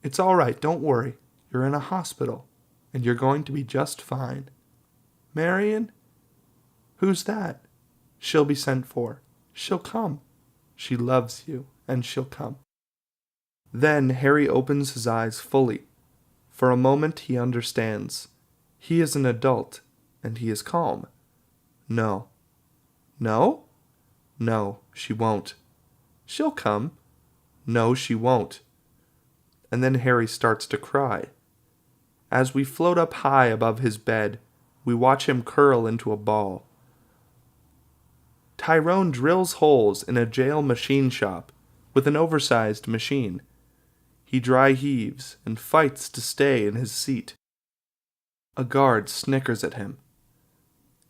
A: It's all right, don't worry. You're in a hospital, and you're going to be just fine. Marion? Who's that? She'll be sent for. She'll come. She loves you, and she'll come. Then Harry opens his eyes fully. For a moment he understands. He is an adult, and he is calm. No. No? No, she won't. She'll come. No, she won't. And then Harry starts to cry. As we float up high above his bed, we watch him curl into a ball. Tyrone drills holes in a jail machine shop with an oversized machine. He dry heaves and fights to stay in his seat. A guard snickers at him.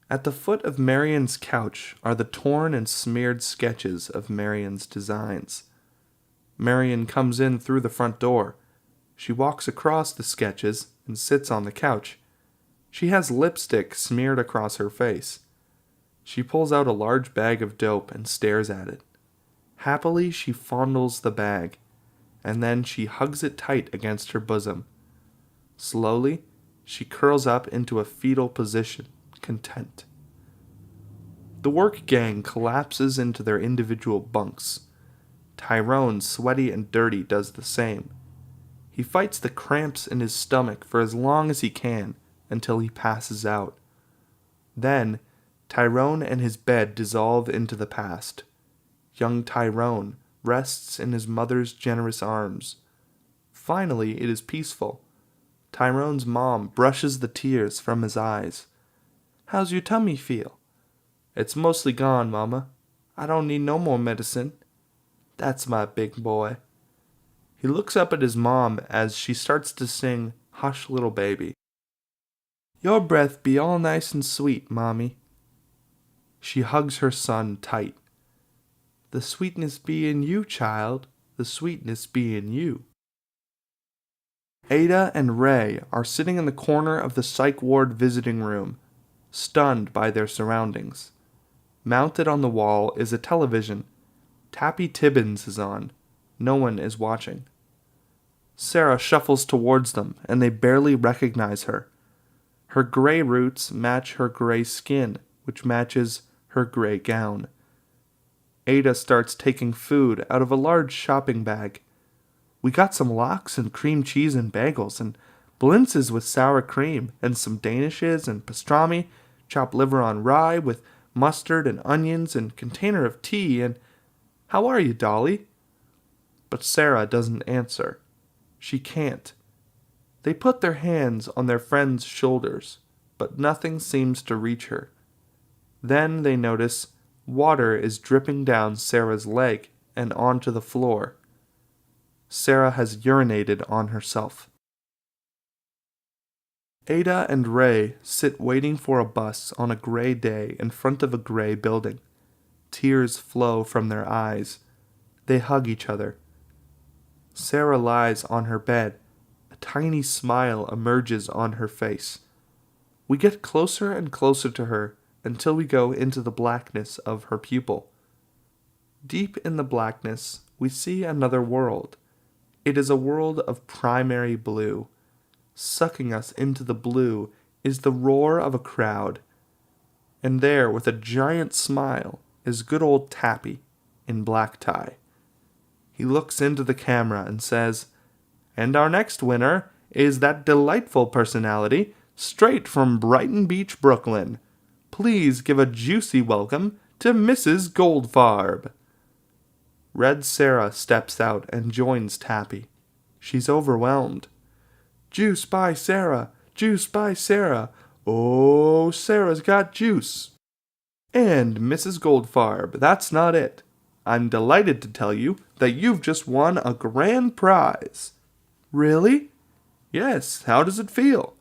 A: At the foot of Marion's couch are the torn and smeared sketches of Marion's designs. Marion comes in through the front door. She walks across the sketches and sits on the couch. She has lipstick smeared across her face. She pulls out a large bag of dope and stares at it. Happily, she fondles the bag, and then she hugs it tight against her bosom. Slowly, she curls up into a fetal position, content. The work gang collapses into their individual bunks. Tyrone, sweaty and dirty, does the same. He fights the cramps in his stomach for as long as he can until he passes out. Then, Tyrone and his bed dissolve into the past. Young Tyrone rests in his mother's generous arms. Finally, it is peaceful. Tyrone's mom brushes the tears from his eyes. How's your tummy feel? It's mostly gone, Mama. I don't need no more medicine. That's my big boy. He looks up at his mom as she starts to sing Hush Little Baby. Your breath be all nice and sweet, Mommy. She hugs her son tight. The sweetness be in you, child. The sweetness be in you. Ada and Ray are sitting in the corner of the psych ward visiting room, stunned by their surroundings. Mounted on the wall is a television. Tappy Tibbins is on. No one is watching. Sarah shuffles towards them, and they barely recognize her. Her gray roots match her gray skin, which matches her gray gown. Ada starts taking food out of a large shopping bag. We got some lox and cream cheese and bagels, and blintzes with sour cream, and some danishes and pastrami, chopped liver on rye with mustard and onions, and container of tea, and how are you, Dolly? But Sarah doesn't answer. She can't. They put their hands on their friend's shoulders, but nothing seems to reach her. Then they notice water is dripping down Sarah's leg and onto the floor. Sarah has urinated on herself. Ada and Ray sit waiting for a bus on a gray day in front of a gray building. Tears flow from their eyes. They hug each other. Sarah lies on her bed. A tiny smile emerges on her face. We get closer and closer to her until we go into the blackness of her pupil. Deep in the blackness, we see another world. It is a world of primary blue. Sucking us into the blue is the roar of a crowd. And there, with a giant smile, is good old Tappy in black tie. He looks into the camera and says, "And our next winner is that delightful personality straight from Brighton Beach, Brooklyn. Please give a juicy welcome to Mrs. Goldfarb." Red Sarah steps out and joins Tappy. She's overwhelmed. "Juice by Sarah! Juice by Sarah! Oh, Sarah's got juice!" "And Mrs. Goldfarb, that's not it. I'm delighted to tell you that you've just won a grand prize." "Really?" "Yes, how does it feel?"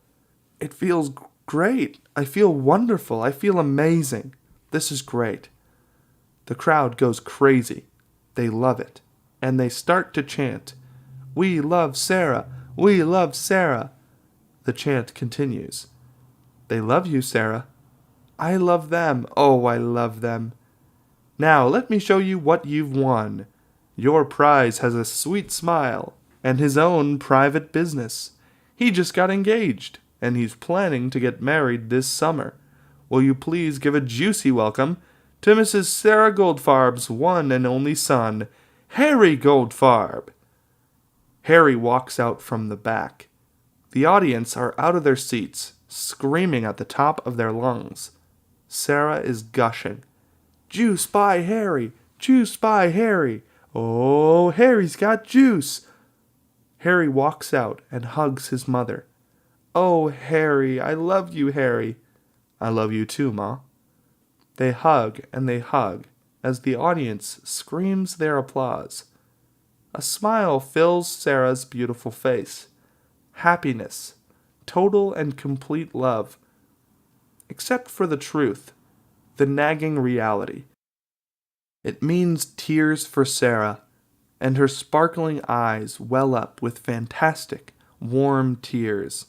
A: "It feels great. I feel wonderful. I feel amazing. This is great." The crowd goes crazy. They love it. And they start to chant, "We love Sarah! We love Sarah!" The chant continues. "They love you, Sarah." "I love them. Oh, I love them." "Now let me show you what you've won. Your prize has a sweet smile and his own private business. He just got engaged, and he's planning to get married this summer. Will you please give a juicy welcome to Mrs. Sarah Goldfarb's one and only son, Harry Goldfarb." Harry walks out from the back. The audience are out of their seats, screaming at the top of their lungs. Sarah is gushing. "Juice by Harry! Juice by Harry! Oh, Harry's got juice!" Harry walks out and hugs his mother. "Oh, Harry, I love you, Harry." "I love you too, Ma." They hug as the audience screams their applause. A smile fills Sarah's beautiful face. Happiness, total and complete love. Except for the truth, the nagging reality. It means tears for Sarah, and her sparkling eyes well up with fantastic, warm tears.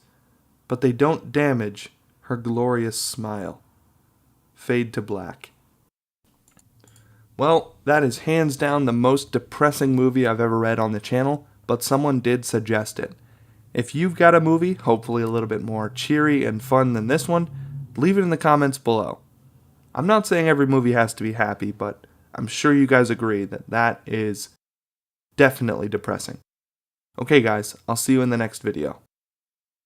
A: But they don't damage her glorious smile. Fade to black. Well, that is hands down the most depressing movie I've ever read on the channel, but someone did suggest it. If you've got a movie, hopefully a little bit more cheery and fun than this one, leave it in the comments below. I'm not saying every movie has to be happy, but I'm sure you guys agree that that is definitely depressing. Okay guys, I'll see you in the next video.